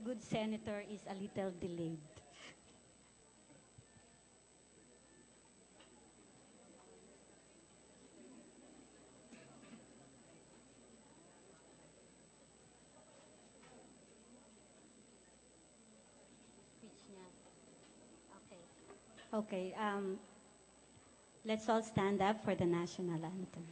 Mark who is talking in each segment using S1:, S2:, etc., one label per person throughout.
S1: good senator is a little delayed. Okay, let's all stand up for the national anthem.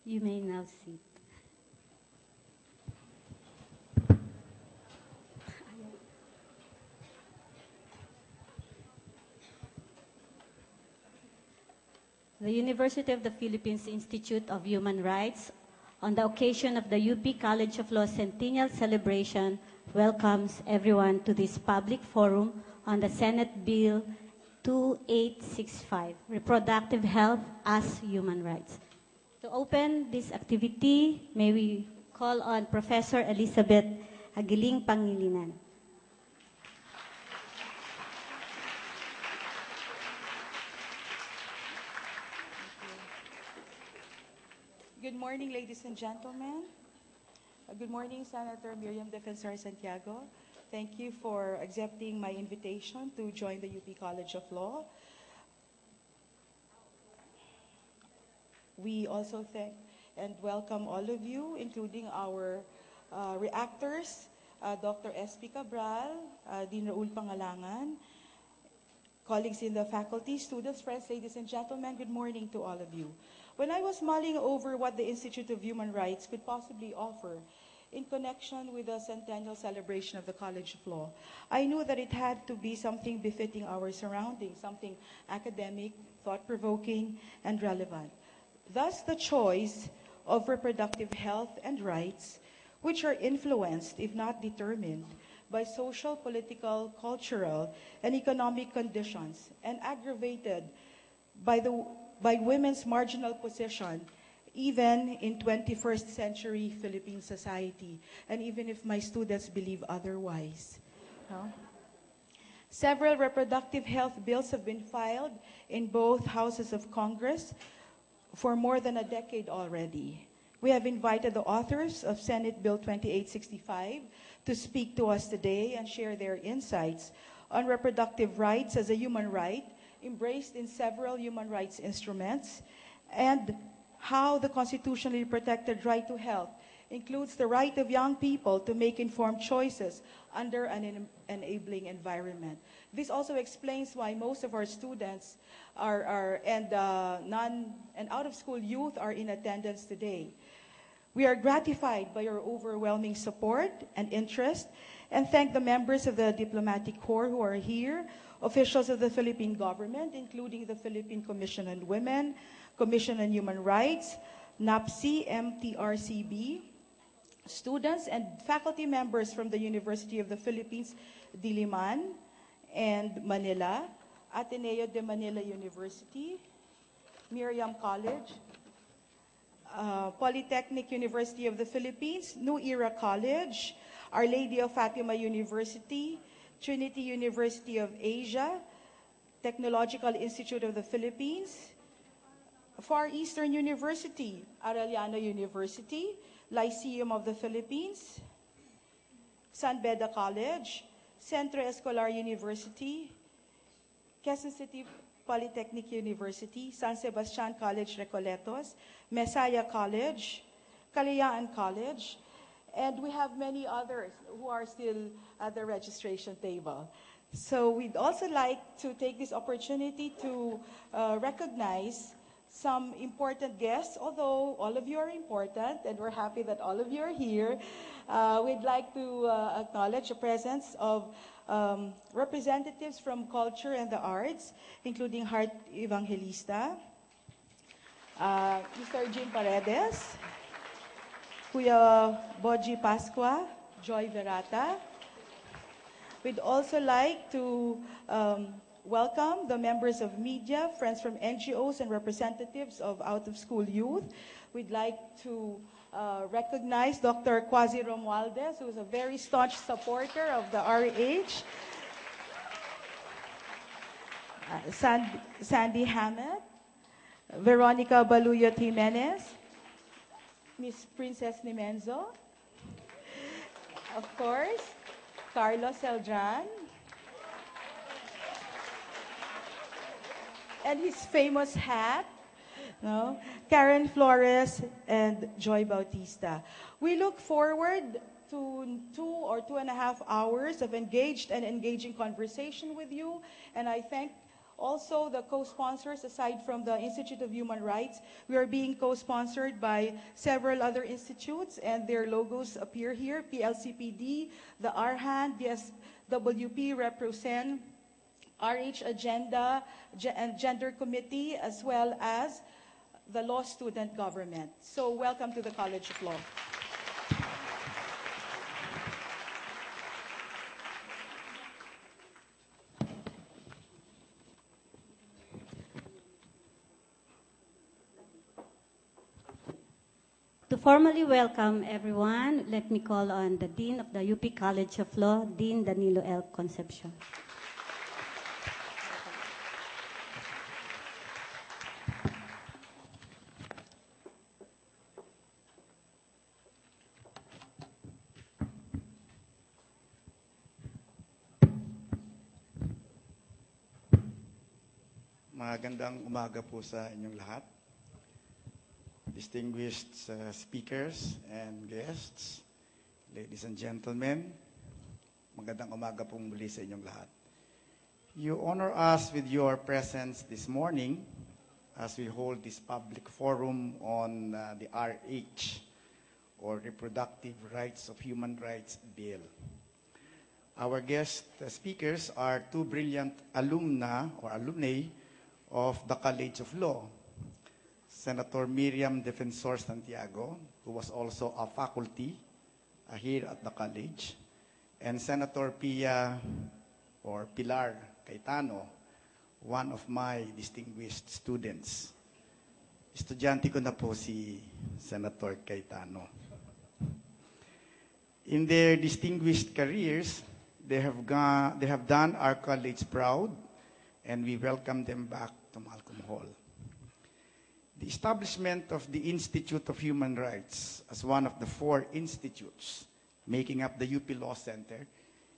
S1: You may now sit. The University of the Philippines Institute of Human Rights, on the occasion of the UP College of Law Centennial Celebration, welcomes everyone to this public forum on the Senate Bill 2865, Reproductive Health as Human Rights. To open this activity, may we call on Professor Elizabeth Aguiling Pangilinan.
S2: Good morning, ladies and gentlemen. Good morning, Senator Miriam Defensor Santiago. Thank you for accepting my invitation to join the UP College of Law. We also thank and welcome all of you, including our reactors, Dr. S.P. Cabral, Dean Raul Pangalangan, colleagues in the faculty, students, friends, ladies and gentlemen, good morning to all of you. When I was mulling over what the Institute of Human Rights could possibly offer in connection with the centennial celebration of the College of Law, I knew that it had to be something befitting our surroundings, something academic, thought-provoking, and relevant. Thus, the choice of reproductive health and rights, which are influenced, if not determined, by social, political, cultural, and economic conditions, and aggravated by women's marginal position, even in 21st century Philippine society, and even if my students believe otherwise. No? Several reproductive health bills have been filed in both houses of Congress for more than a decade already. We have invited the authors of Senate Bill 2865 to speak to us today and share their insights on reproductive rights as a human right, embraced in several human rights instruments, and how the constitutionally protected right to health includes the right of young people to make informed choices under an enabling environment. This also explains why most of our students and out-of-school youth are in attendance today. We are gratified by your overwhelming support and interest, and thank the members of the Diplomatic Corps who are here, officials of the Philippine government, including the Philippine Commission on Women, Commission on Human Rights, NAPSI, MTRCB, students and faculty members from the University of the Philippines, Diliman and Manila, Ateneo de Manila University, Miriam College, Polytechnic University of the Philippines, New Era College, Our Lady of Fatima University, Trinity University of Asia, Technological Institute of the Philippines, Far Eastern University, Arellano University, Lyceum of the Philippines, San Beda College, Centro Escolar University, Quezon City Polytechnic University, San Sebastian College Recoletos, Messiah College, Kalayaan College, and we have many others who are still at the registration table. So we'd also like to take this opportunity to recognize some important guests, although all of you are important, and we're happy that all of you are here. We'd like to acknowledge the presence of representatives from culture and the arts, including Heart Evangelista, Mr. Jim Paredes, Kuya Boji Pascua, Joy Verata. We'd also like to welcome the members of media, friends from NGOs, and representatives of out-of-school youth. We'd like to recognize Dr. Quasi Romualdez, who is a very staunch supporter of the RH. Sandy Hammett, Veronica Baluyot Jimenez, Miss Princess Nimenzo, of course, Carlos Eldran, and his famous hat, no? Karen Flores and Joy Bautista. We look forward to 2 or 2.5 hours of engaged and engaging conversation with you, and I thank also the co-sponsors. Aside from the Institute of Human Rights, we are being co-sponsored by several other institutes, and their logos appear here: PLCPD, the ARHAN, BSWP, Reprosen, RH Agenda, and Gender Committee, as well as the Law Student Government. So welcome to the College of Law.
S1: To formally welcome everyone, let me call on the Dean of the UP College of Law, Dean Danilo L. Concepcion.
S3: Magandang umaga po sa inyong lahat. Distinguished speakers and guests, ladies and gentlemen, magandang umaga pong muli sa inyong lahat. You honor us with your presence this morning as we hold this public forum on the RH, or Reproductive Rights of Human Rights Bill. Our guest speakers are two brilliant alumni of the College of Law, Senator Miriam Defensor Santiago, who was also a faculty here at the college, and Senator Pilar Cayetano, one of my distinguished students. Estudyante ko na po si Senator Cayetano. In their distinguished careers, they have done our college proud, and we welcome them back to Malcolm Hall. The establishment of the Institute of Human Rights as one of the 4 institutes making up the UP Law Center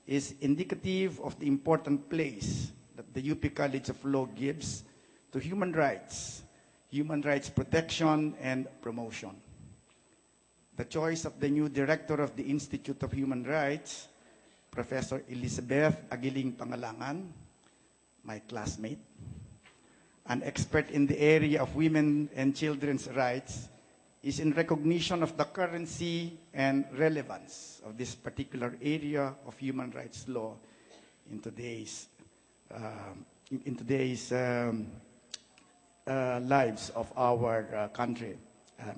S3: is indicative of the important place that the UP College of Law gives to human rights protection and promotion. The choice of the new director of the Institute of Human Rights, Professor Elizabeth Aguiling Pangalangan, my classmate, an expert in the area of women and children's rights, is in recognition of the currency and relevance of this particular area of human rights law in today's lives of our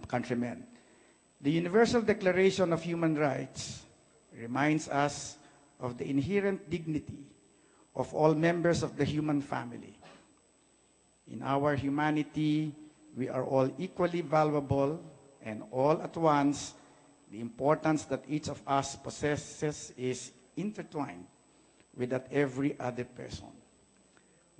S3: countrymen. The Universal Declaration of Human Rights reminds us of the inherent dignity of all members of the human family. In our humanity, we are all equally valuable, and all at once, the importance that each of us possesses is intertwined with that every other person.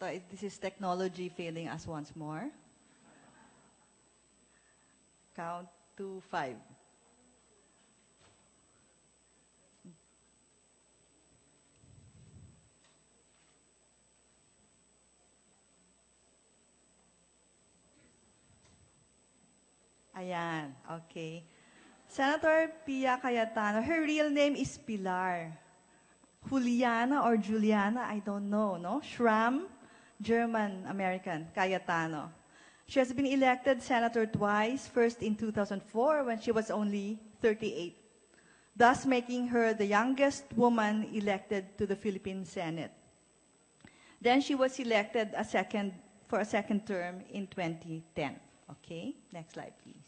S4: This is technology failing us once more. Count to 5. Ayan, okay. Senator Pia Cayetano, her real name is Pilar. Juliana or Juliana, I don't know, no? Schramm, German-American, Cayetano. She has been elected senator twice, first in 2004 when she was only 38, thus making her the youngest woman elected to the Philippine Senate. Then she was elected for a second term in 2010. Okay, next slide, please.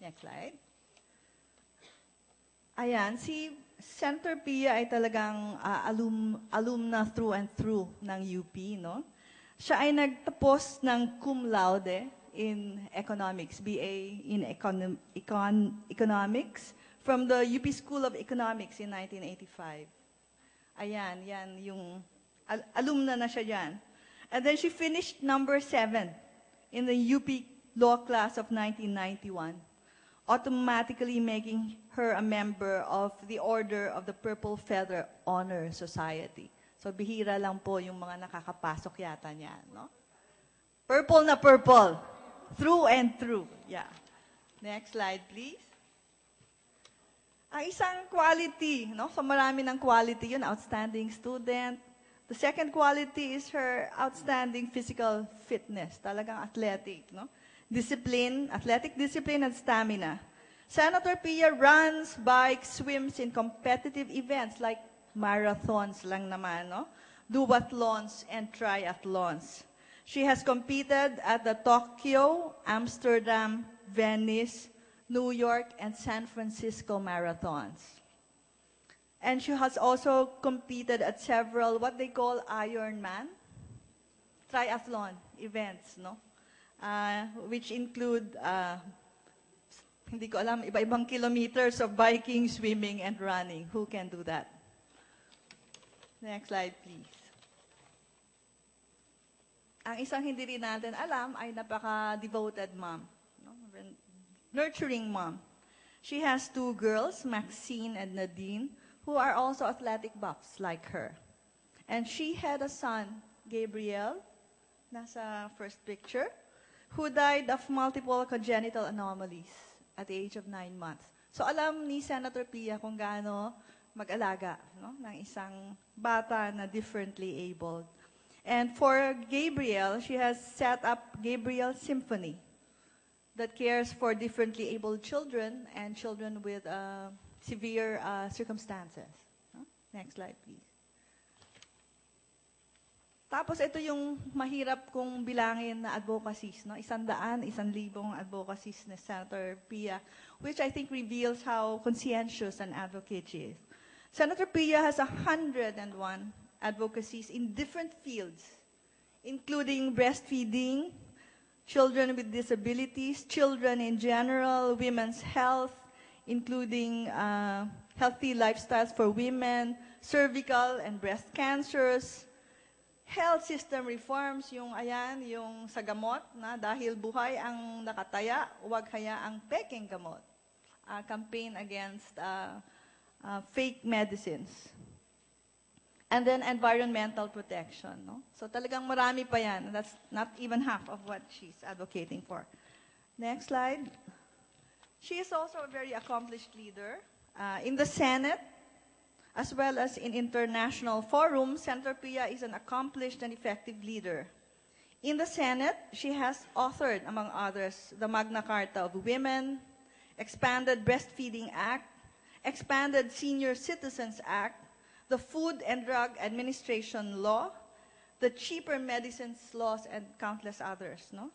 S4: Next slide. Ayan, si Senator Pia ay talagang alumna through and through ng UP, no? Siya ay nagtapos ng cum laude in economics, BA in economics from the UP School of Economics in 1985. Ayan, yan yung alumna na siya dyan. And then she finished number 7 in the UP law class of 1991. Automatically making her a member of the Order of the Purple Feather Honor Society. So, bihira lang po yung mga nakakapasok yata niyan, no? Purple na purple. Through and through. Yeah. Next slide, please. Ang isang quality, no? So, marami ng quality yun. Outstanding student. The second quality is her outstanding physical fitness. Talagang athletic, no? Discipline, athletic discipline and stamina. Senator Pia runs, bikes, swims in competitive events like marathons lang naman, no? Duathlons and triathlons. She has competed at the Tokyo, Amsterdam, Venice, New York, and San Francisco marathons. And she has also competed at several what they call Ironman triathlon events, no? Which include, hindi ko alam, iba-ibang kilometers of biking, swimming, and running. Who can do that? Next slide, please. Ang isang hindi rin natin alam ay napaka-devoted mom. No? Nurturing mom. She has 2 girls, Maxine and Nadine, who are also athletic buffs like her. And she had a son, Gabriel, nasa first picture, who died of multiple congenital anomalies at the age of 9 months. So alam ni Senator Pia kung gaano mag-alaga, no, ng isang bata na differently abled. And for Gabriel, she has set up Gabriel Symphony that cares for differently abled children and children with severe circumstances. No? Next slide, please. Tapos ito yung mahirap kong bilangin na advocacies, no? 100, 1,000 advocacies ni Senator Pia, which I think reveals how conscientious an advocate she is. Senator Pia has 101 advocacies in different fields, including breastfeeding, children with disabilities, children in general, women's health, including healthy lifestyles for women, cervical and breast cancers, health system reforms, yung ayan, yung sa gamot, na dahil buhay ang nakataya, huwag hayaang peking gamot. Campaign against fake medicines. And then environmental protection. No? So talagang marami pa yan. That's not even half of what she's advocating for. Next slide. She is also a very accomplished leader. In the Senate, as well as in international forums, Senator Pia is an accomplished and effective leader. In the Senate, she has authored, among others, the Magna Carta of Women, Expanded Breastfeeding Act, Expanded Senior Citizens Act, the Food and Drug Administration Law, the Cheaper Medicines Laws, and countless others. No?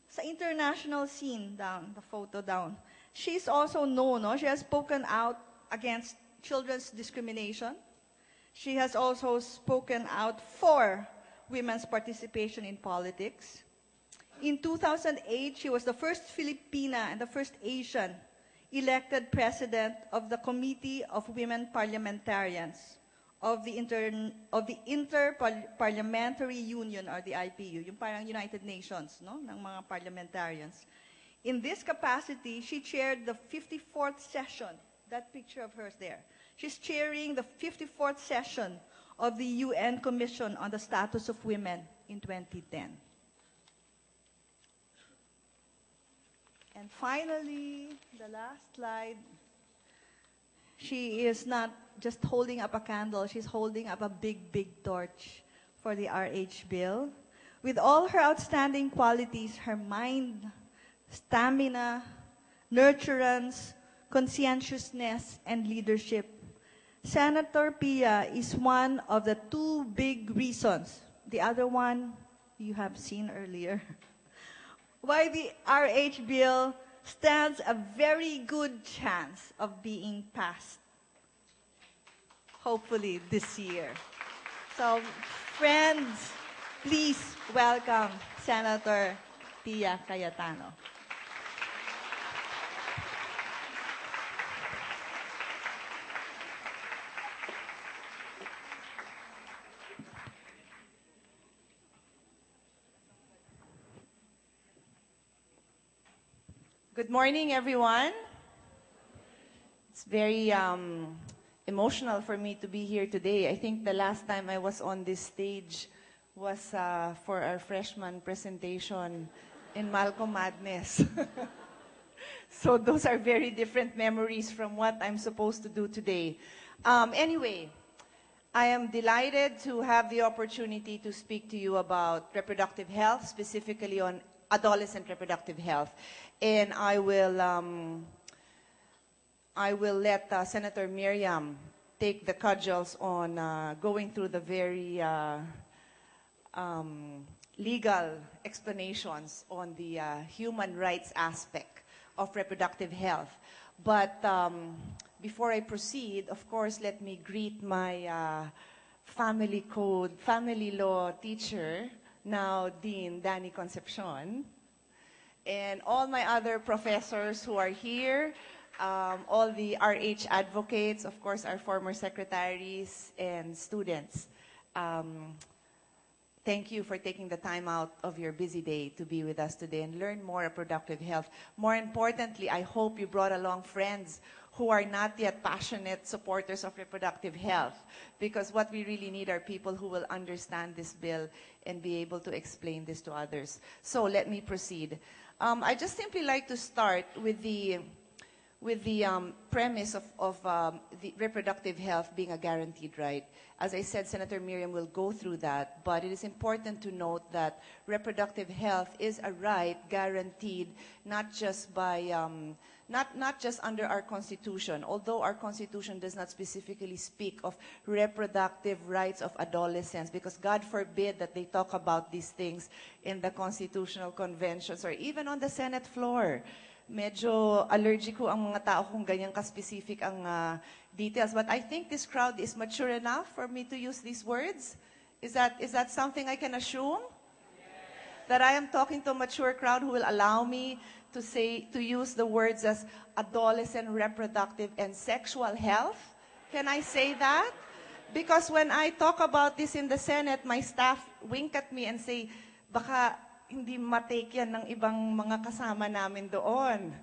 S4: Sa international scene, down, the photo down, she's also known, no? She has spoken out against children's discrimination. She has also spoken out for women's participation in politics. In 2008, she was the first Filipina and the first Asian elected president of the Committee of Women Parliamentarians, of the Inter-Parliamentary Union, or the IPU, yung parang United Nations, no, ng mga parliamentarians. In this capacity, she chaired the 54th session. That picture of hers there. She's chairing the 54th session of the UN Commission on the Status of Women in 2010. And finally, the last slide. She is not just holding up a candle, she's holding up a big, big torch for the RH bill. With all her outstanding qualities, her mind, stamina, nurturance, conscientiousness, and leadership, Senator Pia is one of the two big reasons, the other one you have seen earlier, why the RH bill stands a very good chance of being passed, hopefully this year. So, friends, please welcome Senator Pia Cayetano.
S5: Good morning, everyone. It's very emotional for me to be here today. I think the last time I was on this stage was for our freshman presentation in Malcolm Madness. So those are very different memories from what I'm supposed to do today. Anyway, I am delighted to have the opportunity to speak to you about reproductive health, specifically on adolescent reproductive health. And I will let Senator Miriam take the cudgels on going through the very legal explanations on the human rights aspect of reproductive health. But before I proceed, of course, let me greet my family law teacher, now Dean Danny Concepcion, and all my other professors who are here, all the RH advocates, of course, our former secretaries and students. Thank you for taking the time out of your busy day to be with us today and learn more about reproductive health. More importantly, I hope you brought along friends who are not yet passionate supporters of reproductive health, because what we really need are people who will understand this bill and be able to explain this to others. So let me proceed. I just simply like to start with the premise of the reproductive health being a guaranteed right. As I said, Senator Miriam will go through that, but it is important to note that reproductive health is a right guaranteed not just by not just under our Constitution, although our Constitution does not specifically speak of reproductive rights of adolescents, because God forbid that they talk about these things in the constitutional conventions or even on the Senate floor. Medyo allergic ko ang mga tao kung ganyan ka-specific ang details. But I think this crowd is mature enough for me to use these words. Is that something I can assume? Yes. That I am talking to a mature crowd who will allow me to use the words as adolescent reproductive and sexual health? Can I say that? Because when I talk about this in the Senate, my staff wink at me and say, baka hindi matake yan ng ibang mga kasama namin doon.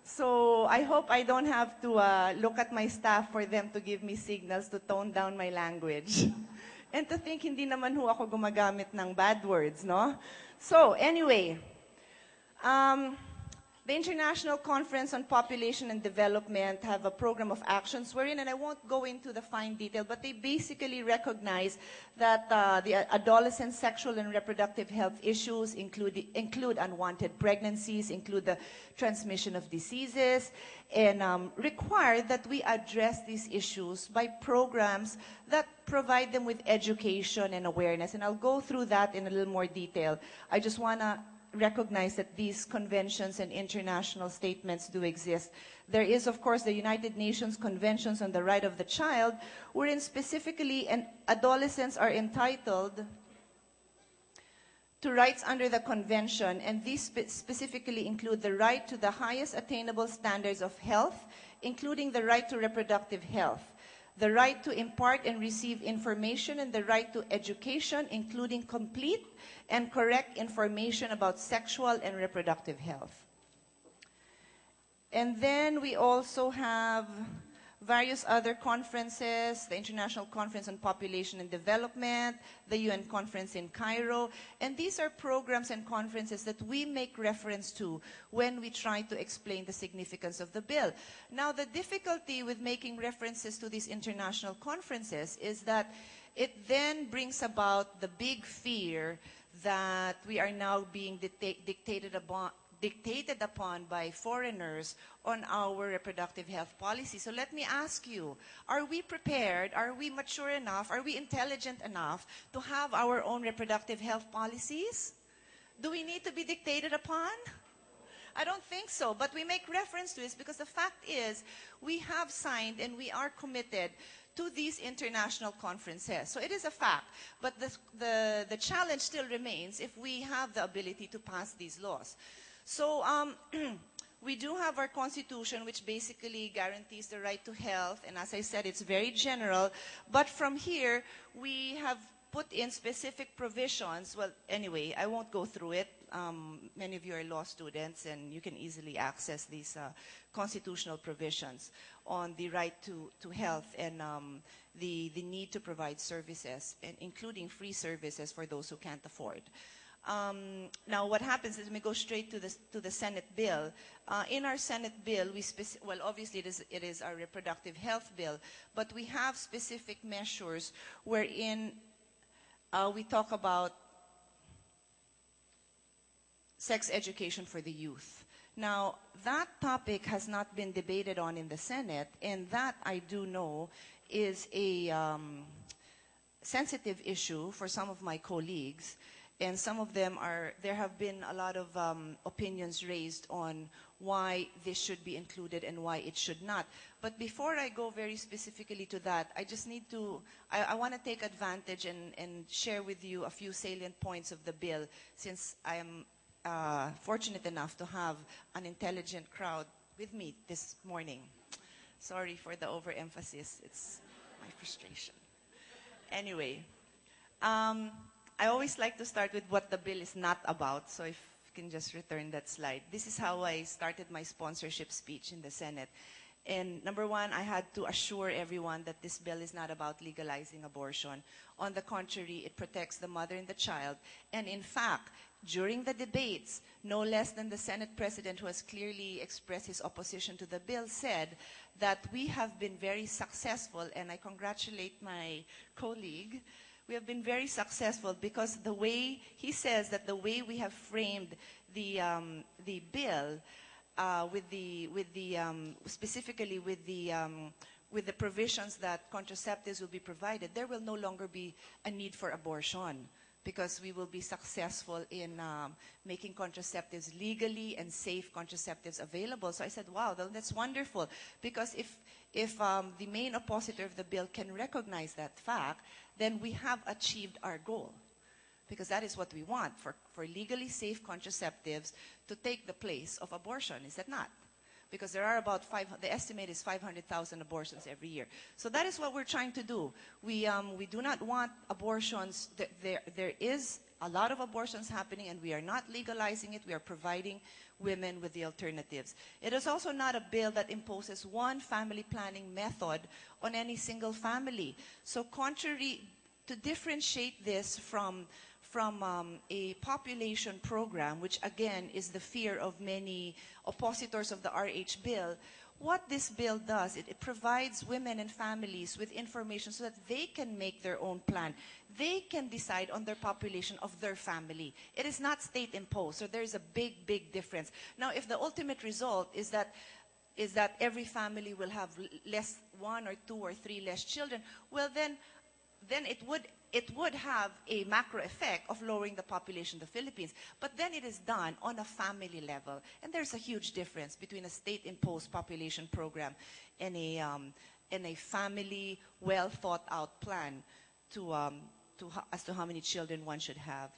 S5: So I hope I don't have to look at my staff for them to give me signals to tone down my language. And to think hindi naman ho ako gumagamit ng bad words, no? So anyway, the International Conference on Population and Development have a program of actions wherein, and I won't go into the fine detail, but they basically recognize that the adolescent sexual and reproductive health issues include unwanted pregnancies, include the transmission of diseases, and require that we address these issues by programs that provide them with education and awareness. And I'll go through that in a little more detail. I just want to recognize that these conventions and international statements do exist. There is, of course, the United Nations Conventions on the Right of the Child, wherein specifically adolescents are entitled to rights under the convention, and these specifically include the right to the highest attainable standards of health, including the right to reproductive health, the right to impart and receive information, and the right to education, including complete and correct information about sexual and reproductive health. And then we also have various other conferences, the International Conference on Population and Development, the UN Conference in Cairo, and these are programs and conferences that we make reference to when we try to explain the significance of the bill. Now, the difficulty with making references to these international conferences is that it then brings about the big fear that we are now being dictated upon by foreigners on our reproductive health policy. So let me ask you, are we prepared, are we mature enough, are we intelligent enough to have our own reproductive health policies? Do we need to be dictated upon? I don't think so, but we make reference to this because the fact is we have signed and we are committed to these international conferences. So it is a fact, but the challenge still remains if we have the ability to pass these laws. So we do have our constitution, which basically guarantees the right to health. And as I said, it's very general. But from here, we have put in specific provisions. Well, anyway, I won't go through it. Many of you are law students, and you can easily access these constitutional provisions on the right to health and the need to provide services, and including free services for those who can't afford. Now, what happens is we go straight to the Senate bill. In our Senate bill, well, obviously it is our reproductive health bill, but we have specific measures wherein we talk about sex education for the youth. Now, that topic has not been debated on in the Senate, and that I do know is a sensitive issue for some of my colleagues. And some of them there have been a lot of opinions raised on why this should be included and why it should not. But before I go very specifically to that, I just need to, I want to take advantage and share with you a few salient points of the bill, since I am fortunate enough to have an intelligent crowd with me this morning. Sorry for the overemphasis. It's my frustration. Anyway, I always like to start with what the bill is not about, so if you can just return that slide. This is how I started my sponsorship speech in the Senate. And number one, I had to assure everyone that this bill is not about legalizing abortion. On the contrary, it protects the mother and the child. And in fact, during the debates, no less than the Senate President, who has clearly expressed his opposition to the bill, said that we have been very successful, and I congratulate my colleague. We have been very successful because the way, he says that the way we have framed the bill specifically with the provisions that contraceptives will be provided, there will no longer be a need for abortion because we will be successful in making contraceptives legally and safe contraceptives available. So I said, wow, that's wonderful, because if the main oppositor of the bill can recognize that fact, then we have achieved our goal, because that is what we want, for legally safe contraceptives to take the place of abortion, is it not? Because there are about the estimate is 500,000 abortions every year. So that is what we're trying to do. We do not want abortions. There is a lot of abortions happening, and we are not legalizing it. We are providing women with the alternatives. It is also not a bill that imposes one family planning method on any single family. So contrary, to differentiate this from a population program, which again is the fear of many oppositors of the RH bill, what this bill does, it provides women and families with information so that they can make their own plan. They can decide on their population of their family. It is not state imposed, so there is a big, big difference. Now, if the ultimate result is that every family will have one or two or three less children, well then it would have a macro effect of lowering the population of the Philippines. But then it is done on a family level. And there's a huge difference between a state-imposed population program and a family, well-thought-out plan as to how many children one should have.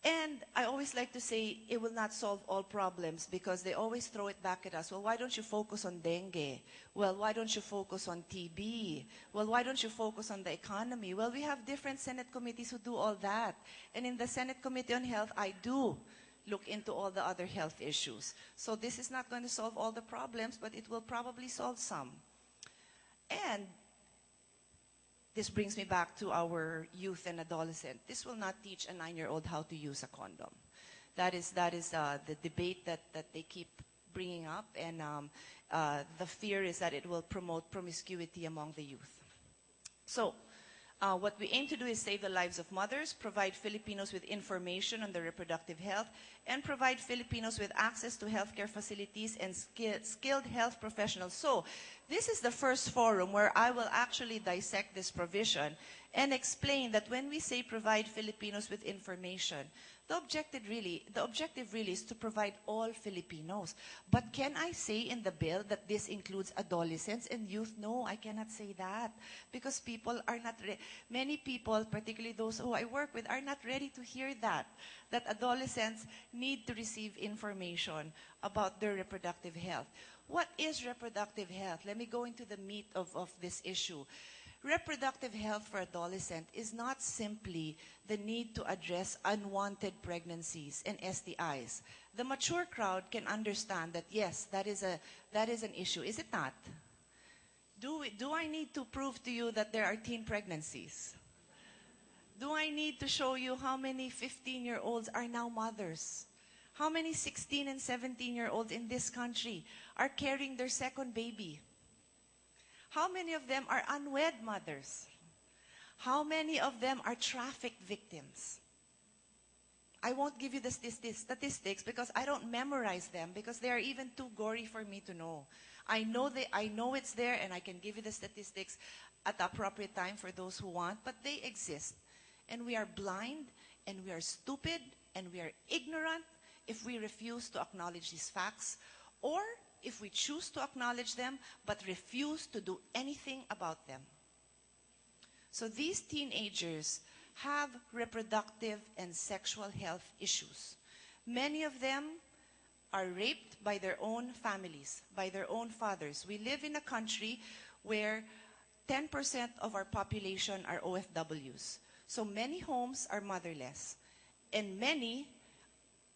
S5: And I always like to say it will not solve all problems because they always throw it back at us. Well, why don't you focus on dengue? Well, why don't you focus on TB? Well, why don't you focus on the economy? Well, we have different Senate committees who do all that. And in the Senate Committee on Health, I do look into all the other health issues. So this is not going to solve all the problems, but it will probably solve some. And this brings me back to our youth and adolescent. This will not teach a 9-year-old how to use a condom. That is the debate that they keep bringing up, and the fear is that it will promote promiscuity among the youth. So what we aim to do is save the lives of mothers, provide Filipinos with information on their reproductive health, and provide Filipinos with access to healthcare facilities and skilled health professionals. So this is the first forum where I will actually dissect this provision and explain that when we say provide Filipinos with information, the objective really is to provide all Filipinos. But can I say in the bill that this includes adolescents and youth? No, I cannot say that because people are not many people, particularly those who I work with, are not ready to hear that adolescents need to receive information about their reproductive health. What is reproductive health? Let me go into the meat of this issue. Reproductive health for adolescent is not simply the need to address unwanted pregnancies and STIs. The mature crowd can understand that, yes, that is an issue. Is it not? Do I need to prove to you that there are teen pregnancies? Do I need to show you how many 15-year-olds are now mothers? How many 16 and 17-year-olds in this country are carrying their second baby? How many of them are unwed mothers? How many of them are trafficked victims? I won't give you the statistics because I don't memorize them because they are even too gory for me to know. I know it's there and I can give you the statistics at the appropriate time for those who want, but they exist. And we are blind and we are stupid and we are ignorant if we refuse to acknowledge these facts, or if we choose to acknowledge them but refuse to do anything about them. So these teenagers have reproductive and sexual health issues. Many of them are raped by their own families, by their own fathers. We live in a country where 10% of our population are OFWs. So many homes are motherless. And many,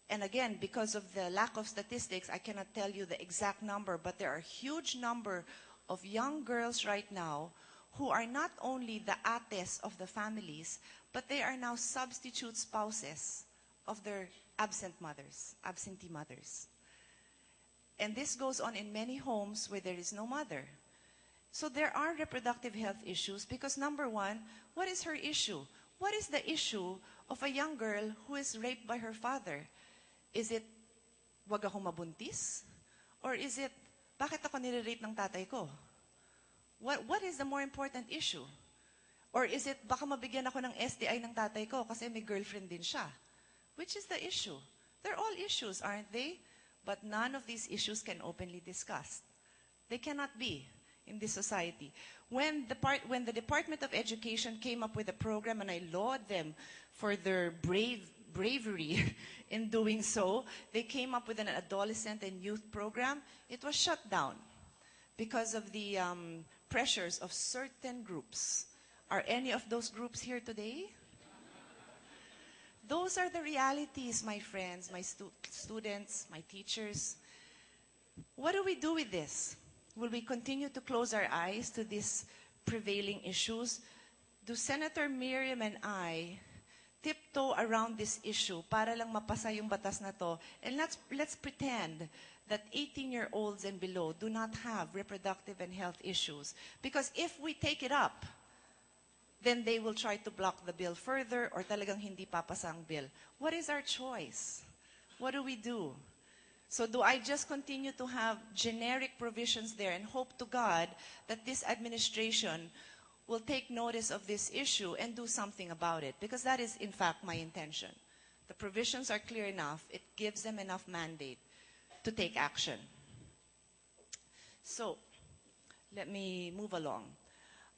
S5: and again, because of the lack of statistics, I cannot tell you the exact number, but there are a huge number of young girls right now who are not only the ates of the families, but they are now substitute spouses of their absentee mothers. And this goes on in many homes where there is no mother. So there are reproductive health issues because, number one, what is her issue? What is the issue of a young girl who is raped by her father? Is it, wag akong mabuntis? Or is it, bakit ako nire-rape ng tatay ko? What is the more important issue? Or is it, baka mabigyan ako ng STI ng tatay ko kasi may girlfriend din siya? Which is the issue? They're all issues, aren't they? But none of these issues can openly discussed. They cannot be in this society. When the Department of Education came up with a program, and I laud them for their bravery in doing so, they came up with an adolescent and youth program. It was shut down because of the pressures of certain groups. Are any of those groups here today? Those are the realities, my friends, my students, my teachers. What do we do with this? Will we continue to close our eyes to these prevailing issues? Do Senator Miriam and I tiptoe around this issue para lang mapasa yung batas na to? And let's pretend that 18-year-olds and below do not have reproductive and health issues. Because if we take it up, then they will try to block the bill further or talagang hindi papasa ang bill. What is our choice? What do we do? So do I just continue to have generic provisions there and hope to God that this administration will take notice of this issue and do something about it? Because that is, in fact, my intention. The provisions are clear enough. It gives them enough mandate to take action. So let me move along.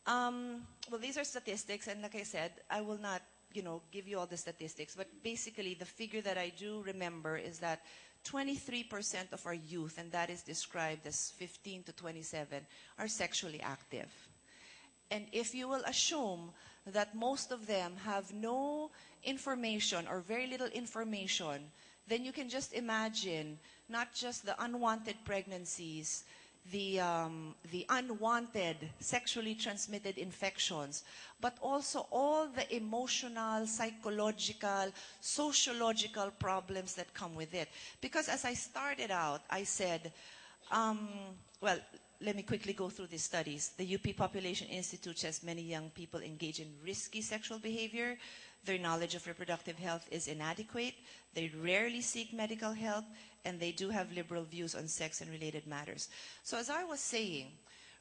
S5: Well, these are statistics, and like I said, I will not give you all the statistics, but basically the figure that I do remember is that 23% of our youth, and that is described as 15 to 27, are sexually active. And if you will assume that most of them have no information or very little information, then you can just imagine not just the unwanted pregnancies, the unwanted sexually transmitted infections, but also all the emotional, psychological, sociological problems that come with it. Because as I started out, I said, well, let me quickly go through these studies. The UP Population Institute says many young people engage in risky sexual behavior. Their knowledge of reproductive health is inadequate. They rarely seek medical help, and they do have liberal views on sex and related matters. So as I was saying,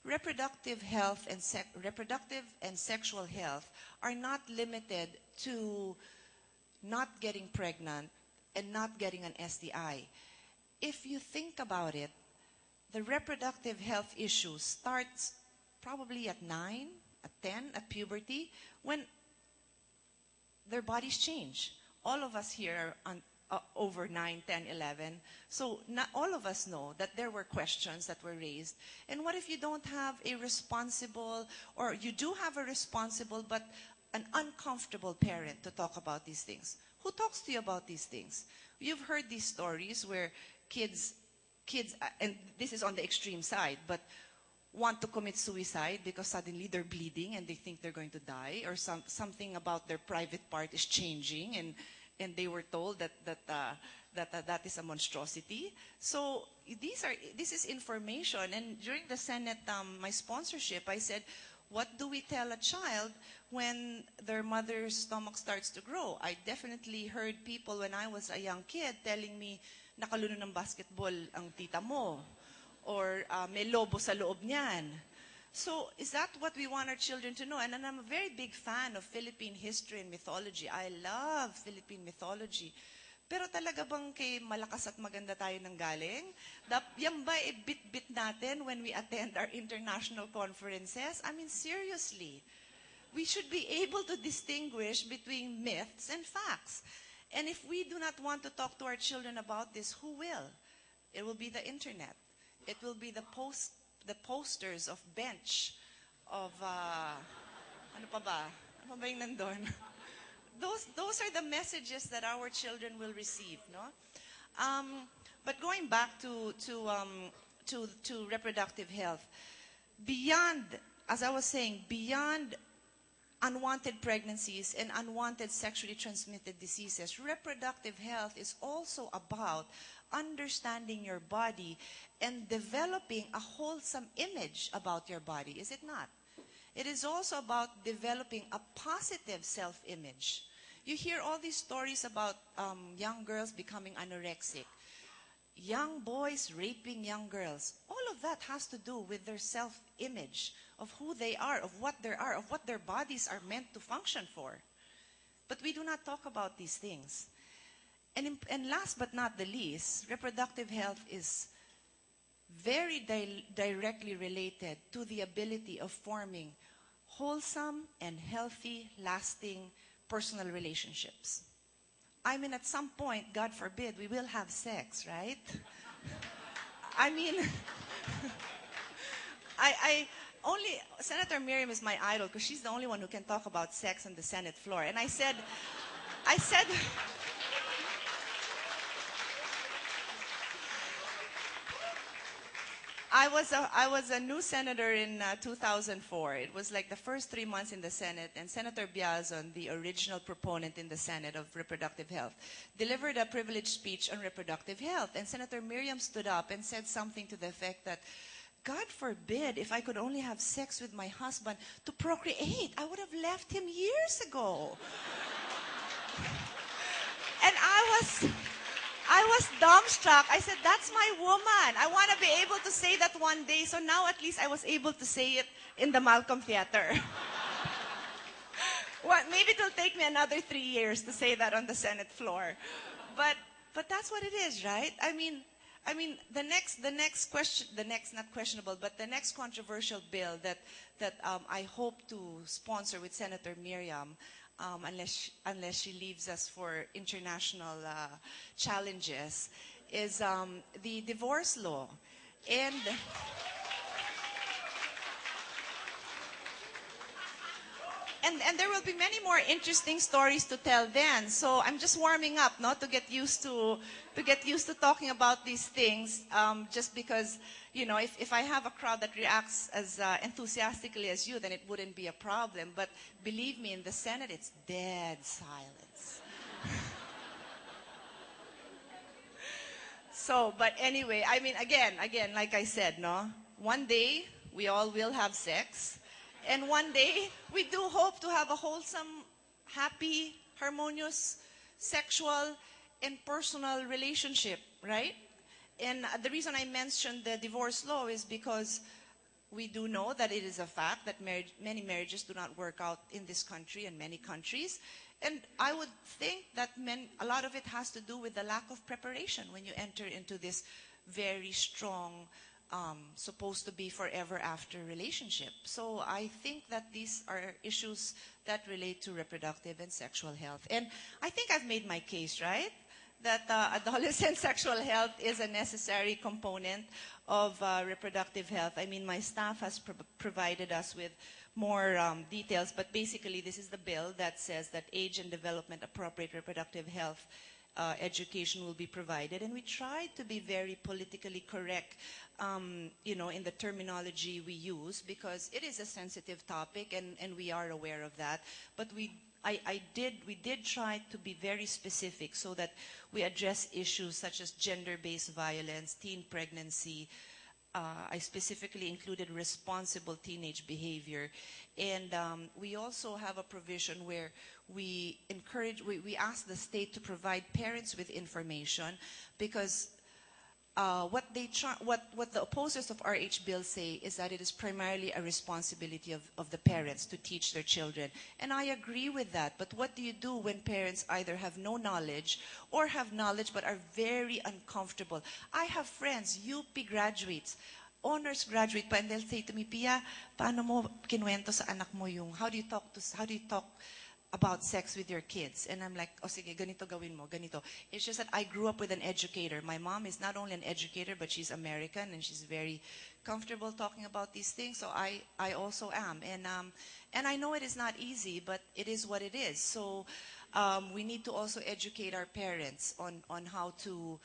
S5: reproductive health and reproductive and sexual health are not limited to not getting pregnant and not getting an STI. If you think about it, the reproductive health issue starts probably at 9, at 10, at puberty, when their bodies change. All of us here are over 9, 10, 11. So not all of us know that there were questions that were raised. And what if you don't have a responsible, or you do have a responsible but an uncomfortable parent to talk about these things? Who talks to you about these things? You've heard these stories where kids, and this is on the extreme side, but want to commit suicide because suddenly they're bleeding and they think they're going to die, or something about their private part is changing, and they were told that is a monstrosity. So this is information. And during the Senate, my sponsorship, I said, what do we tell a child when their mother's stomach starts to grow? I definitely heard people when I was a young kid telling me, nakalunod ng basketball ang tita mo, or may lobo sa loob niyan. So is that what we want our children to know? And I'm a very big fan of Philippine history and mythology. I love Philippine mythology. Pero talaga bang kay malakas at maganda tayo nang galing? Yan ba bit-bit natin when we attend our international conferences? I mean, seriously. We should be able to distinguish between myths and facts. And if we do not want to talk to our children about this, who will? It will be the internet. It will be the posters of bench, of, ano pa ba? Ano ba yung nandun? Those are the messages that our children will receive, no? But going back to reproductive health, beyond, as I was saying, beyond unwanted pregnancies and unwanted sexually transmitted diseases, reproductive health is also about understanding your body and developing a wholesome image about your body, is it not? It is also about developing a positive self-image. You hear all these stories about young girls becoming anorexic, young boys raping young girls. All of that has to do with their self-image, of who they are, of what their bodies are meant to function for. But we do not talk about these things. And last but not the least, reproductive health is very directly related to the ability of forming wholesome and healthy, lasting personal relationships. I mean, at some point, God forbid, we will have sex, right? I mean, Senator Miriam is my idol because she's the only one who can talk about sex on the Senate floor. And I said, I was a new senator in 2004. It was like the first 3 months in the Senate, and Senator Biazon, the original proponent in the Senate of reproductive health, delivered a privileged speech on reproductive health. And Senator Miriam stood up and said something to the effect that, God forbid, if I could only have sex with my husband to procreate, I would have left him years ago. And I was dumbstruck. I said, that's my woman. I want to be able to say that one day. So now at least I was able to say it in the Malcolm Theater. Well, maybe it'll take me another 3 years to say that on the Senate floor. But that's what it is, right? I mean, the next controversial bill that I hope to sponsor with Senator Miriam, unless she leaves us for international challenges, is the divorce law. And there will be many more interesting stories to tell then. So I'm just warming up, to get used to talking about these things. Just because, if I have a crowd that reacts as enthusiastically as you, then it wouldn't be a problem. But believe me, in the Senate, it's dead silence. So, but anyway, I mean, again, like I said, one day we all will have sex. And one day, we do hope to have a wholesome, happy, harmonious, sexual, and personal relationship, right? And the reason I mentioned the divorce law is because we do know that it is a fact that many marriages do not work out in this country and many countries. And I would think that a lot of it has to do with the lack of preparation when you enter into this very strong, supposed to be forever after relationship. So I think that these are issues that relate to reproductive and sexual health. And I think I've made my case, right? That adolescent sexual health is a necessary component of reproductive health. I mean, my staff has provided us with more details, but basically this is the bill that says that age and development appropriate reproductive health education will be provided. And we tried to be very politically correct, in the terminology we use, because it is a sensitive topic, and we are aware of that. But we did try to be very specific so that we address issues such as gender-based violence, teen pregnancy. I specifically included responsible teenage behavior. And we also have a provision where we ask the state to provide parents with information, because what the opposers of RH bill say is that it is primarily a responsibility of the parents to teach their children. And I agree with that. But what do you do when parents either have no knowledge or have knowledge but are very uncomfortable? I have friends, UP graduates, honors graduate pa, and they'll say to me, Pia, paano mo kinuwento sa anak mo yung, how do you talk about sex with your kids? And I'm like, oh sige, ganito gawin mo, ganito. It's just that I grew up with an educator. My mom is not only an educator, but she's American, and she's very comfortable talking about these things. So I also am. And I know it is not easy, but it is what it is. So we need to also educate our parents on how to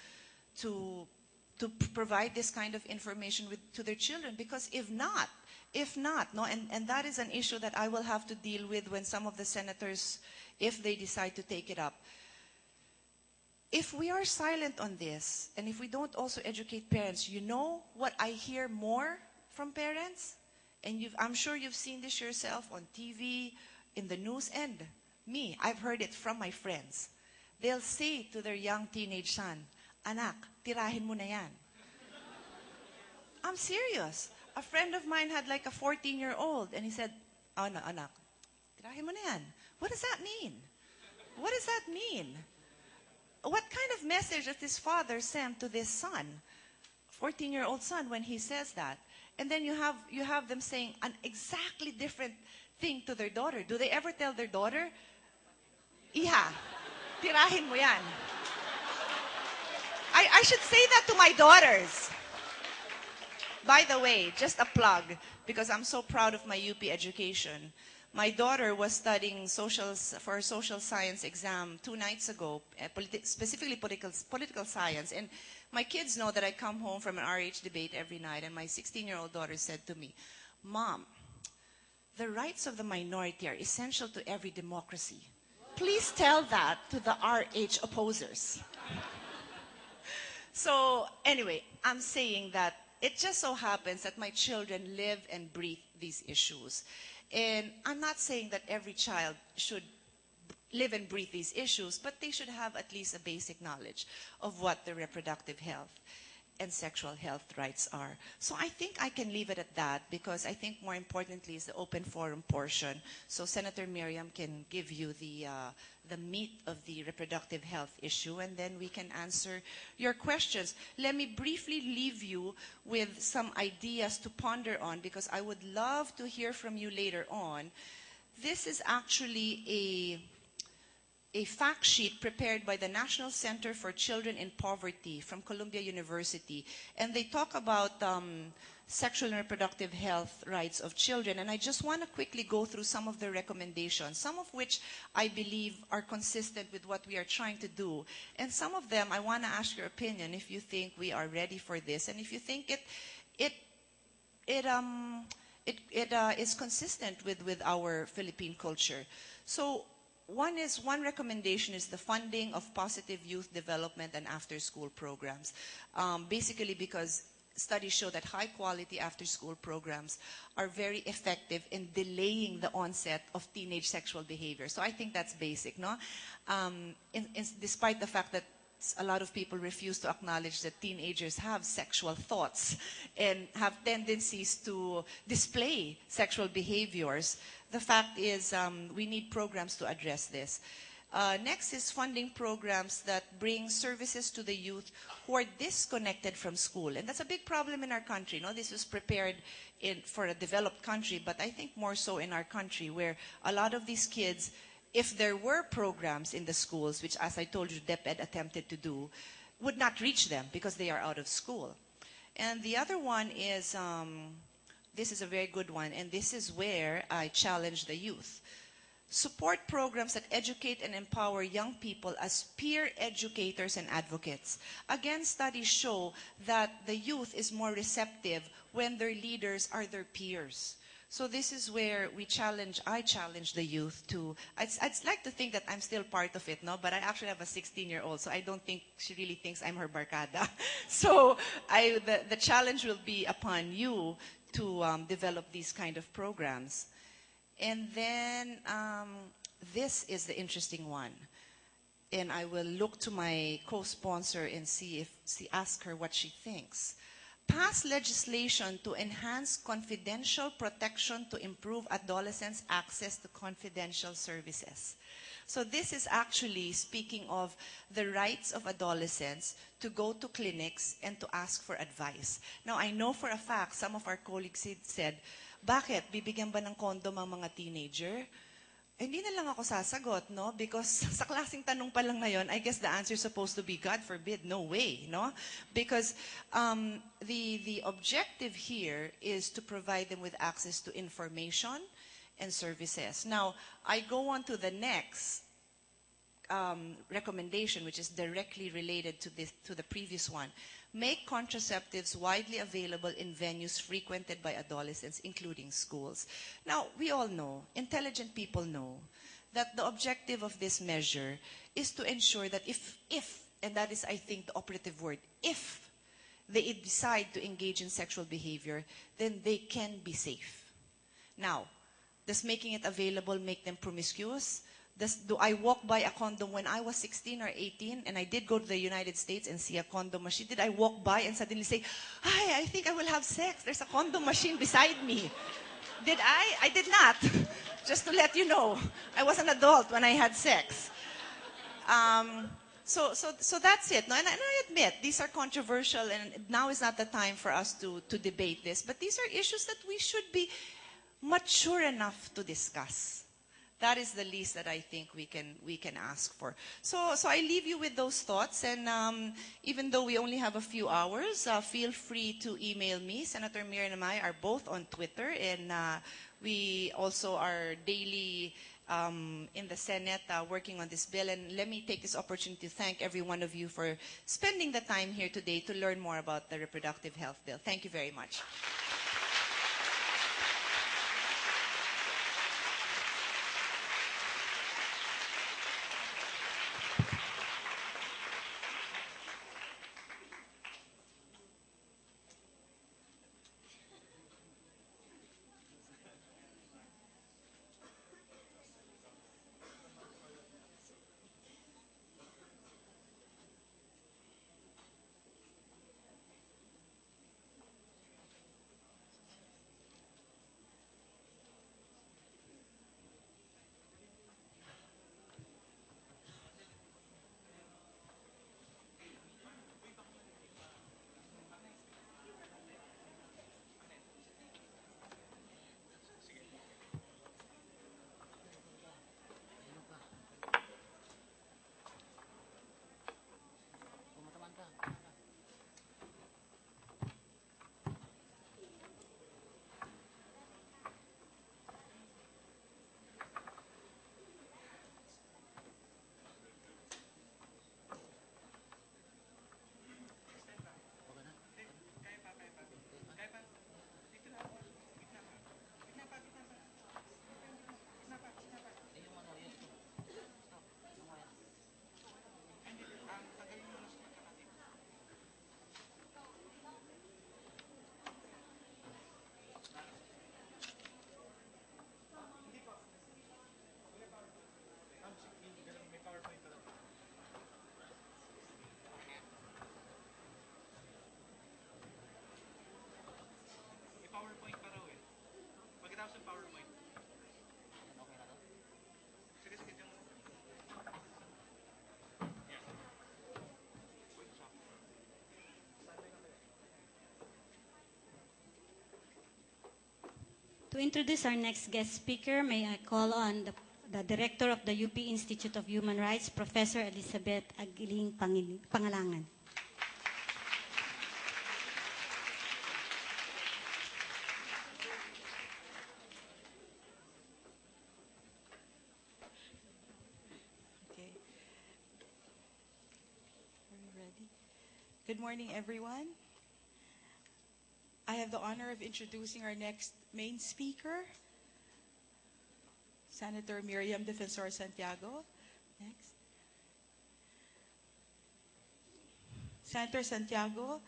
S5: provide this kind of information to their children, because if not, and that is an issue that I will have to deal with when some of the senators, if they decide to take it up. If we are silent on this, and if we don't also educate parents, you know what I hear more from parents? And I'm sure you've seen this yourself on TV, in the news, and me, I've heard it from my friends. They'll say to their young teenage son, anak, tirahin mo na yan. I'm serious. A friend of mine had like a 14-year-old, and he said, oh, no, anak, tirahin mo na yan. What does that mean? What does that mean? What kind of message does this father send to this son, 14-year-old son, when he says that? And then you have them saying an exactly different thing to their daughter. Do they ever tell their daughter, Iha, tirahin mo yan? I should say that to my daughters. By the way, just a plug, because I'm so proud of my UP education. My daughter was studying for a social science exam 2 nights ago, specifically political science. And my kids know that I come home from an RH debate every night, and my 16-year-old daughter said to me, Mom, the rights of the minority are essential to every democracy. Please tell that to the RH opposers. So anyway, I'm saying that it just so happens that my children live and breathe these issues. And I'm not saying that every child should live and breathe these issues, but they should have at least a basic knowledge of what their reproductive health and sexual health rights are. So I think I can leave it at that, because I think more importantly is the open forum portion. So Senator Miriam can give you the meat of the reproductive health issue, and then we can answer your questions. Let me briefly leave you with some ideas to ponder on, because I would love to hear from you later on. This is actually a fact sheet prepared by the National Center for Children in Poverty from Columbia University. And they talk about sexual and reproductive health rights of children. And I just want to quickly go through some of the recommendations, some of which I believe are consistent with what we are trying to do. And some of them, I want to ask your opinion if you think we are ready for this, and if you think it is consistent with our Philippine culture. So one recommendation is the funding of positive youth development and after-school programs. Basically because studies show that high-quality after-school programs are very effective in delaying the onset of teenage sexual behavior. So I think that's basic, no? Despite the fact that a lot of people refuse to acknowledge that teenagers have sexual thoughts and have tendencies to display sexual behaviors, the fact is we need programs to address this. Next is funding programs that bring services to the youth who are disconnected from school. And that's a big problem in our country. No? This was prepared for a developed country, but I think more so in our country, where a lot of these kids, if there were programs in the schools, which as I told you, DepEd attempted to do, would not reach them because they are out of school. And the other one is, this is a very good one, and this is where I challenge the youth. Support programs that educate and empower young people as peer educators and advocates. Again, studies show that the youth is more receptive when their leaders are their peers. So this is where I challenge the youth to, I'd like to think that I'm still part of it, no? But I actually have a 16-year-old, so I don't think she really thinks I'm her barkada. So the challenge will be upon you to develop these kind of programs. And then this is the interesting one. And I will look to my co-sponsor and ask her what she thinks. Pass legislation to enhance confidential protection to improve adolescents' access to confidential services. So this is actually speaking of the rights of adolescents to go to clinics and to ask for advice. Now, I know for a fact, some of our colleagues said, bakit? Bibigyan ba ng condom ang mga teenager? Hindi na lang ako sasagot, no? Because sa klaseng tanong pa lang na yun, I guess the answer is supposed to be, God forbid, no way, no? Because the objective here is to provide them with access to information and services. Now, I go on to the next recommendation, which is directly related to the previous one. Make contraceptives widely available in venues frequented by adolescents, including schools. Now, we all know, intelligent people know, that the objective of this measure is to ensure that if, and that is, I think, the operative word, if they decide to engage in sexual behavior, then they can be safe. Now, does making it available make them promiscuous? Do I walk by a condom when I was 16 or 18 and I did go to the United States and see a condom machine? Did I walk by and suddenly say, hi, I think I will have sex. There's a condom machine beside me. Did I? I did not. Just to let you know, I was an adult when I had sex. So that's it. No? And I admit, these are controversial and now is not the time for us to debate this. But these are issues that we should be mature enough to discuss. That is the least that I think we can ask for. So I leave you with those thoughts, and even though we only have a few hours, feel free to email me. Senator Miriam and I are both on Twitter, and we also are daily in the Senate working on this bill. And let me take this opportunity to thank every one of you for spending the time here today to learn more about the reproductive health bill. Thank you very much.
S1: To introduce our next guest speaker, may I call on the Director of the UP Institute of Human Rights, Professor Elizabeth Aguiling Pangalangan.
S2: Okay. Are we ready? Good morning, everyone. I have the honor of introducing our next main speaker, Senator Miriam Defensor Santiago. Next. Senator Santiago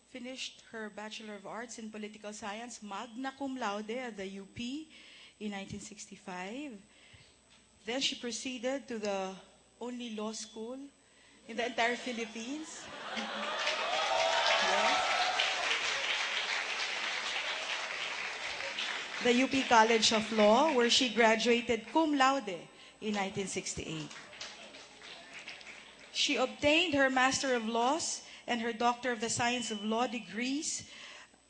S2: finished her Bachelor of Arts in Political Science, magna cum laude at the UP in 1965. Then she proceeded to the only law school in the entire Philippines. Yes. The UP College of Law, where she graduated cum laude in 1968. She obtained her Master of Laws and her Doctor of the Science of Law degrees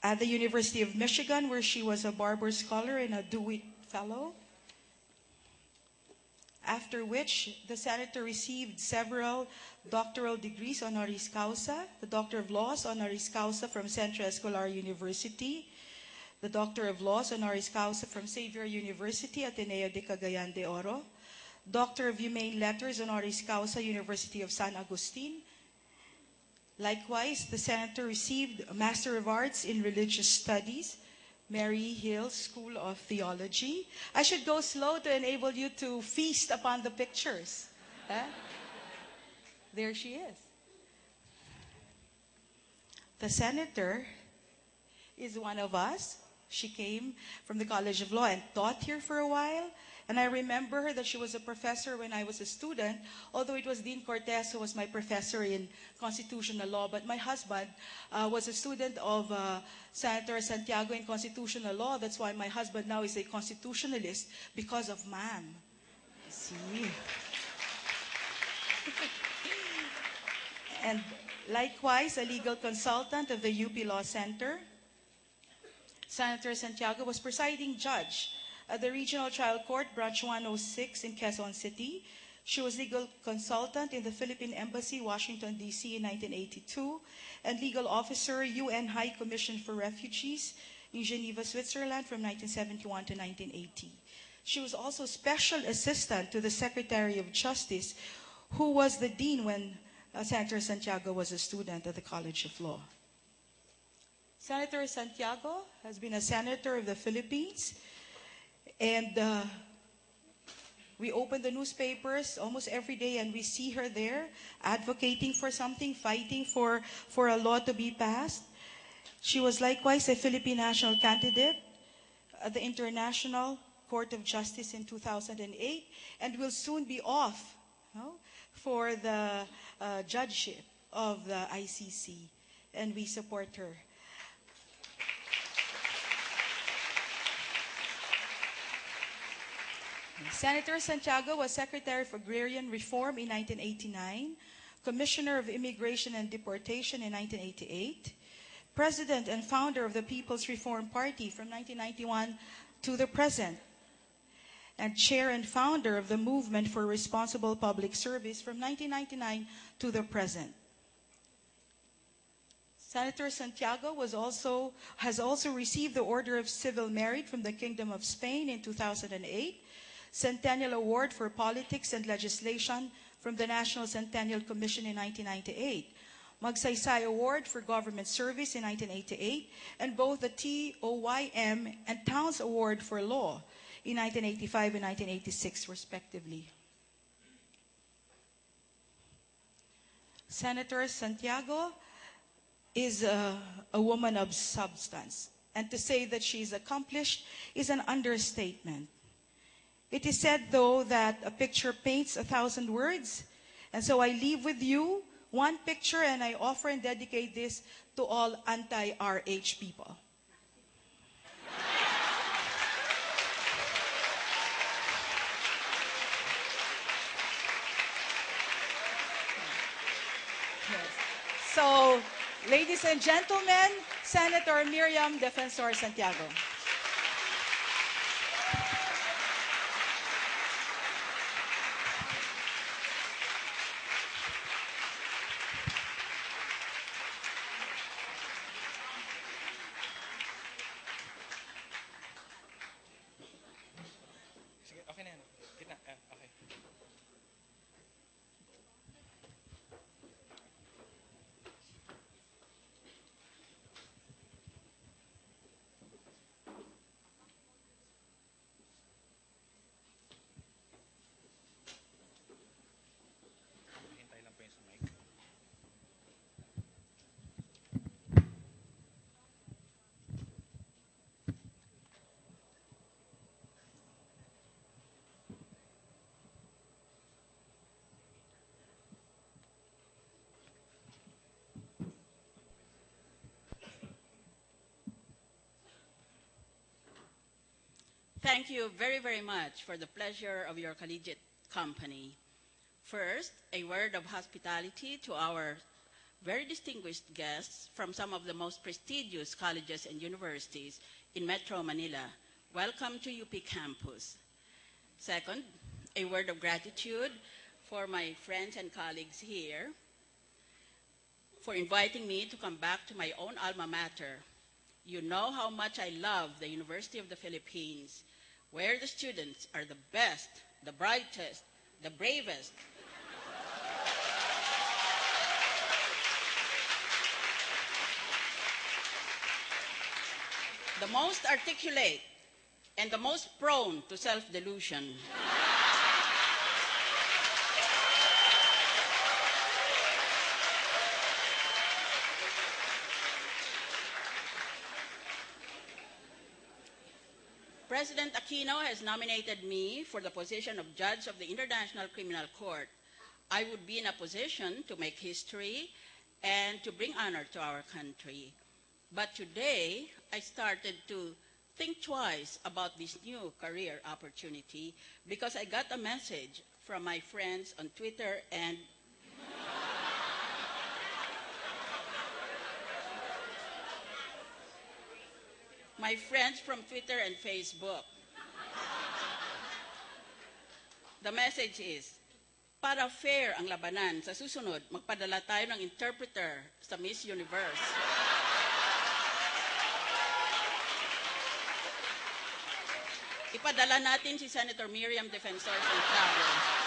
S2: at the University of Michigan, where she was a Barber Scholar and a DeWitt Fellow. After which, the Senator received several doctoral degrees honoris causa, the Doctor of Laws honoris causa from Central Escolar University, the Doctor of Laws honoris causa from Xavier University, Ateneo de Cagayan de Oro, Doctor of Humane Letters honoris causa, University of San Agustin. Likewise, the Senator received a Master of Arts in Religious Studies, Mary Hill School of Theology. I should go slow to enable you to feast upon the pictures. Huh? There she is. The Senator is one of us. She came from the College of Law and taught here for a while. And I remember her that she was a professor when I was a student, although it was Dean Cortez who was my professor in constitutional law. But my husband was a student of Senator Santiago in constitutional law. That's why my husband now is a constitutionalist, because of ma'am. See? And likewise, a legal consultant of the UP Law Center. Senator Santiago was presiding judge at the Regional Trial Court, Branch 106 in Quezon City. She was legal consultant in the Philippine Embassy, Washington, D.C. in 1982, and legal officer, UN High Commission for Refugees in Geneva, Switzerland from 1971 to 1980. She was also special assistant to the Secretary of Justice, who was the dean when Senator Santiago was a student at the College of Law. Senator Santiago has been a senator of the Philippines, and we open the newspapers almost every day and we see her there advocating for something, fighting for a law to be passed. She was likewise a Philippine national candidate at the International Court of Justice in 2008 and will soon be off for the judgeship of the ICC, and we support her. Senator Santiago was Secretary for Agrarian Reform in 1989, Commissioner of Immigration and Deportation in 1988, President and founder of the People's Reform Party from 1991 to the present, and Chair and founder of the Movement for Responsible Public Service from 1999 to the present. Senator Santiago has also received the Order of Civil Merit from the Kingdom of Spain in 2008, Centennial Award for Politics and Legislation from the National Centennial Commission in 1998, Magsaysay Award for Government Service in 1988, and both the TOYM and Towns Award for Law in 1985 and 1986, respectively. Senator Santiago is a woman of substance, and to say that she's accomplished is an understatement. It is said, though, that a picture paints 1,000 words, and so I leave with you one picture, and I offer and dedicate this to all anti-RH people. Yes. So, ladies and gentlemen, Senator Miriam Defensor Santiago.
S6: akin na yan. Gitna. Okay. Hintay lang po yung sa mic.
S7: Thank you very, very much for the pleasure of your collegiate company. First, a word of hospitality to our very distinguished guests from some of the most prestigious colleges and universities in Metro Manila. Welcome to UP campus. Second, a word of gratitude for my friends and colleagues here for inviting me to come back to my own alma mater. You know how much I love the University of the Philippines, where the students are the best, the brightest, the bravest, the most articulate, and the most prone to self-delusion. President Aquino has nominated me for the position of Judge of the International Criminal Court. I would be in a position to make history and to bring honor to our country. But today, I started to think twice about this new career opportunity because I got a message from my friends on Twitter and my friends from Twitter and Facebook. The message is, para fair ang labanan, sa susunod, magpadala tayo ng interpreter sa Miss Universe. Ipadala natin si Senator Miriam Defensor Santiago.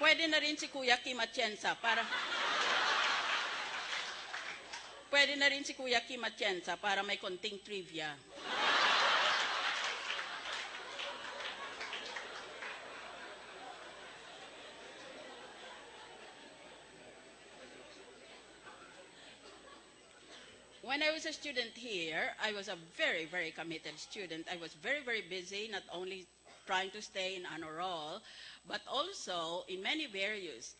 S7: Pwede na rin si Kuya Kim Atienza para may konting trivia. When I was a student here, I was a very, very committed student. I was very, very busy, not only trying to stay in honor roll, but also in many various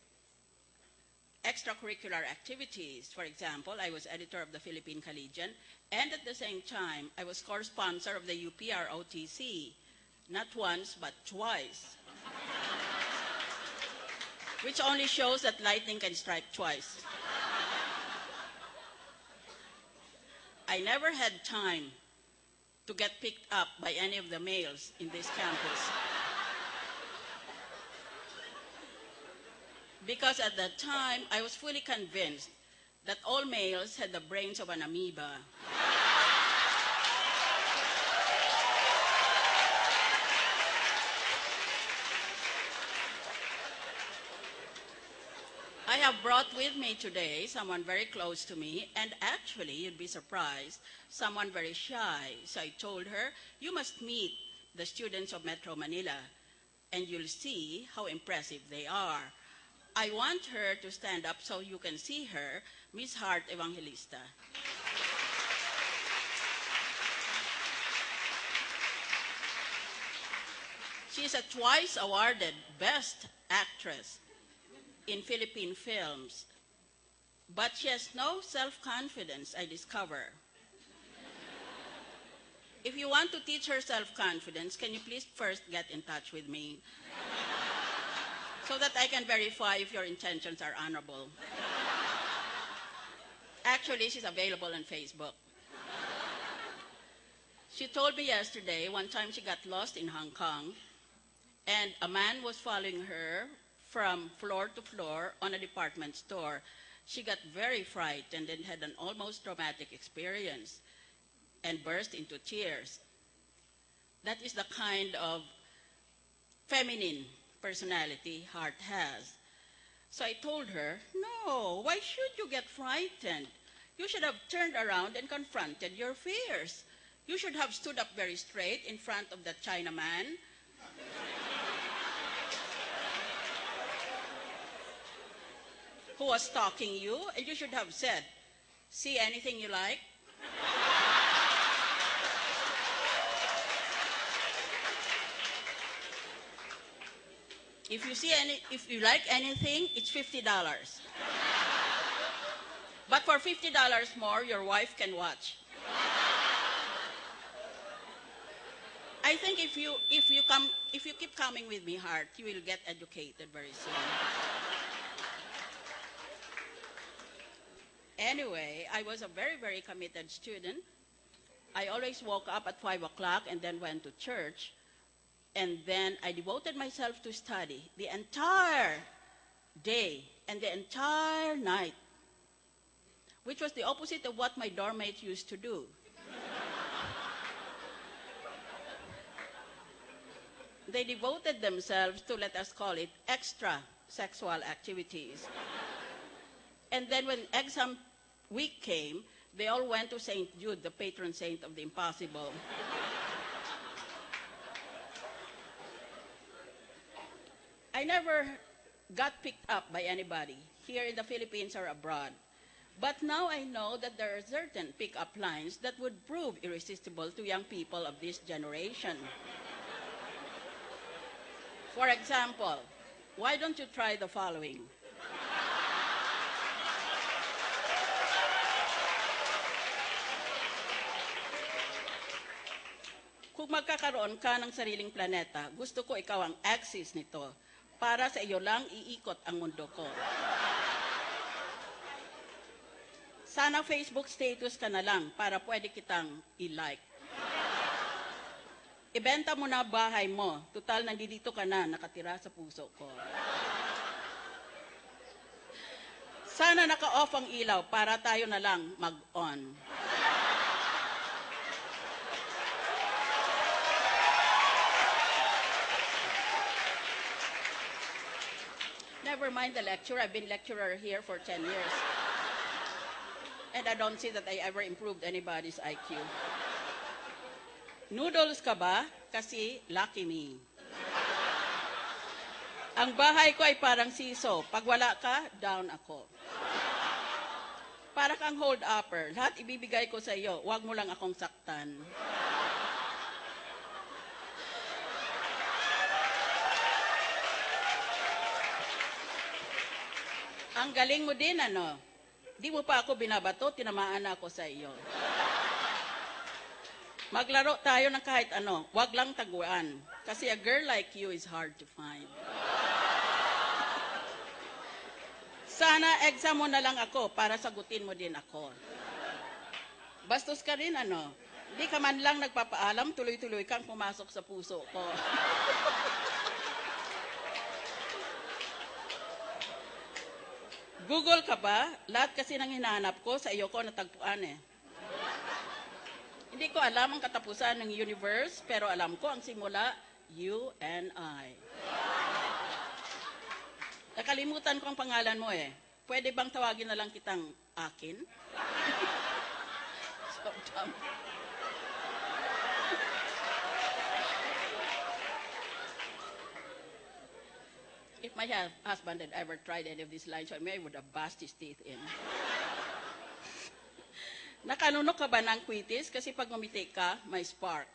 S7: extracurricular activities. For example, I was editor of the Philippine Collegian, and at the same time, I was co-sponsor of the UPROTC, not once, but twice. Which only shows that lightning can strike twice. I never had time to get picked up by any of the males in this campus. Because at that time, I was fully convinced that all males had the brains of an amoeba. I have brought with me today someone very close to me, and actually, you'd be surprised, someone very shy. So I told her, you must meet the students of Metro Manila, and you'll see how impressive they are. I want her to stand up so you can see her, Miss Hart Evangelista. She's a twice awarded Best Actress in Philippine films, but she has no self-confidence, I discover. If you want to teach her self-confidence, can you please first get in touch with me so that I can verify if your intentions are honorable? Actually, she's available on Facebook. She told me yesterday, one time she got lost in Hong Kong, and a man was following her from floor to floor on a department store. she got very frightened and had an almost traumatic experience and burst into tears. That is the kind of feminine personality Heart has. So I told her, no, why should you get frightened? You should have turned around and confronted your fears. You should have stood up very straight in front of that Chinaman who was stalking you, and you should have said, see anything you like? If you like anything, it's $50. But for $50 more, your wife can watch. I think if you keep coming with me, Heart, you will get educated very soon. Anyway, I was a very, very committed student. I always woke up at 5 o'clock and then went to church. And then I devoted myself to study the entire day and the entire night, which was the opposite of what my dorm mates used to do. They devoted themselves to, let us call it, extra sexual activities. And then when exam week came, they all went to St. Jude, the patron saint of the impossible. I never got picked up by anybody here in the Philippines or abroad. But now I know that there are certain pick-up lines that would prove irresistible to young people of this generation. For example, why don't you try the following? Kung magkakaroon ka ng sariling planeta, gusto ko ikaw ang axis nito. Para sa iyo lang iikot ang mundo ko. Sana Facebook status ka na lang para pwede kitang i-like. Ibenta mo na bahay mo. Tutal, nandito ka na, nakatira sa puso ko. Sana naka-off ang ilaw para tayo na lang mag-on. Never mind the lecture. I've been lecturer here for 10 years. And I don't see that I ever improved anybody's IQ. Noodles ka ba? Kasi lucky me. Ang bahay ko ay parang siso. Pag wala ka, down ako. Para kang hold-upper. Lahat ibibigay ko sa iyo. Huwag mo lang akong saktan. Ang galing mo din, ano? Di mo pa ako binabato, tinamaan ako sa iyo. Maglaro tayo ng kahit ano, wag lang taguan. Kasi a girl like you is hard to find. Sana exam mo na lang ako para sagutin mo din ako. Bastos ka rin, ano? Di ka man lang nagpapaalam, tuloy-tuloy kang pumasok sa puso ko. Google ka ba? Lahat kasi nang hinahanap ko, sa iyo ko natagpuan eh. Hindi ko alam ang katapusan ng universe, pero alam ko ang simula, you and I. Nakalimutan ko ang pangalan mo eh. Pwede bang tawagin na lang kitang akin? So dumb. If my husband had ever tried any of these lines, I would have bashed his teeth in. Nakanunok ka ba ng quitis? Kasi pag ngumiti ka, may spark.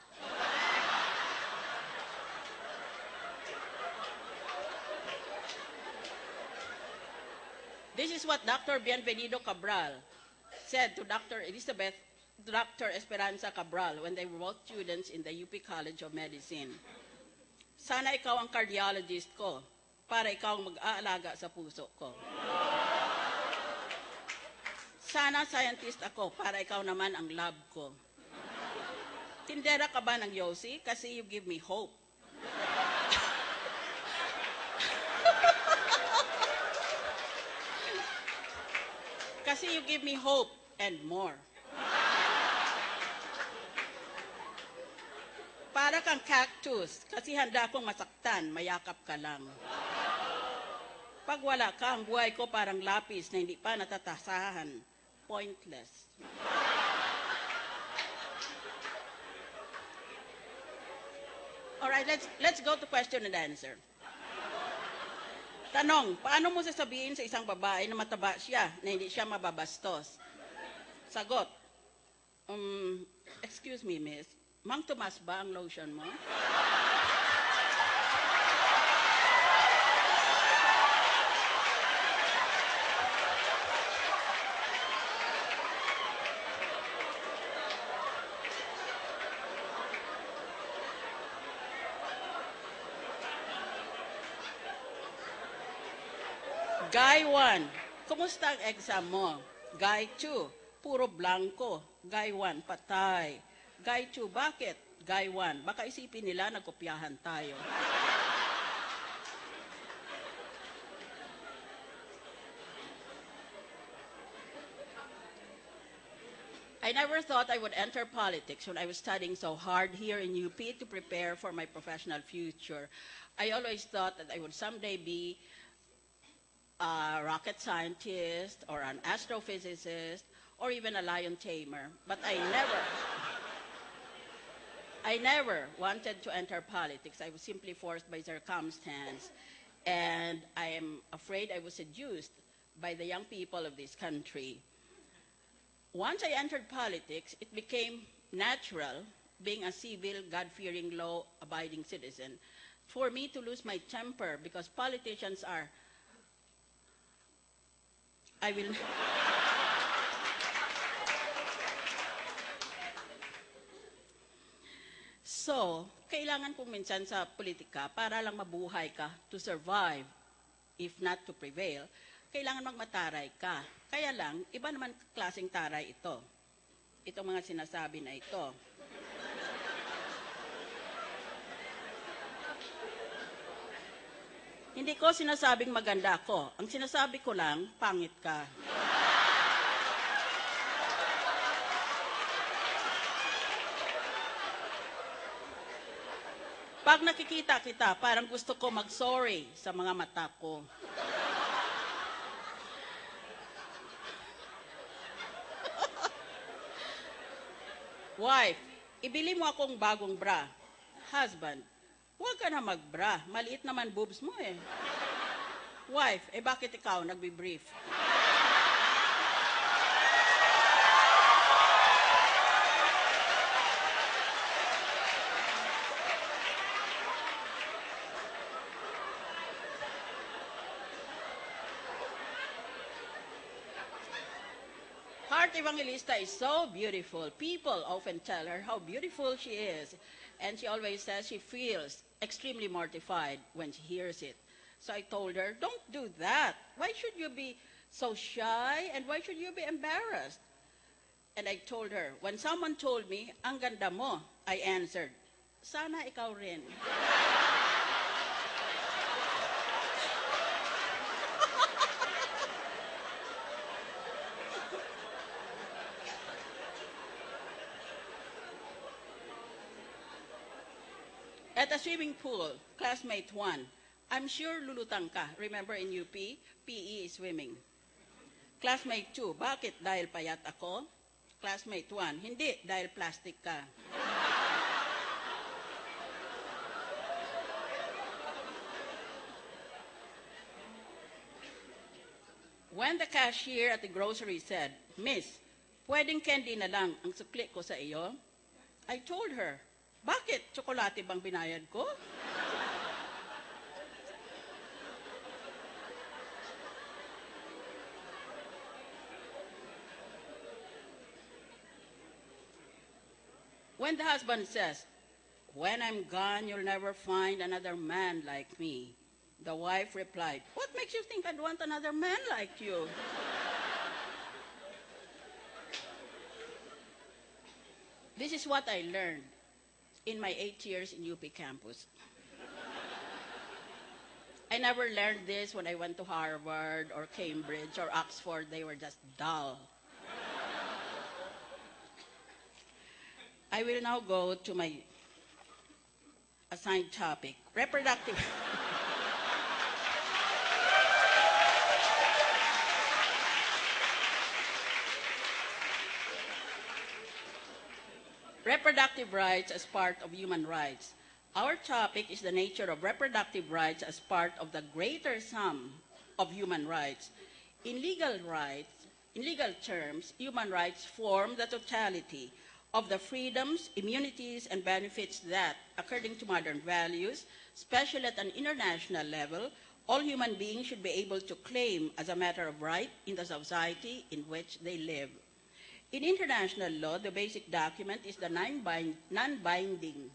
S7: This is what Dr. Bienvenido Cabral said to Dr. Esperanza Cabral when they were both students in the UP College of Medicine. Sana ikaw ang cardiologist ko para ikaw ang mag-aalaga sa puso ko. Sana scientist ako para ikaw naman ang lab ko. Tindera ka ba ng Yossi? Kasi you give me hope. Kasi you give me hope and more. Para kang cactus, kasi handa akong masaktan, mayakap ka lang. Pag wala ka, ang buhay ko parang lapis na hindi pa natatasahan. Pointless. Alright, let's go to question and answer. Tanong, paano mo sasabihin sa isang babae na mataba siya, na hindi siya mababastos? Sagot, excuse me, miss, Mang Tomas ba ang lotion mo? Guy 1, kumusta ang exam mo? Guy 2, puro blanco. Guy 1, patay. Guy 2, bakit? Guy 1, baka isipin nila nagkopyahan tayo. I never thought I would enter politics when I was studying so hard here in UP to prepare for my professional future. I always thought that I would someday be a rocket scientist or an astrophysicist or even a lion tamer. But I never wanted to enter politics. I was simply forced by circumstance. And I am afraid I was seduced by the young people of this country. Once I entered politics, it became natural, being a civil, God-fearing, law-abiding citizen, for me to lose my temper because politicians are So, kailangan kong minsan sa politika para lang mabuhay ka, to survive, if not to prevail, kailangan magmataray ka. Kaya lang, iba naman klaseng taray ito. Itong mga sinasabi na ito. Hindi ko sinasabing maganda ako. Ang sinasabi ko lang, pangit ka. Pag nakikita kita, parang gusto ko mag-sorry sa mga mata ko. Wife, ibili mo akong bagong bra. Husband, huwag ka na mag-bra. Maliit naman boobs mo eh. Wife, bakit ikaw nagbi-brief? Heart Evangelista is so beautiful. People often tell her how beautiful she is. And she always says she feels extremely mortified when she hears it. So I told her, don't do that. Why should you be so shy? And why should you be embarrassed? And I told her, when someone told me, ang ganda mo, I answered, sana ikaw rin. At a swimming pool, classmate 1, I'm sure lulutang ka. Remember in UP, PE is swimming. Classmate 2, bakit? Dahil payat ako? Classmate 1, hindi, dahil plastic ka. When the cashier at the grocery said, Miss, pwedeng candy na lang ang sukli ko sa iyo? I told her, bakit? Tsokolate bang binayad ko? When the husband says, when I'm gone, you'll never find another man like me. The wife replied, what makes you think I'd want another man like you? This is what I learned in my 8 years in UP campus. I never learned this when I went to Harvard or Cambridge or Oxford. They were just dull. I will now go to my assigned topic, reproductive. Reproductive rights as part of human rights. Our topic is the nature of reproductive rights as part of the greater sum of human rights. In legal terms, human rights form the totality of the freedoms, immunities, and benefits that, according to modern values, especially at an international level, all human beings should be able to claim as a matter of right in the society in which they live. In international law, the basic document is the non-binding.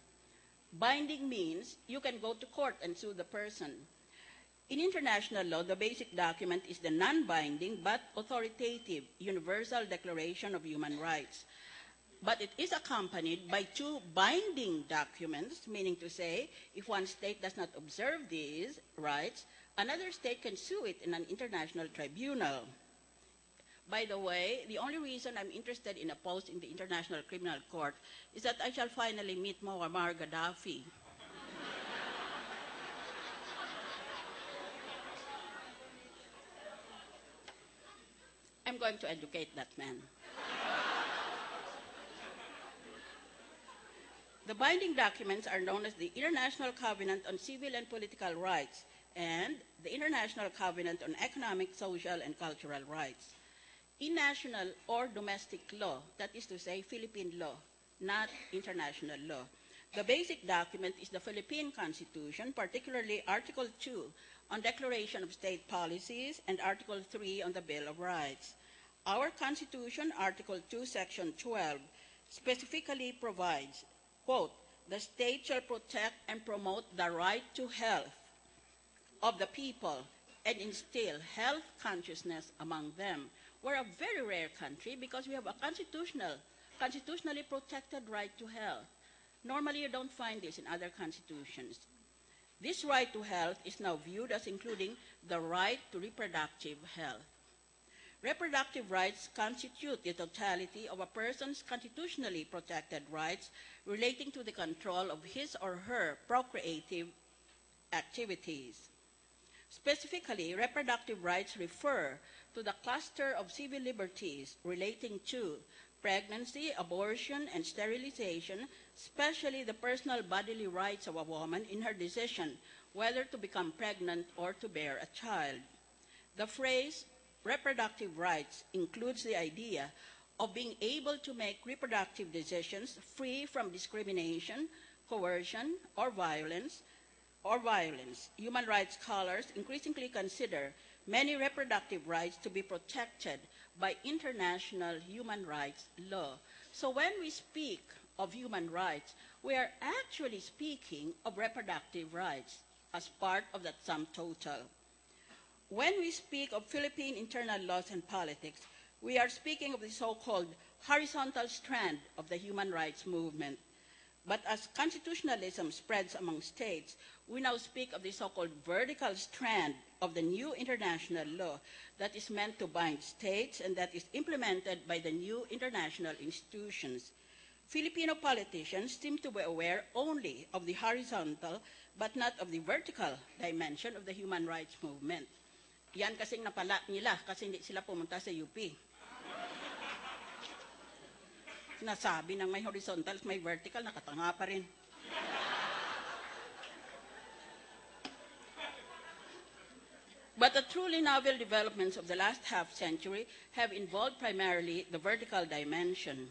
S7: Binding means you can go to court and sue the person. In international law, the basic document is the non-binding but authoritative Universal Declaration of Human Rights. But it is accompanied by two binding documents, meaning to say, if one state does not observe these rights, another state can sue it in an international tribunal. By the way, the only reason I'm interested in a post in the International Criminal Court is that I shall finally meet Muammar Gaddafi. I'm going to educate that man. The binding documents are known as the International Covenant on Civil and Political Rights and the International Covenant on Economic, Social, and Cultural Rights. In national or domestic law, that is to say Philippine law, not international law, the basic document is the Philippine Constitution, particularly Article 2 on Declaration of State Policies and Article 3 on the Bill of Rights. Our Constitution, Article 2, Section 12, specifically provides, quote, the state shall protect and promote the right to health of the people and instill health consciousness among them. We're a very rare country because we have a constitutionally protected right to health. Normally, you don't find this in other constitutions. This right to health is now viewed as including the right to reproductive health. Reproductive rights constitute the totality of a person's constitutionally protected rights relating to the control of his or her procreative activities. Specifically, reproductive rights refer to the cluster of civil liberties relating to pregnancy, abortion, and sterilization, especially the personal bodily rights of a woman in her decision whether to become pregnant or to bear a child. The phrase reproductive rights includes the idea of being able to make reproductive decisions free from discrimination, coercion, or violence. Human rights scholars increasingly consider many reproductive rights to be protected by international human rights law. So when we speak of human rights, we are actually speaking of reproductive rights as part of that sum total. When we speak of Philippine internal laws and politics, we are speaking of the so-called horizontal strand of the human rights movement. But as constitutionalism spreads among states, we now speak of the so-called vertical strand of the new international law that is meant to bind states and that is implemented by the new international institutions. Filipino politicians seem to be aware only of the horizontal but not of the vertical dimension of the human rights movement. Yan kasing napala nila kasi hindi sila pumunta sa UP. Sinasabi ng may horizontal, may vertical, nakatanga pa rin. But the truly novel developments of the last half-century have involved primarily the vertical dimension.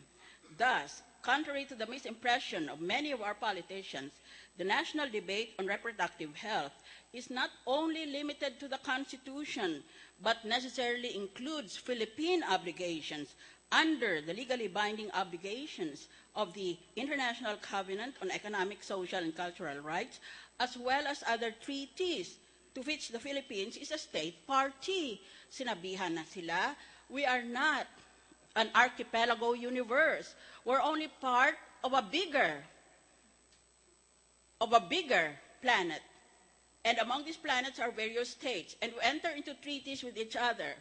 S7: Thus, contrary to the misimpression of many of our politicians, the national debate on reproductive health is not only limited to the Constitution, but necessarily includes Philippine obligations under the legally binding obligations of the International Covenant on Economic, Social, and Cultural Rights, as well as other treaties to which the Philippines is a state party. Sinabihan na sila, we are not an archipelago universe. We're only part of a bigger planet. And among these planets are various states, and we enter into treaties with each other,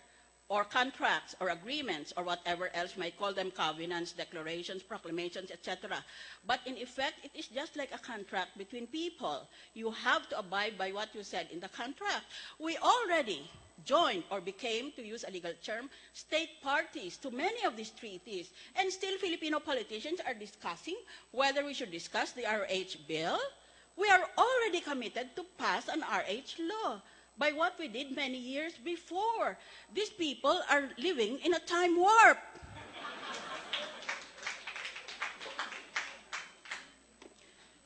S7: or contracts, or agreements, or whatever else you might call them, covenants, declarations, proclamations, etc. But in effect, it is just like a contract between people. You have to abide by what you said in the contract. We already joined or became, to use a legal term, state parties to many of these treaties. And still Filipino politicians are discussing whether we should discuss the RH bill. We are already committed to pass an RH law by what we did many years before. These people are living in a time warp.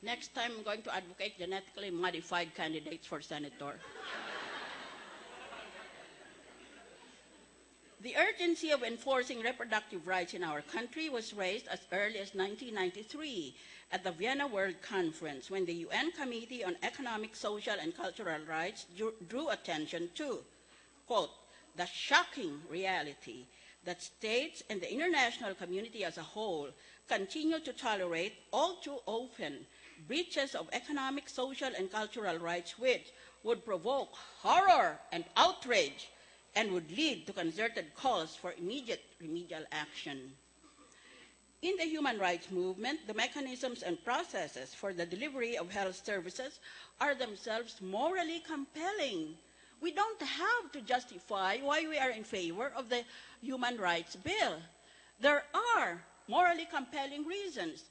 S7: Next time, I'm going to advocate genetically modified candidates for senator. The urgency of enforcing reproductive rights in our country was raised as early as 1993 at the Vienna World Conference, when the UN Committee on Economic, Social, and Cultural Rights drew attention to, quote, the shocking reality that states and the international community as a whole continue to tolerate all too often breaches of economic, social, and cultural rights which would provoke horror and outrage and would lead to concerted calls for immediate remedial action. In the human rights movement, the mechanisms and processes for the delivery of health services are themselves morally compelling. We don't have to justify why we are in favor of the human rights bill. There are morally compelling reasons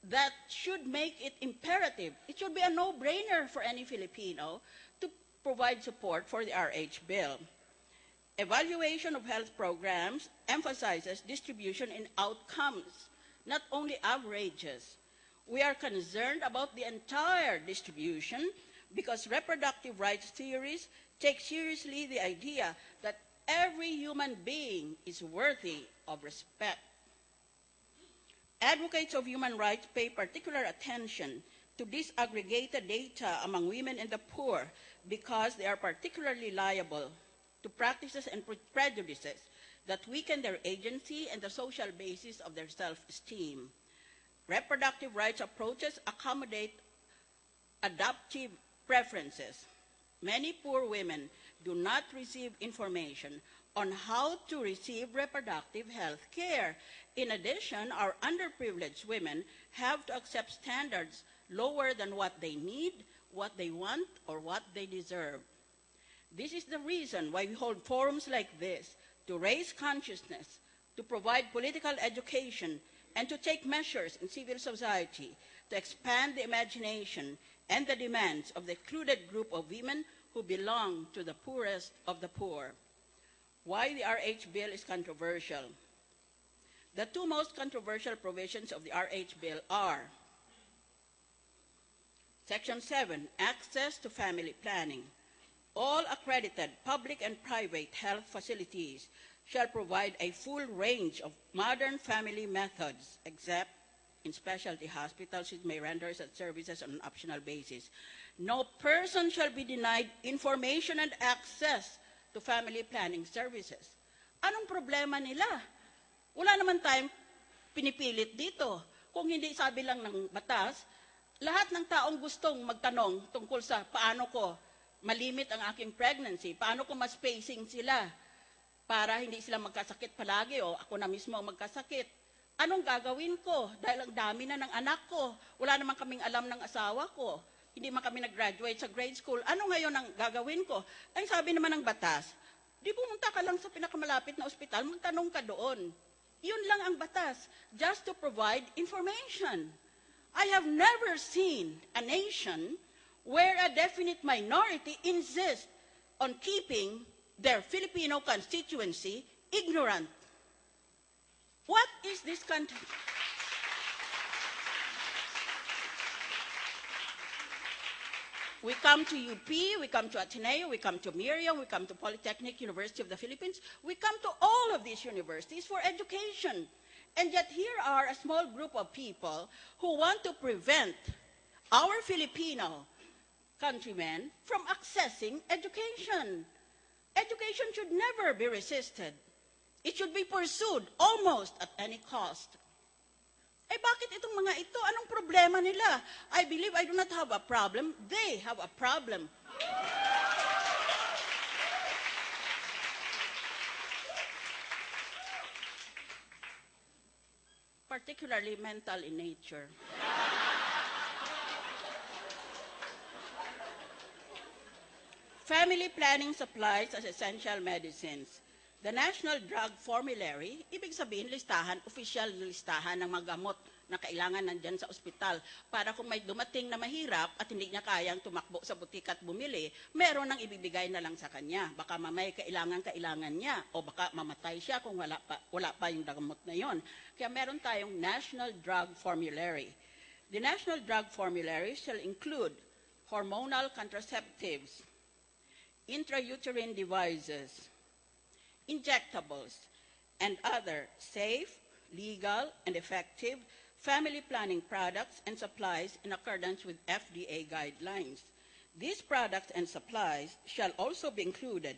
S7: that should make it imperative. It should be a no-brainer for any Filipino to provide support for the RH bill. Evaluation of health programs emphasizes distribution in outcomes, not only averages. We are concerned about the entire distribution because reproductive rights theories take seriously the idea that every human being is worthy of respect. Advocates of human rights pay particular attention to disaggregated data among women and the poor because they are particularly liable to practices and prejudices that weaken their agency and the social basis of their self-esteem. Reproductive rights approaches accommodate adaptive preferences. Many poor women do not receive information on how to receive reproductive health care. In addition, our underprivileged women have to accept standards lower than what they need, what they want, or what they deserve. This is the reason why we hold forums like this, to raise consciousness, to provide political education, and to take measures in civil society to expand the imagination and the demands of the excluded group of women who belong to the poorest of the poor. Why the RH bill is controversial? The two most controversial provisions of the RH bill are Section 7, access to family planning. All accredited public and private health facilities shall provide a full range of modern family methods, except in specialty hospitals which may render such services on an optional basis. No person shall be denied information and access to family planning services. Anong problema nila? Wala naman tayong pinipilit dito. Kung hindi sabi lang ng batas, lahat ng taong gustong magtanong tungkol sa paano ko malimit ang aking pregnancy, paano ko mas-spacing sila para hindi sila magkasakit palagi o ako na mismo ang magkasakit. Anong gagawin ko? Dahil ang dami na ng anak ko, wala naman kaming alam ng asawa ko, hindi man kami nag-graduate sa grade school. Ano ngayon ang gagawin ko? Ay sabi naman ng batas, di pumunta ka lang sa pinakamalapit na ospital, magtanong ka doon. Yun lang ang batas, just to provide information. I have never seen a nation where a definite minority insists on keeping their Filipino constituency ignorant. What is this country? We come to UP, we come to Ateneo, we come to Miriam, we come to Polytechnic University of the Philippines. We come to all of these universities for education. And yet here are a small group of people who want to prevent our Filipino countrymen from accessing education. Education should never be resisted. It should be pursued almost at any cost. Eh bakit itong mga ito? Anong problema nila? I believe I do not have a problem. They have a problem particularly mental in nature. Family planning supplies as essential medicines. The National Drug Formulary, ibig sabihin listahan, official listahan ng mga gamot na kailangan nandyan sa ospital para kung may dumating na mahirap at hindi niya kayang tumakbo sa butika at bumili, meron nang ibibigay na lang sa kanya. Baka mamay kailangan niya o baka mamatay siya kung wala pa yung gamot na yon. Kaya meron tayong National Drug Formulary. The National Drug Formulary shall include hormonal contraceptives, intrauterine devices, injectables, and other safe, legal, and effective family planning products and supplies in accordance with FDA guidelines. These products and supplies shall also be included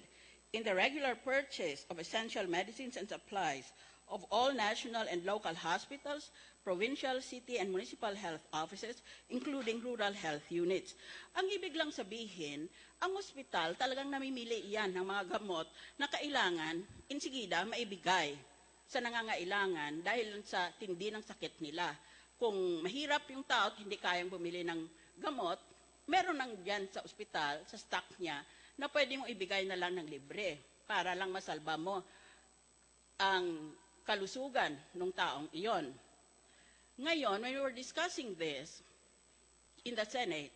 S7: in the regular purchase of essential medicines and supplies of all national and local hospitals, provincial, city, and municipal health offices, including rural health units. Ang ibig lang sabihin, ang ospital talagang namimili iyan ng mga gamot na kailangan insigida maibigay sa nangangailangan dahil sa tindi ng sakit nila. Kung mahirap yung tao at hindi kayang bumili ng gamot, meron nang dyan sa ospital, sa stock niya, na pwede mong ibigay na lang ng libre para lang masalba mo ang kalusugan ng taong iyon. Ngayon, when we were discussing this in the Senate,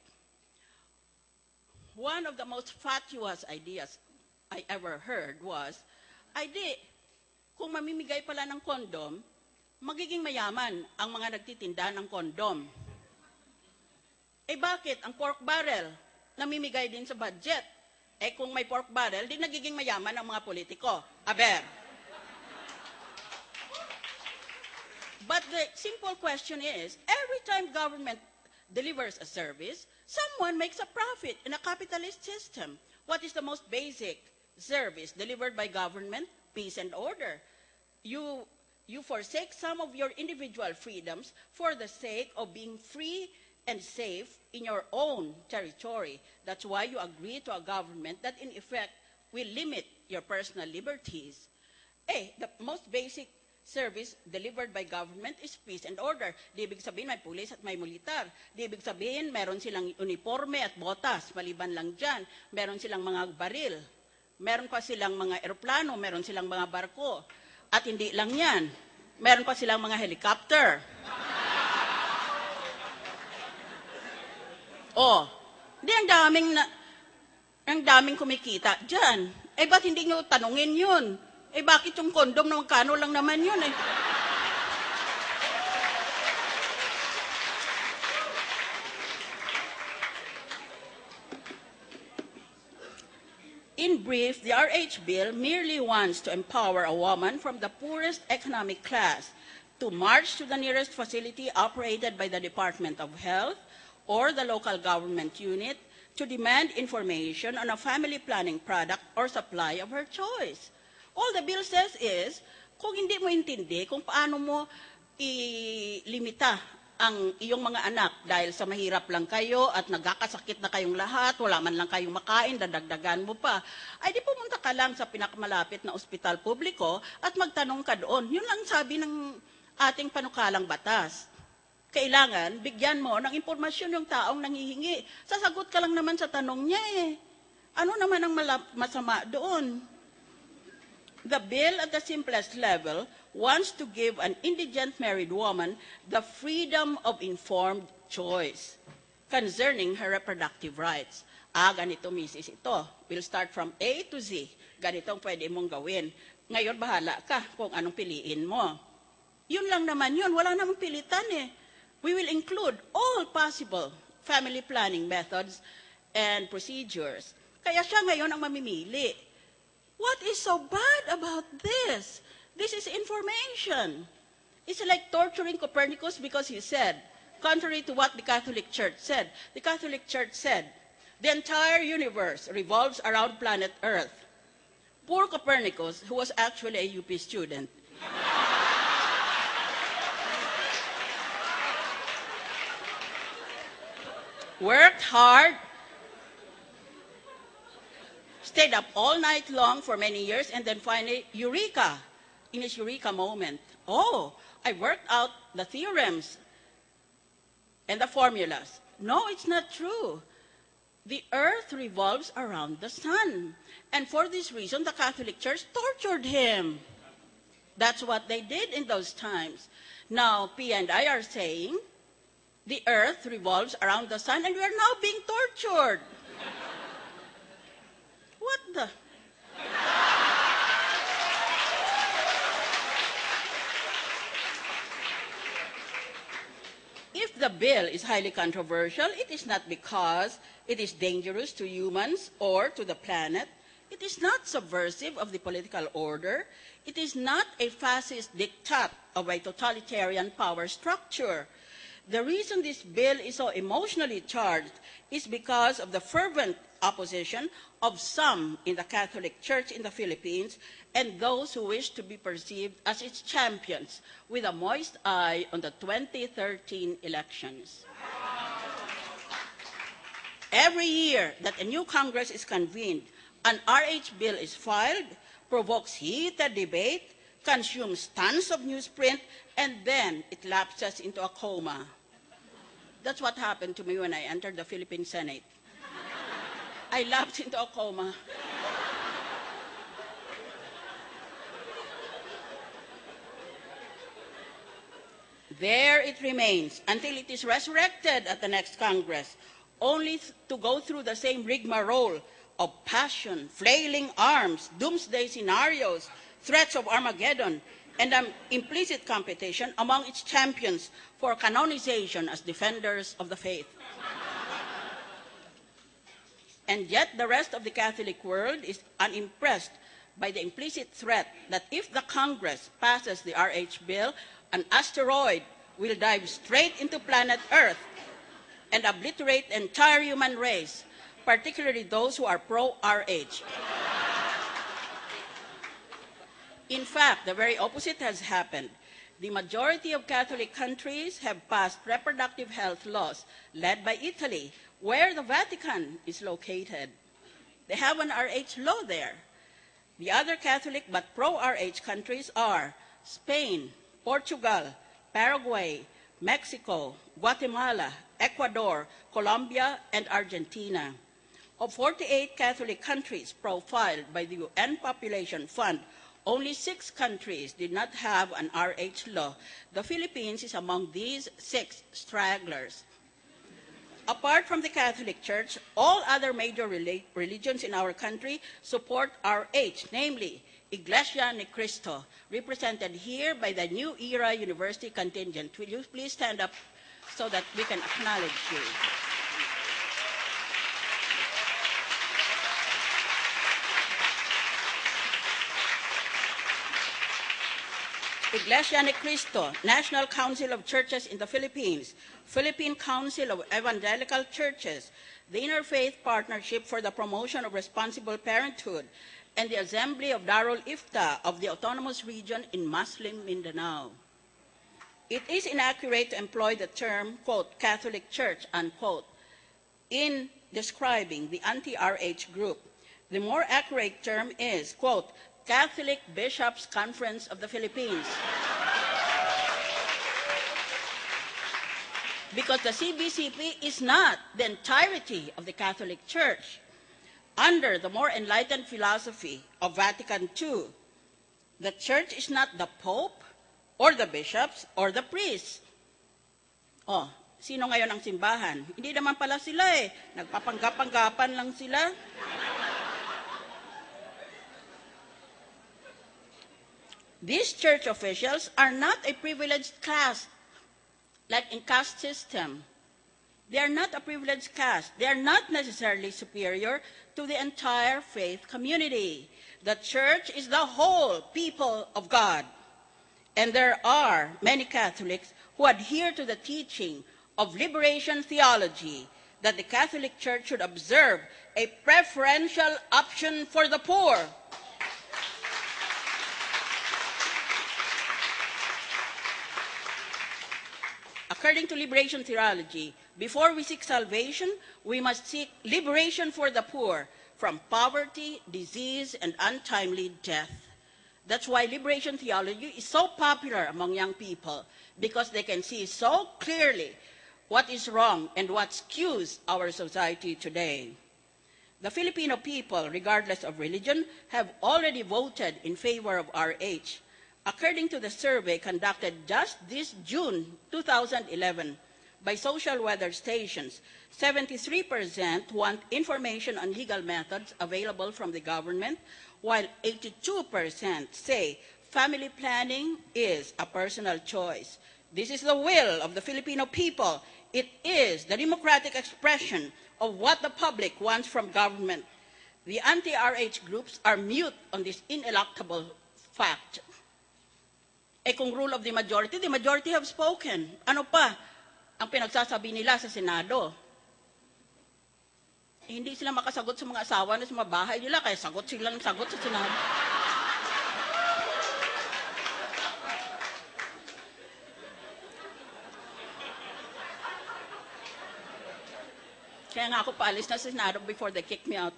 S7: one of the most fatuous ideas I ever heard was, kung mamimigay pala ng kondom, magiging mayaman ang mga nagtitinda ng kondom. Eh bakit? Ang pork barrel, namimigay din sa budget. Eh kung may pork barrel, di nagiging mayaman ang mga politiko. Aber. But the simple question is, every time government delivers a service, someone makes a profit in a capitalist system. What is the most basic service delivered by government? Peace and order. You forsake some of your individual freedoms for the sake of being free and safe in your own territory. That's why you agree to a government that in effect will limit your personal liberties. The most basic service delivered by government is peace and order. Di ibig sabihin may pulis at may militar. Di ibig sabihin meron silang uniforme at botas. Maliban lang dyan, meron silang mga baril. Meron pa silang mga eroplano, meron silang mga barko. At hindi lang yan, meron pa silang mga helicopter. Di ang daming kumikita dyan. Ba't hindi nyo tanungin yun? Bakit yung kondom na magkano lang naman yun In brief, the RH bill merely wants to empower a woman from the poorest economic class to march to the nearest facility operated by the Department of Health or the local government unit to demand information on a family planning product or supply of her choice. All the bill says is, kung hindi mo intindi kung paano mo ilimita ang iyong mga anak dahil sa mahirap lang kayo at nagkakasakit na kayong lahat, wala man lang kayong makain, dadagdagan mo pa, ay di pumunta ka lang sa pinakamalapit na ospital publiko at magtanong ka doon. Yun lang sabi ng ating panukalang batas. Kailangan, bigyan mo ng impormasyon yung taong nanghihingi. Sasagot ka lang naman sa tanong niya Ano naman ang masama doon? The bill at the simplest level wants to give an indigent married woman the freedom of informed choice concerning her reproductive rights. Ganito, misis, ito. We'll start from A to Z. Ganitong pwede mong gawin. Ngayon, bahala ka kung anong piliin mo. Yun lang naman yun. Wala namang pilitan We will include all possible family planning methods and procedures. Kaya siya ngayon ang mamimili. What is so bad about this? This is information. It's like torturing Copernicus because he said, contrary to what the Catholic Church said, the Catholic Church said, the entire universe revolves around planet Earth. Poor Copernicus, who was actually a UP student, worked hard stayed up all night long for many years, and then finally, eureka, in his eureka moment. Oh, I worked out the theorems and the formulas. No, it's not true. The earth revolves around the sun. And for this reason, the Catholic Church tortured him. That's what they did in those times. Now, Pia and I are saying the earth revolves around the sun, and we are now being tortured. What the? If the bill is highly controversial, it is not because it is dangerous to humans or to the planet. It is not subversive of the political order. It is not a fascist diktat of a totalitarian power structure. The reason this bill is so emotionally charged is because of the fervent opposition of some in the Catholic Church in the Philippines and those who wish to be perceived as its champions with a moist eye on the 2013 elections. Every year that a new Congress is convened, an RH bill is filed, provokes heated debate, consumes tons of newsprint, and then it lapses into a coma. That's what happened to me when I entered the Philippine Senate. I lapsed into a coma. There it remains until it is resurrected at the next Congress, only to go through the same rigmarole of passion, flailing arms, doomsday scenarios, threats of Armageddon, and an implicit competition among its champions for canonization as defenders of the faith. And yet the rest of the Catholic world is unimpressed by the implicit threat that if the Congress passes the RH bill, an asteroid will dive straight into planet Earth and obliterate the entire human race, particularly those who are pro-RH. In fact, the very opposite has happened. The majority of Catholic countries have passed reproductive health laws, led by Italy, where the Vatican is located. They have an RH law there. The other Catholic but pro-RH countries are Spain, Portugal, Paraguay, Mexico, Guatemala, Ecuador, Colombia, and Argentina. Of 48 Catholic countries profiled by the UN Population Fund, only 6 countries did not have an RH law. The Philippines is among these 6 stragglers. Apart from the Catholic Church, all other major religions in our country support RH, namely Iglesia ni Cristo, represented here by the New Era University contingent. Will you please stand up so that we can acknowledge you? Iglesia ni Cristo, National Council of Churches in the Philippines, Philippine Council of Evangelical Churches, the Interfaith Partnership for the Promotion of Responsible Parenthood, and the Assembly of Darul Ifta of the Autonomous Region in Muslim Mindanao. It is inaccurate to employ the term, quote, Catholic Church, unquote, in describing the anti-RH group. The more accurate term is, quote, Catholic Bishops' Conference of the Philippines. Because the CBCP is not the entirety of the Catholic Church. Under the more enlightened philosophy of Vatican II, the Church is not the Pope or the bishops or the priests. Oh, sino ngayon ang simbahan? Hindi naman pala sila eh. Nagpapanggap-panggapan lang sila. These church officials are not a privileged caste, like in caste system. They are not a privileged caste. They are not necessarily superior to the entire faith community. The church is the whole people of God. And there are many Catholics who adhere to the teaching of liberation theology that the Catholic Church should observe a preferential option for the poor. According to liberation theology, before we seek salvation, we must seek liberation for the poor from poverty, disease, and untimely death. That's why liberation theology is so popular among young people, because they can see so clearly what is wrong and what skews our society today. The Filipino people, regardless of religion, have already voted in favor of RH. According to the survey conducted just this June 2011 by social weather stations, 73% want information on legal methods available from the government, while 82% say family planning is a personal choice. This is the will of the Filipino people. It is the democratic expression of what the public wants from government. The anti-RH groups are mute on this ineluctable fact. Eh kung rule of the majority have spoken. Ano pa ang pinagsasabi nila sa Senado? Eh, hindi sila makasagot sa mga asawa na sa mga bahay nila, kaya sagot sila ng sagot sa Senado. Kaya nga ako paalis na sa Senado before they kick me out.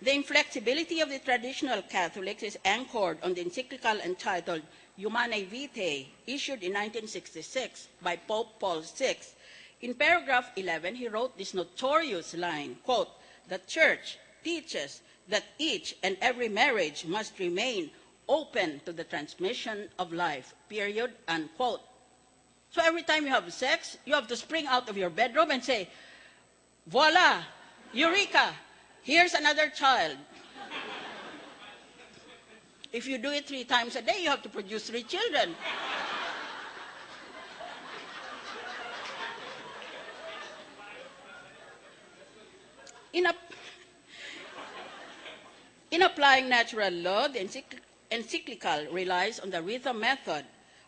S7: The inflexibility of the traditional Catholics is anchored on the encyclical entitled Humanae Vitae, issued in 1966 by Pope Paul VI. In paragraph 11, he wrote this notorious line, quote, "The Church teaches that each and every marriage must remain open to the transmission of life," period, unquote. So every time you have sex, you have to spring out of your bedroom and say, "Voila, eureka, here's another child." If you do it 3 times a day, you have to produce 3 children. In applying natural law, the encyclical relies on the rhythm method,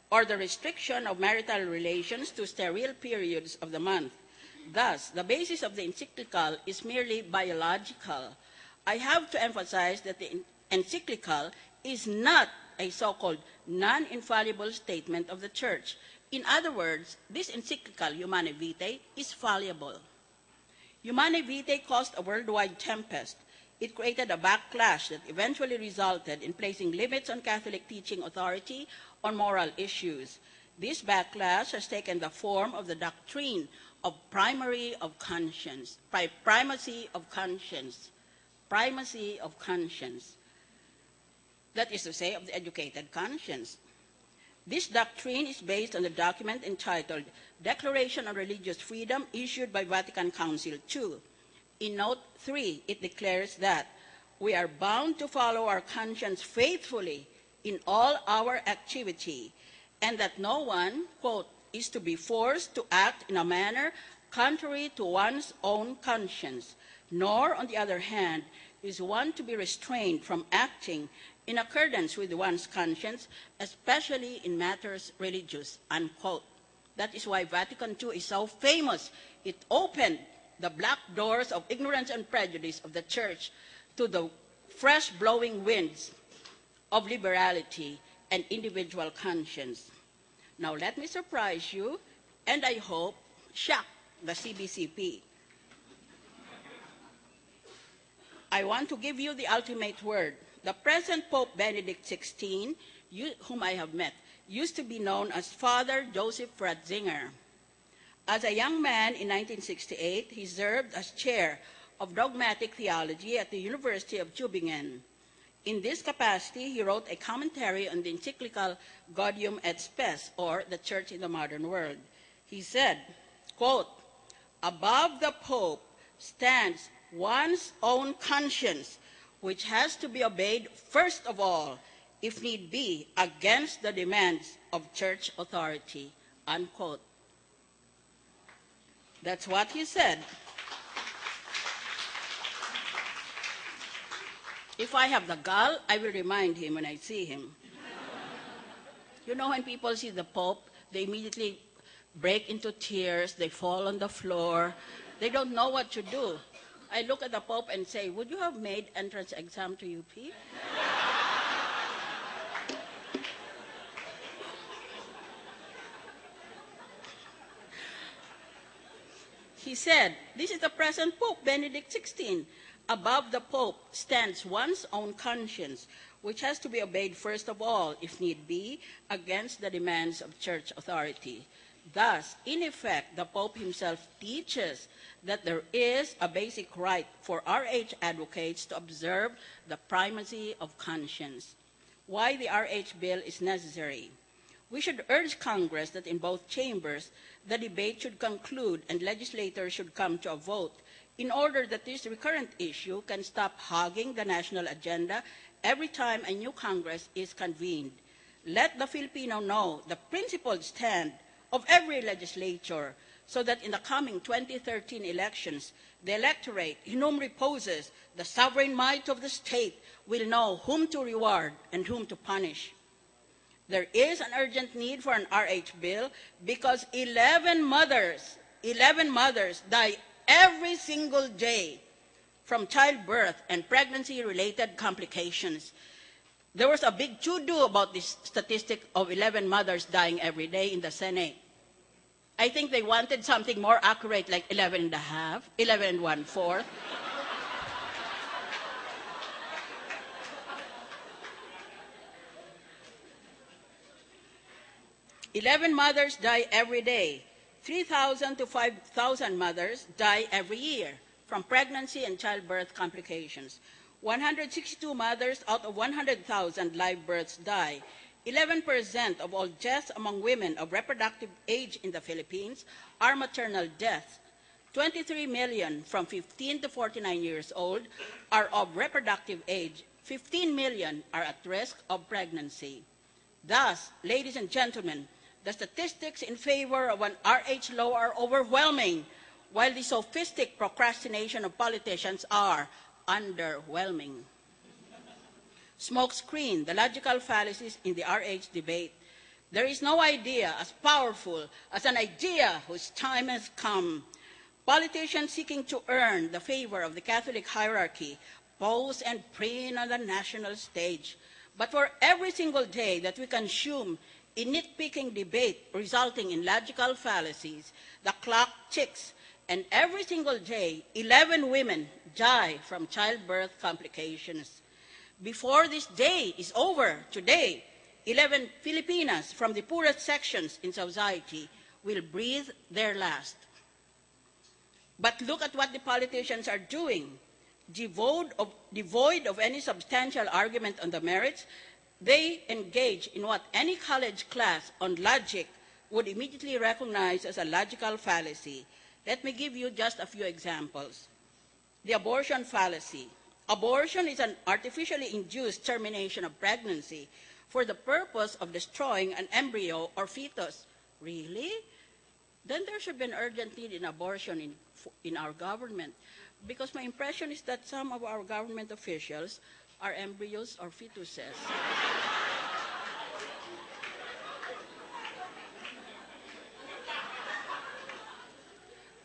S7: or the restriction of marital relations to sterile periods of the month. Thus, the basis of the encyclical is merely biological. I have to emphasize that the encyclical is not a so-called non-infallible statement of the Church. In other words, this encyclical, Humanae Vitae, is fallible. Humanae Vitae caused a worldwide tempest. It created a backlash that eventually resulted in placing limits on Catholic teaching authority on moral issues. This backlash has taken the form of the doctrine of primacy of conscience. That is to say, of the educated conscience. This doctrine is based on the document entitled Declaration on Religious Freedom, issued by Vatican Council II. In note 3, it declares that we are bound to follow our conscience faithfully in all our activity, and that no one, quote, is to be forced to act in a manner contrary to one's own conscience, nor, on the other hand, is one to be restrained from acting in accordance with one's conscience, especially in matters religious, unquote. That is why Vatican II is so famous. It opened the black doors of ignorance and prejudice of the Church to the fresh blowing winds of liberality and individual conscience. Now let me surprise you, and I hope shock the CBCP. I want to give you the ultimate word. The present Pope Benedict XVI, whom I have met, used to be known as Father Joseph Ratzinger. As a young man in 1968, he served as chair of dogmatic theology at the University of Tübingen. In this capacity, he wrote a commentary on the encyclical Gaudium et Spes, or the Church in the Modern World. He said, quote, "Above the Pope stands one's own conscience, which has to be obeyed first of all, if need be, against the demands of church authority," unquote. That's what he said. If I have the gall, I will remind him when I see him. You know, when people see the Pope, they immediately break into tears, they fall on the floor, they don't know what to do. I look at the Pope and say, "Would you have made entrance exam to UP?" He He said, this is the present Pope, Benedict XVI. Above the Pope stands one's own conscience, which has to be obeyed first of all, if need be, against the demands of church authority. Thus, in effect, the Pope himself teaches that there is a basic right for RH advocates to observe the primacy of conscience. Why the RH bill is necessary? We should urge Congress that in both chambers, the debate should conclude and legislators should come to a vote in order that this recurrent issue can stop hogging the national agenda every time a new Congress is convened. Let the Filipino know the principled stand of every legislature so that in the coming 2013 elections, the electorate in whom reposes the sovereign might of the state will know whom to reward and whom to punish. There is an urgent need for an RH bill because 11 mothers die every single day from childbirth and pregnancy-related complications. There was a big to-do about this statistic of 11 mothers dying every day in the Senate. I think they wanted something more accurate, like 11 and a half, 11 and 1/4. 11 mothers die every day. 3,000 to 5,000 mothers die every year from pregnancy and childbirth complications. 162 mothers out of 100,000 live births die. 11% of all deaths among women of reproductive age in the Philippines are maternal deaths. 23 million from 15 to 49 years old are of reproductive age. 15 million are at risk of pregnancy. Thus, ladies and gentlemen, the statistics in favor of an RH law are overwhelming, while the sophistic procrastination of politicians are underwhelming. Smokescreen, the logical fallacies in the RH debate. There is no idea as powerful as an idea whose time has come. Politicians seeking to earn the favor of the Catholic hierarchy pose and preen on the national stage. But for every single day that we consume a nitpicking debate resulting in logical fallacies, the clock ticks, and every single day, 11 women die from childbirth complications. Before this day is over, today, 11 Filipinas from the poorest sections in society will breathe their last. But look at what the politicians are doing. Devoid of any substantial argument on the merits, they engage in what any college class on logic would immediately recognize as a logical fallacy. Let me give you just a few examples. The abortion fallacy. Abortion is an artificially induced termination of pregnancy for the purpose of destroying an embryo or fetus. Really? Then there should be an urgent need in abortion in our government, because my impression is that some of our government officials are embryos or fetuses.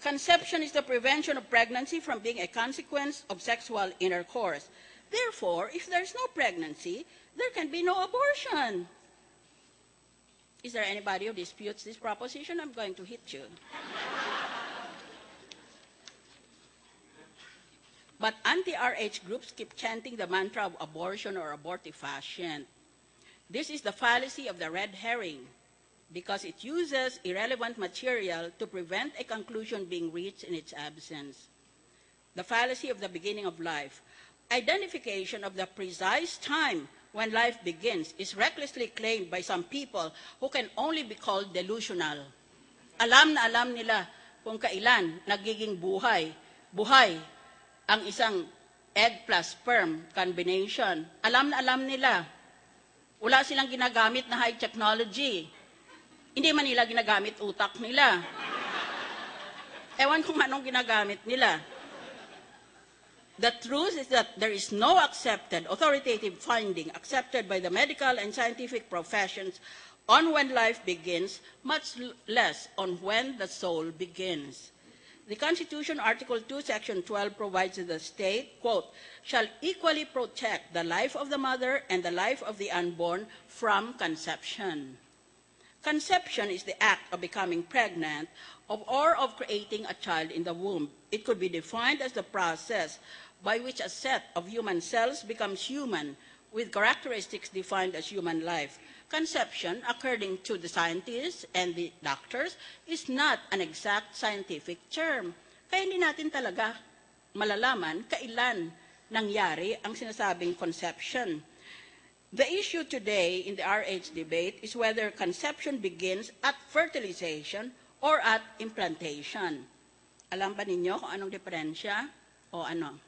S7: Conception is the prevention of pregnancy from being a consequence of sexual intercourse. Therefore, if there's no pregnancy, there can be no abortion. Is there anybody who disputes this proposition? I'm going to hit you. But anti-RH groups keep chanting the mantra of abortion or abortifacient. This is the fallacy of the red herring, because it uses irrelevant material to prevent a conclusion being reached in its absence. The fallacy of the beginning of life. Identification of the precise time when life begins is recklessly claimed by some people who can only be called delusional. Alam na alam nila kung kailan nagiging buhay ang isang egg plus sperm combination. Alam na alam nila. Wala silang ginagamit na high technology. Hindi man nila ginagamit utak nila. Ewan kung anong ginagamit nila. The truth is that there is no accepted authoritative finding accepted by the medical and scientific professions on when life begins, much less on when the soul begins. The Constitution, Article 2, Section 12 provides that the state, quote, shall equally protect the life of the mother and the life of the unborn from conception. Conception is the act of becoming pregnant or of creating a child in the womb. It could be defined as the process by which a set of human cells becomes human, with characteristics defined as human life. Conception, according to the scientists and the doctors, is not an exact scientific term. Kaya hindi natin talaga malalaman kailan nangyari ang sinasabing conception. The issue today in the RH debate is whether conception begins at fertilization or at implantation. Alam ba ninyo kung anong diferensya o ano?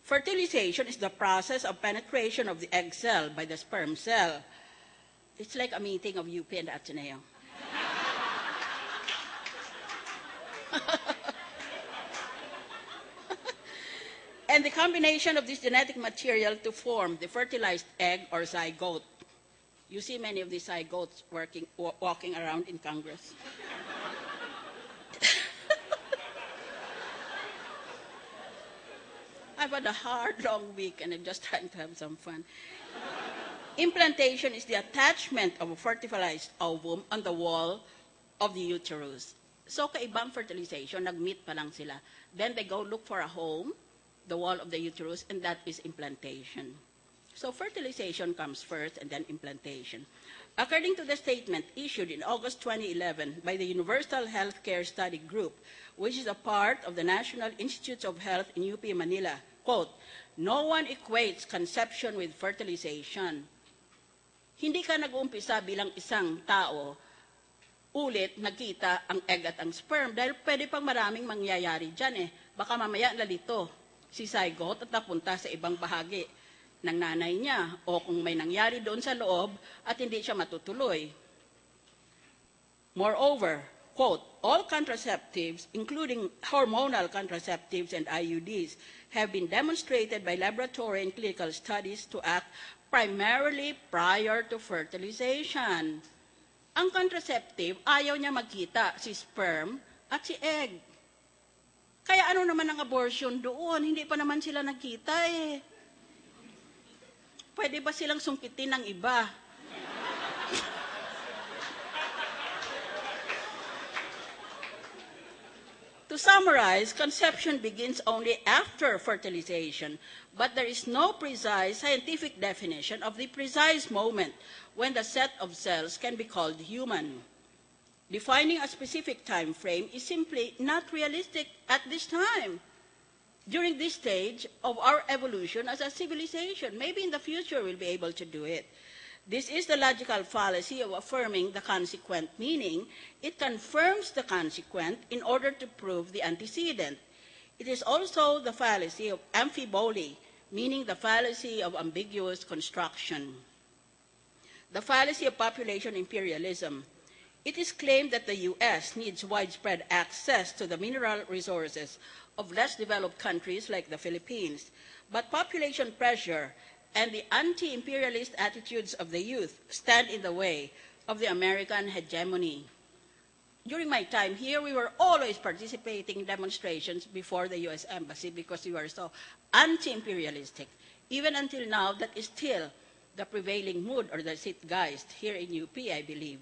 S7: Fertilization is the process of penetration of the egg cell by the sperm cell. It's like a meeting of UP and Ateneo. And the combination of this genetic material to form the fertilized egg or zygote. You see many of these zygotes walking around in Congress. I've had a hard, long week, and I'm just trying to have some fun. Implantation is the attachment of a fertilized ovum on the wall of the uterus. So, kaibang fertilization, nag-meet pa lang sila. Then they go look for a home, the wall of the uterus, and that is implantation. So fertilization comes first and then implantation. According to the statement issued in August 2011 by the Universal Healthcare Study Group, which is a part of the National Institutes of Health in UP Manila, quote, "No one equates conception with fertilization." Hindi ka nag-uumpisa bilang isang tao, ulit nagkita ang egg at ang sperm dahil pwede pang maraming mangyayari dyan eh. Baka mamaya nalito si zygote at napunta sa ibang bahagi ng nanay niya o kung may nangyari doon sa loob at hindi siya matutuloy. Moreover, quote, "All contraceptives, including hormonal contraceptives and IUDs, have been demonstrated by laboratory and clinical studies to act primarily prior to fertilization." Ang contraceptive, ayaw niya magkita si sperm at si egg. Kaya ano naman ang abortion doon? Hindi pa naman sila nagkita eh. Pwede ba silang sungkitin ng iba? To summarize, conception begins only after fertilization, but there is no precise scientific definition of the precise moment when the set of cells can be called human. Defining a specific time frame is simply not realistic at this time. During this stage of our evolution as a civilization, maybe in the future we'll be able to do it. This is the logical fallacy of affirming the consequent, meaning it confirms the consequent in order to prove the antecedent. It is also the fallacy of amphiboly, meaning the fallacy of ambiguous construction. The fallacy of population imperialism. It is claimed that the U.S. needs widespread access to the mineral resources of less developed countries like the Philippines, but population pressure and the anti-imperialist attitudes of the youth stand in the way of the American hegemony. During my time here, we were always participating in demonstrations before the U.S. Embassy because we were so anti-imperialistic. Even until now, that is still the prevailing mood or the zeitgeist here in UP, I believe.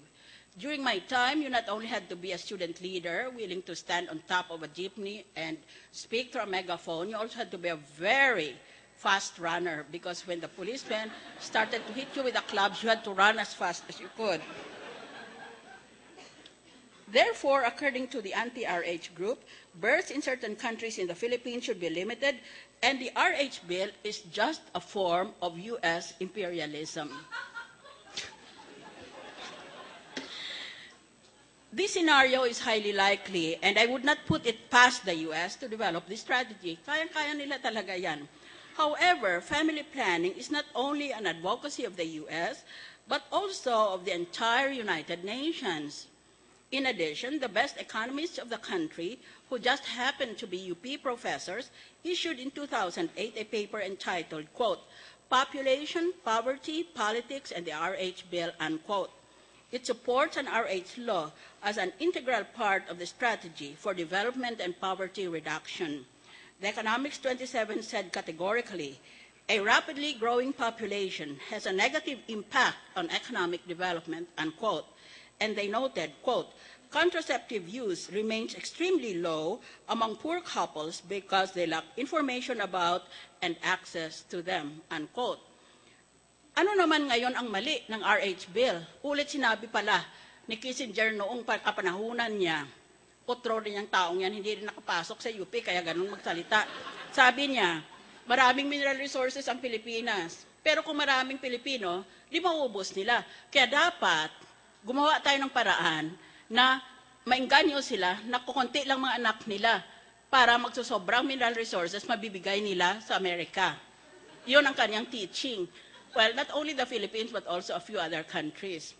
S7: During my time, you not only had to be a student leader, willing to stand on top of a jeepney and speak through a megaphone, you also had to be a very fast runner because when the policemen started to hit you with the clubs, you had to run as fast as you could. Therefore, according to the anti-RH group, births in certain countries in the Philippines should be limited, and the RH bill is just a form of U.S. imperialism. This scenario is highly likely, and I would not put it past the U.S. to develop this strategy. Kaya-kaya nila talaga yan. However, family planning is not only an advocacy of the U.S., but also of the entire United Nations. In addition, the best economists of the country, who just happen to be UP professors, issued in 2008 a paper entitled, quote, "Population, Poverty, Politics, and the RH Bill," unquote. It supports an RH law as an integral part of the strategy for development and poverty reduction. The Economics 27 said categorically, A rapidly growing population has a negative impact on economic development, unquote. And they noted, quote, contraceptive use remains extremely low among poor couples because they lack information about and access to them, unquote. Ano naman ngayon ang mali ng RH bill? Ulit sinabi pala ni Kissinger noong kapanahunan niya, kutro rin yung taong yan, hindi rin nakapasok sa UP, kaya ganun magsalita. Sabi niya, maraming mineral resources ang Pilipinas, pero kung maraming Pilipino, di mauubos nila. Kaya dapat gumawa tayo ng paraan na maingganyo sila na kukunti lang mga anak nila para magsusobrang mineral resources mabibigay nila sa Amerika. Yun ang kanyang teaching. Well, not only the Philippines, but also a few other countries.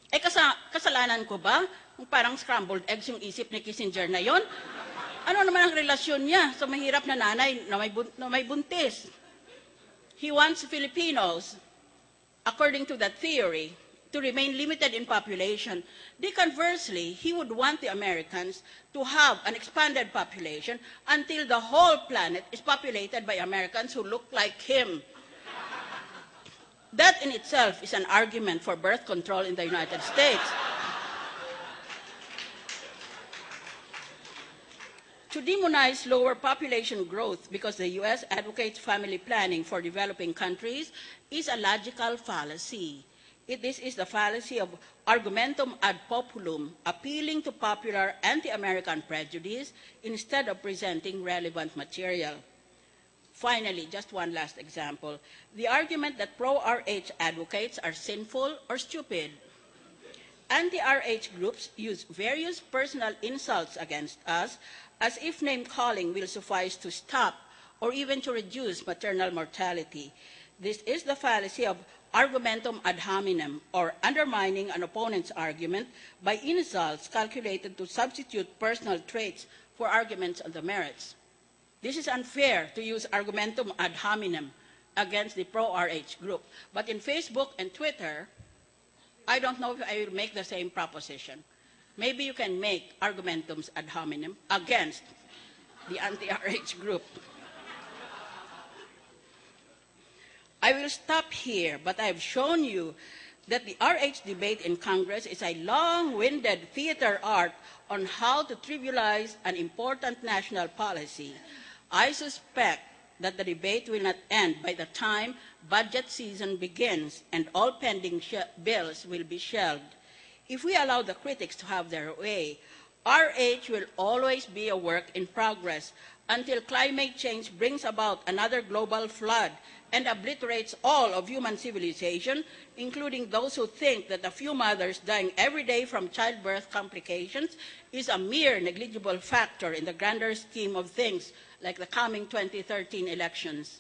S7: Eh, kasalanan ko ba? Parang scrambled eggs yung isip ni Kissinger na yon. Ano naman ang relasyon niya sa mahirap na nanay na may buntis? He wants Filipinos, according to that theory, to remain limited in population. Conversely, he would want the Americans to have an expanded population until the whole planet is populated by Americans who look like him. That in itself is an argument for birth control in the United States. To demonize lower population growth because the U.S. advocates family planning for developing countries is a logical fallacy. This is the fallacy of argumentum ad populum, appealing to popular anti-American prejudice instead of presenting relevant material. Finally, just one last example. The argument that pro-RH advocates are sinful or stupid. Anti-RH groups use various personal insults against us as if name-calling will suffice to stop or even to reduce maternal mortality. This is the fallacy of argumentum ad hominem, or undermining an opponent's argument by insults calculated to substitute personal traits for arguments on the merits. This is unfair to use argumentum ad hominem against the pro-RH group. But in Facebook and Twitter, I don't know if I will make the same proposition. Maybe you can make argumentums ad hominem against the anti-RH group. I will stop here, but I've shown you that the RH debate in Congress is a long-winded theater art on how to trivialize an important national policy. I suspect that the debate will not end by the time budget season begins and all pending bills will be shelved. If we allow the critics to have their way, RH will always be a work in progress until climate change brings about another global flood and obliterates all of human civilization, including those who think that a few mothers dying every day from childbirth complications is a mere negligible factor in the grander scheme of things, like the coming 2013 elections.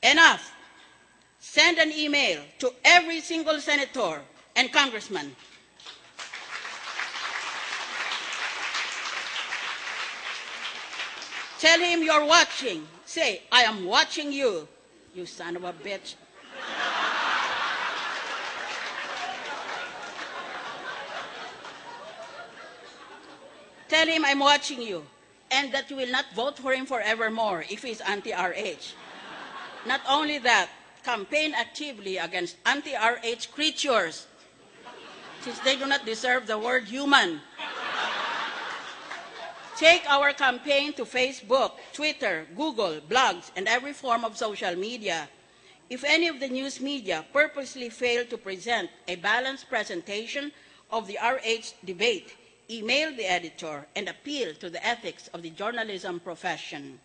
S7: Enough! Send an email to every single senator and congressman. Tell him you're watching. Say, I am watching you, you son of a bitch. Tell him I'm watching you, and that you will not vote for him forevermore if he's anti-RH. Not only that, campaign actively against anti-RH creatures, since they do not deserve the word human. Take our campaign to Facebook, Twitter, Google, blogs, and every form of social media. If any of the news media purposely fail to present a balanced presentation of the RH debate, email the editor and appeal to the ethics of the journalism profession.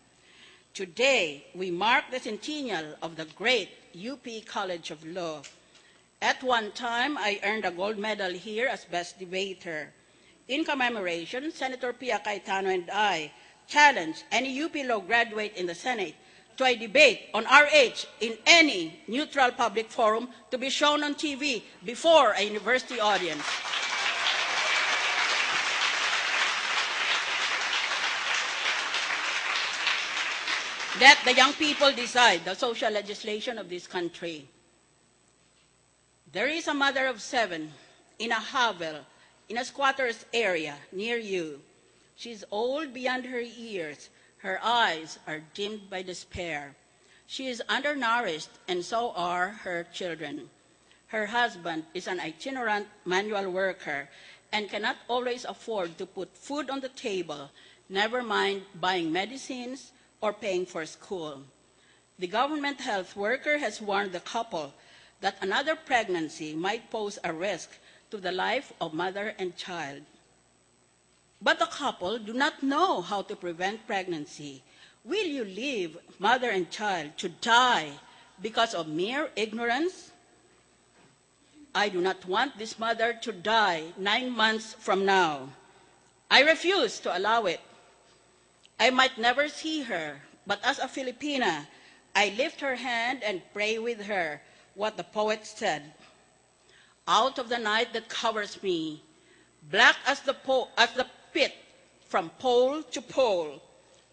S7: Today, we mark the centennial of the great UP College of Law. At one time, I earned a gold medal here as best debater. In commemoration, Senator Pia Cayetano and I challenged any UP Law graduate in the Senate to a debate on RH in any neutral public forum to be shown on TV before a university audience. Let the young people decide the social legislation of this country. There is a mother of 7 in a hovel in a squatter's area near you. She's old beyond her years. Her eyes are dimmed by despair. She is undernourished, and so are her children. Her husband is an itinerant manual worker and cannot always afford to put food on the table, never mind buying medicines or paying for school. The government health worker has warned the couple that another pregnancy might pose a risk to the life of mother and child. But the couple do not know how to prevent pregnancy. Will you leave mother and child to die because of mere ignorance? I do not want this mother to die 9 months from now. I refuse to allow it. I might never see her, but as a Filipina, I lift her hand and pray with her what the poet said. Out of the night that covers me, black as the pit from pole to pole,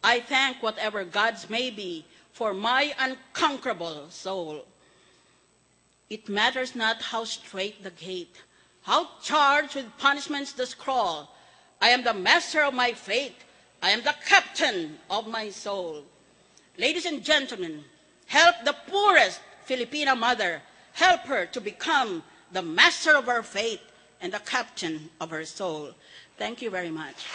S7: I thank whatever gods may be for my unconquerable soul. It matters not how straight the gate, how charged with punishments the scroll. I am the master of my fate. I am the captain of my soul. Ladies and gentlemen, help the poorest Filipina mother. Help her to become the master of her fate and the captain of her soul. Thank you very much.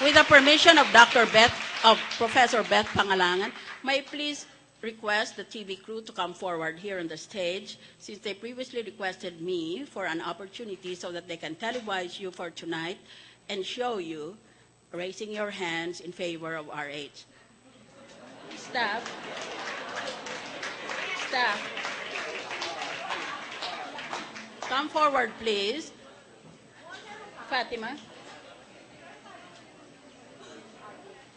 S7: With the permission of Professor Beth Pangalangan, may I please request the TV crew to come forward here on the stage, since they previously requested me for an opportunity so that they can televise you for tonight and show you raising your hands in favor of RH. Staff, come forward, please. Fatima.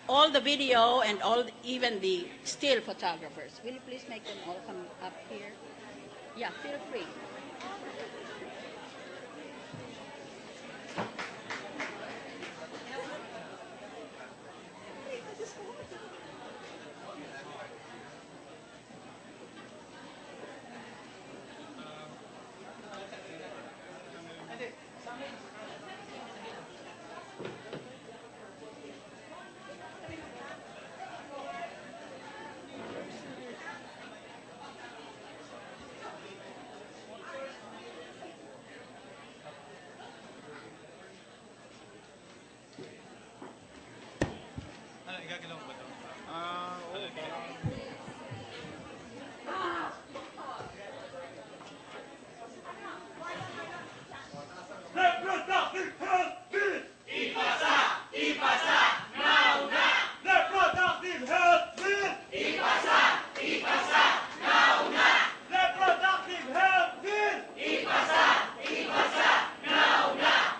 S7: All the video and even the still photographers. Will you please make them all come up here? Yeah, feel free.
S6: Igagalaw ba ito?
S8: Reproductive health bill! Ipasa! Ipasa! Now na! Reproductive health bill! Ipasa! Ipasa! Now na! Reproductive health bill! Ipasa! Ipasa! Now na!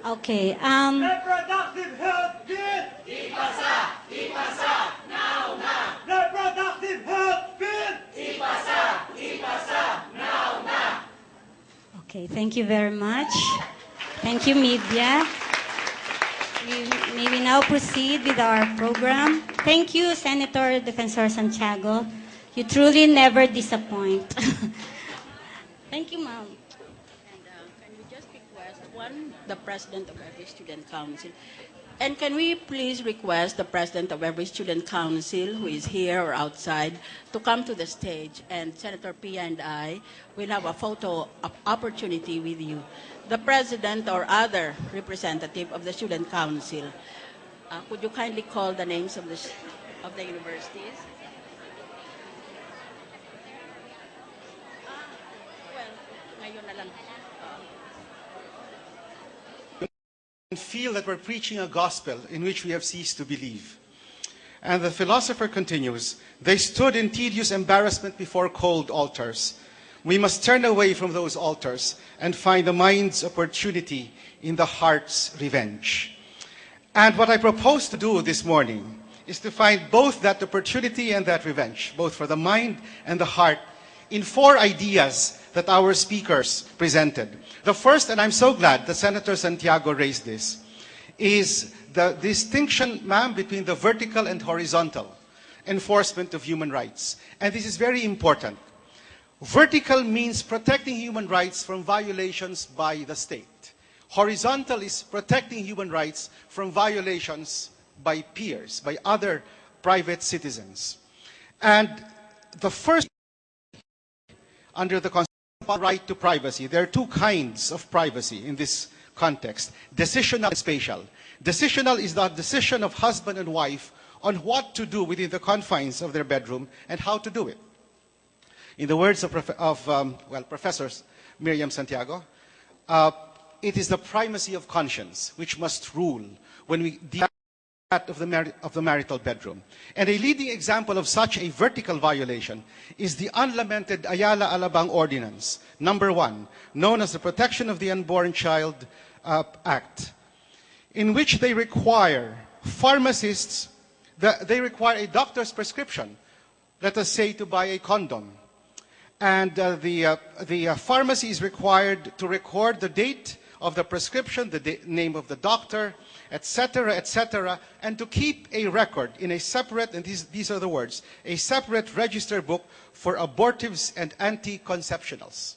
S1: Okay.
S8: Reproductive health bill! Ipasa! Ipasa! Now na! Reproductive health bill! Ipasa! Ipasa! Now na!
S1: Okay, thank you very much. Thank you, media. May we now proceed with our program. Thank you, Senator Defensor Santiago. You truly never disappoint. Thank you, ma'am.
S7: And can we just request the president of every student council And can we please request the president of every student council who is here or outside to come to the stage, and Senator Pia and I will have a photo opportunity with you. The president or other representative of the student council, could you kindly call the names of the universities? Well, ngayon na lang.
S9: And feel that we're preaching a gospel in which we have ceased to believe. And the philosopher continues, they stood in tedious embarrassment before cold altars. We must turn away from those altars and find the mind's opportunity in the heart's revenge. And what I propose to do this morning is to find both that opportunity and that revenge, both for the mind and the heart, in 4 ideas that our speakers presented. The first, and I'm so glad that Senator Santiago raised this, is the distinction, ma'am, between the vertical and horizontal enforcement of human rights. And this is very important. Vertical means protecting human rights from violations by the state. Horizontal is protecting human rights from violations by peers, by other private citizens. And the first, under the Constitution, right to privacy. There are 2 kinds of privacy in this context, decisional and spatial. Decisional is the decision of husband and wife on what to do within the confines of their bedroom and how to do it. In the words of Professor Miriam Santiago, it is the primacy of conscience which must rule when we deal with that of the marital bedroom. And a leading example of such a vertical violation is the unlamented Ayala Alabang Ordinance, number 1, known as the Protection of the Unborn Child Act, in which they require pharmacists, they require a doctor's prescription, let us say, to buy a condom. And the pharmacy is required to record the date of the prescription, the name of the doctor, etc., and to keep a record in a separate, and these are the words, a separate register book for abortives and anti-conceptionals.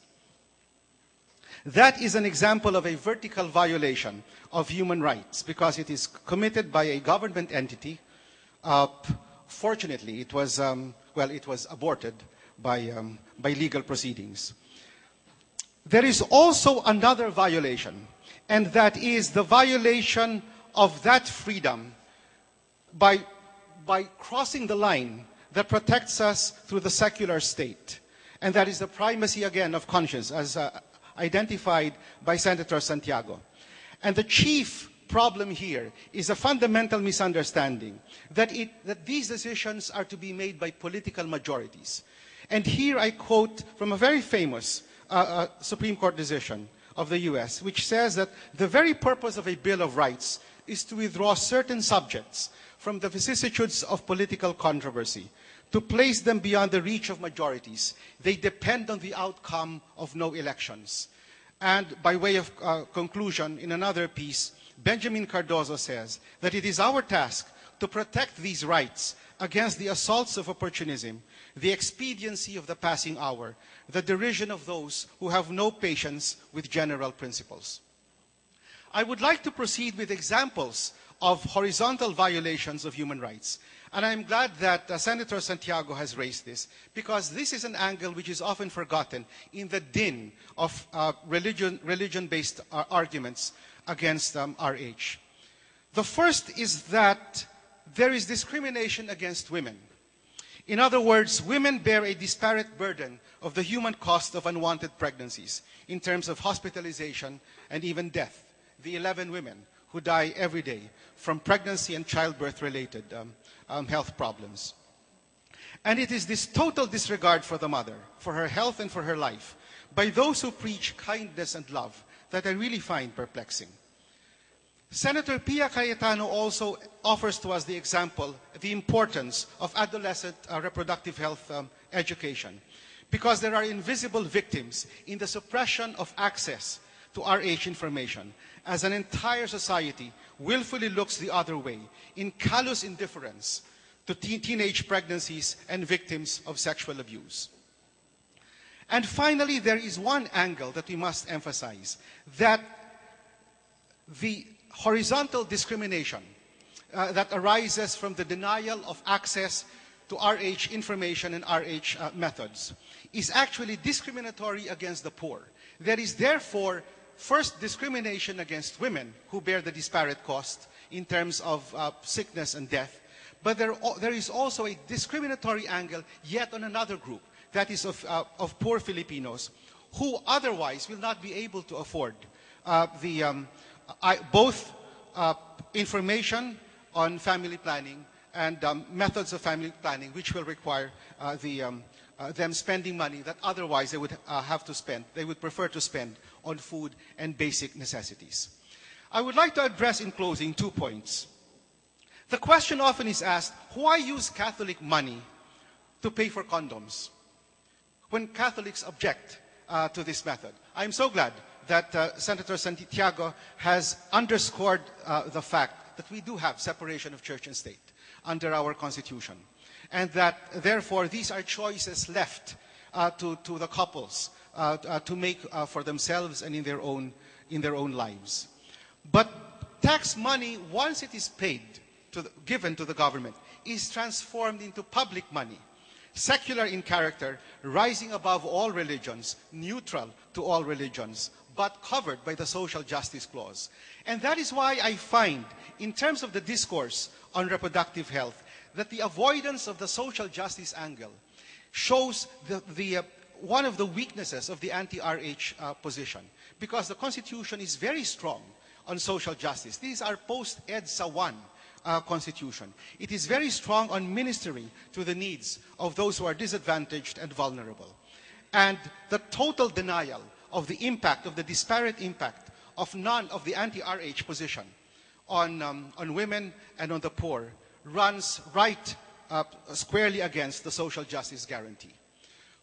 S9: That is an example of a vertical violation of human rights because it is committed by a government entity. Fortunately, it was aborted by legal proceedings. There is also another violation, and that is the violation of that freedom by crossing the line that protects us through the secular state. And that is the primacy, again, of conscience, as identified by Senator Santiago. And the chief problem here is a fundamental misunderstanding that these decisions are to be made by political majorities. And here I quote from a very famous Supreme Court decision of the US, which says that the very purpose of a Bill of Rights is to withdraw certain subjects from the vicissitudes of political controversy, to place them beyond the reach of majorities. They depend on the outcome of no elections. And by way of conclusion, in another piece, Benjamin Cardozo says that it is our task to protect these rights against the assaults of opportunism, the expediency of the passing hour, the derision of those who have no patience with general principles. I would like to proceed with examples of horizontal violations of human rights. And I'm glad that Senator Santiago has raised this, because this is an angle which is often forgotten in the din of religion-based arguments against RH. The first is that there is discrimination against women. In other words, women bear a disparate burden of the human cost of unwanted pregnancies in terms of hospitalization and even death. The 11 women who die every day from pregnancy and childbirth-related health problems. And it is this total disregard for the mother, for her health and for her life, by those who preach kindness and love that I really find perplexing. Senator Pia Cayetano also offers to us the example, the importance of adolescent reproductive health education, because there are invisible victims in the suppression of access to RH information, as an entire society willfully looks the other way in callous indifference to teenage pregnancies and victims of sexual abuse. And finally, there is one angle that we must emphasize, that the horizontal discrimination that arises from the denial of access to RH information and RH methods is actually discriminatory against the poor. There is therefore first discrimination against women who bear the disparate cost in terms of sickness and death, but there is also a discriminatory angle yet on another group, that is of poor Filipinos, who otherwise will not be able to afford both information on family planning and methods of family planning, which will require them spending money that otherwise they would have to spend, they would prefer to spend on food and basic necessities. I would like to address in closing 2 points. The question often is asked, why use Catholic money to pay for condoms when Catholics object to this method? I'm so glad that Senator Santiago has underscored the fact that we do have separation of church and state under our Constitution, and that therefore these are choices left to the couples to make for themselves and in their own lives. But tax money, once it is paid, given to the government, is transformed into public money, secular in character, rising above all religions, neutral to all religions, but covered by the social justice clause. And that is why I find, in terms of the discourse on reproductive health, that the avoidance of the social justice angle shows one of the weaknesses of the anti-RH position, because the Constitution is very strong on social justice. These are post-EDSA 1 Constitution. It is very strong on ministering to the needs of those who are disadvantaged and vulnerable. And the total denial of the impact, of the disparate impact of none of the anti-RH position on women and on the poor runs right squarely against the social justice guarantee.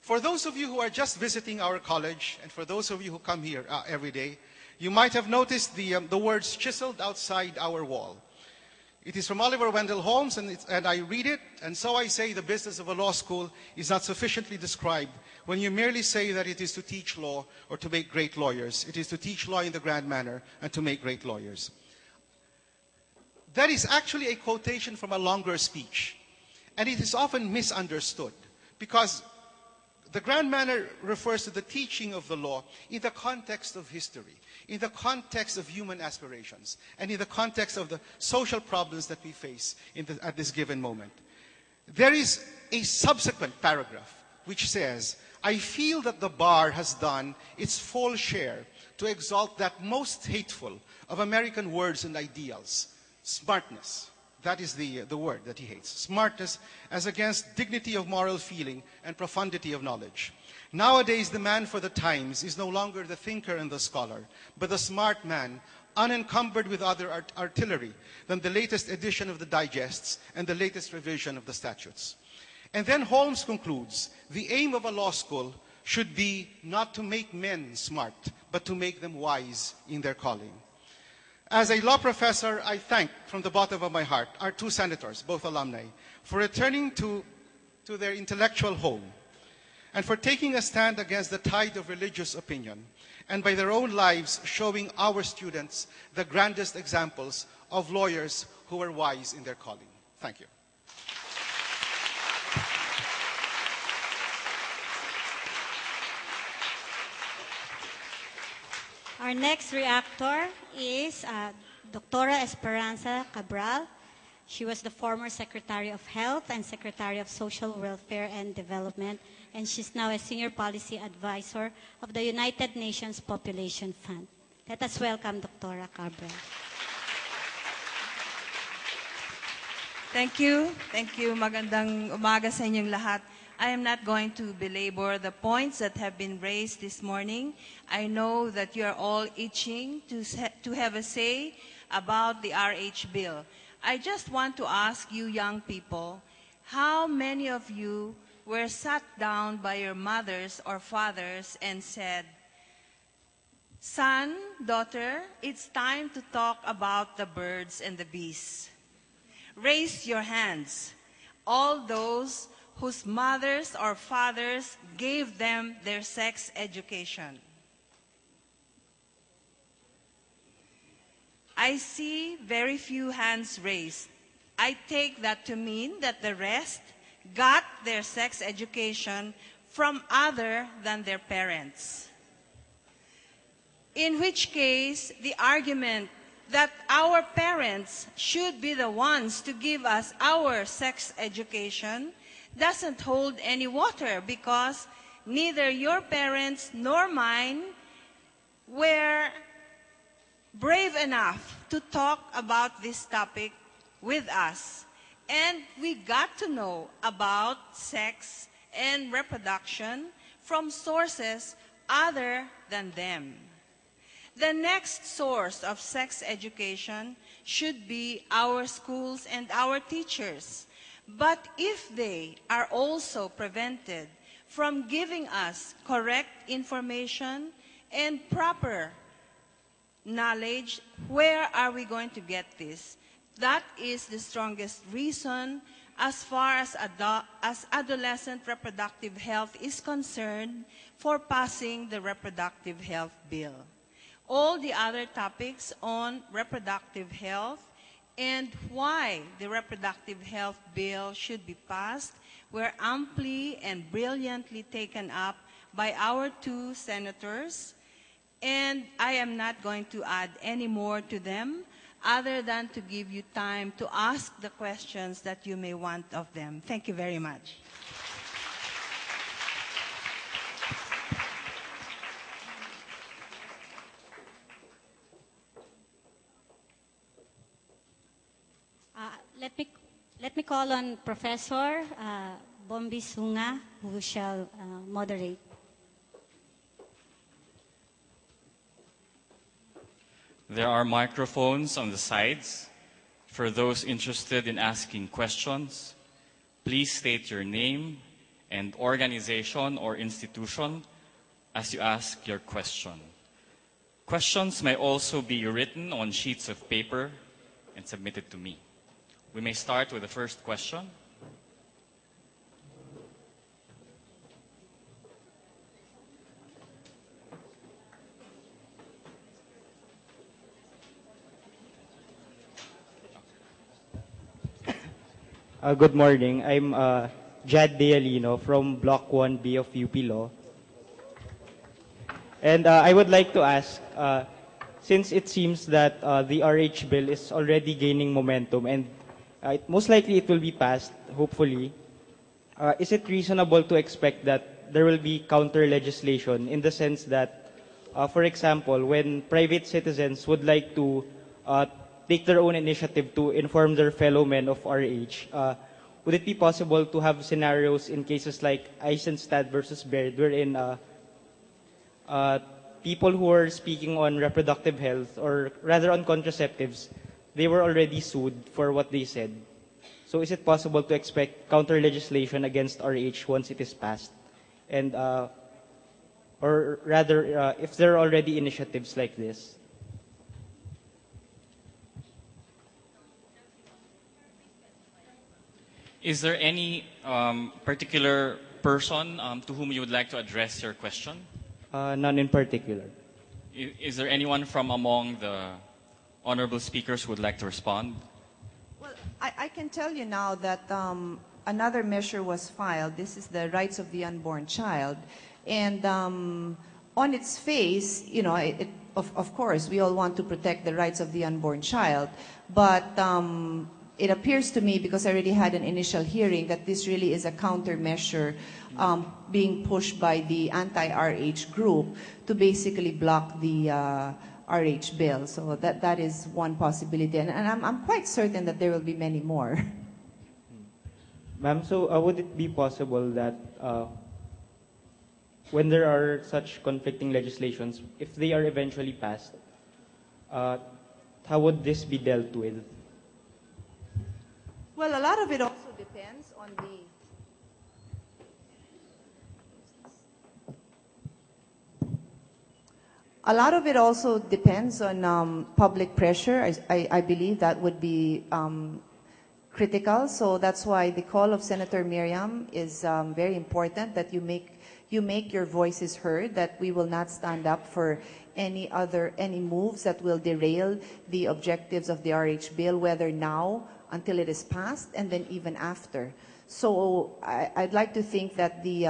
S9: For those of you who are just visiting our college, and for those of you who come here every day, you might have noticed the words chiseled outside our wall. It is from Oliver Wendell Holmes, and I read it, and so I say the business of a law school is not sufficiently described when you merely say that it is to teach law or to make great lawyers. It is to teach law in the grand manner and to make great lawyers. That is actually a quotation from a longer speech, and it is often misunderstood because the grand manner refers to the teaching of the law in the context of history, in the context of human aspirations, and in the context of the social problems that we face at this given moment. There is a subsequent paragraph which says, I feel that the bar has done its full share to exalt that most hateful of American words and ideals, smartness. That is the word that he hates. Smartness as against dignity of moral feeling and profundity of knowledge. Nowadays, the man for the times is no longer the thinker and the scholar, but the smart man, unencumbered with other artillery than the latest edition of the digests and the latest revision of the statutes. And then Holmes concludes, the aim of a law school should be not to make men smart, but to make them wise in their calling. As a law professor, I thank from the bottom of my heart our two senators, both alumni, for returning to their intellectual home and for taking a stand against the tide of religious opinion and by their own lives showing our students the grandest examples of lawyers who are wise in their calling. Thank you.
S1: Our next reactor is Dr. Esperanza Cabral. She was the former Secretary of Health and Secretary of Social Welfare and Development, and she's now a Senior Policy Advisor of the United Nations Population Fund. Let us welcome Dr. Cabral.
S10: Thank you. Thank you. Magandang umaga sa inyong lahat. I am not going to belabor the points that have been raised this morning. I know that you are all itching to have a say about the RH bill. I just want to ask you young people, how many of you were sat down by your mothers or fathers and said, son, daughter, it's time to talk about the birds and the bees? Raise your hands. All those whose mothers or fathers gave them their sex education. I see very few hands raised. I take that to mean that the rest got their sex education from other than their parents. In which case, the argument that our parents should be the ones to give us our sex education doesn't hold any water, because neither your parents nor mine were brave enough to talk about this topic with us. And we got to know about sex and reproduction from sources other than them. The next source of sex education should be our schools and our teachers. But if they are also prevented from giving us correct information and proper knowledge, where are we going to get this? That is the strongest reason as far as adolescent reproductive health is concerned for passing the reproductive health bill. All the other topics on reproductive health and why the reproductive health bill should be passed were amply and brilliantly taken up by our two senators, and I am not going to add any more to them other than to give you time to ask the questions that you may want of them. Thank you very much.
S1: Let me call on Professor Bombi Sunga, who shall moderate.
S11: There are microphones on the sides. For those interested in asking questions, please state your name and organization or institution as you ask your question. Questions may also be written on sheets of paper and submitted to me. We may start with the first question.
S12: Good morning. I'm Jad Dealino from Block 1B of UP Law. And I would like to ask, since it seems that the RH bill is already gaining momentum and most likely it will be passed, hopefully, is it reasonable to expect that there will be counter legislation in the sense that, for example, when private citizens would like to take their own initiative to inform their fellow men of our age, would it be possible to have scenarios in cases like Eisenstadt versus Baird, wherein people who are speaking on reproductive health, or rather on contraceptives, they were already sued for what they said? So is it possible to expect counter legislation against RH once it is passed? And, or rather, if there are already initiatives like this?
S11: Is there any particular person to whom you would like to address your question?
S12: None in particular.
S11: Is there anyone from among the honorable speakers who would like to respond?
S5: Well, I can tell you now that another measure was filed. This is the rights of the unborn child. And on its face, you know, of course, we all want to protect the rights of the unborn child. But it appears to me, because I already had an initial hearing, that this really is a countermeasure being pushed by the anti-RH group to basically block the RH bill. So that is one possibility. And I'm quite certain that there will be many more.
S12: Ma'am, so would it be possible that when there are such conflicting legislations, if they are eventually passed, how would this be dealt with?
S5: Well, a lot of it also depends on the... A lot of it also depends on public pressure. I believe that would be critical. So that's why the call of Senator Miriam is very important, that you make your voices heard, that we will not stand up for any moves that will derail the objectives of the RH bill, whether now until it is passed and then even after. So I'd like to think that the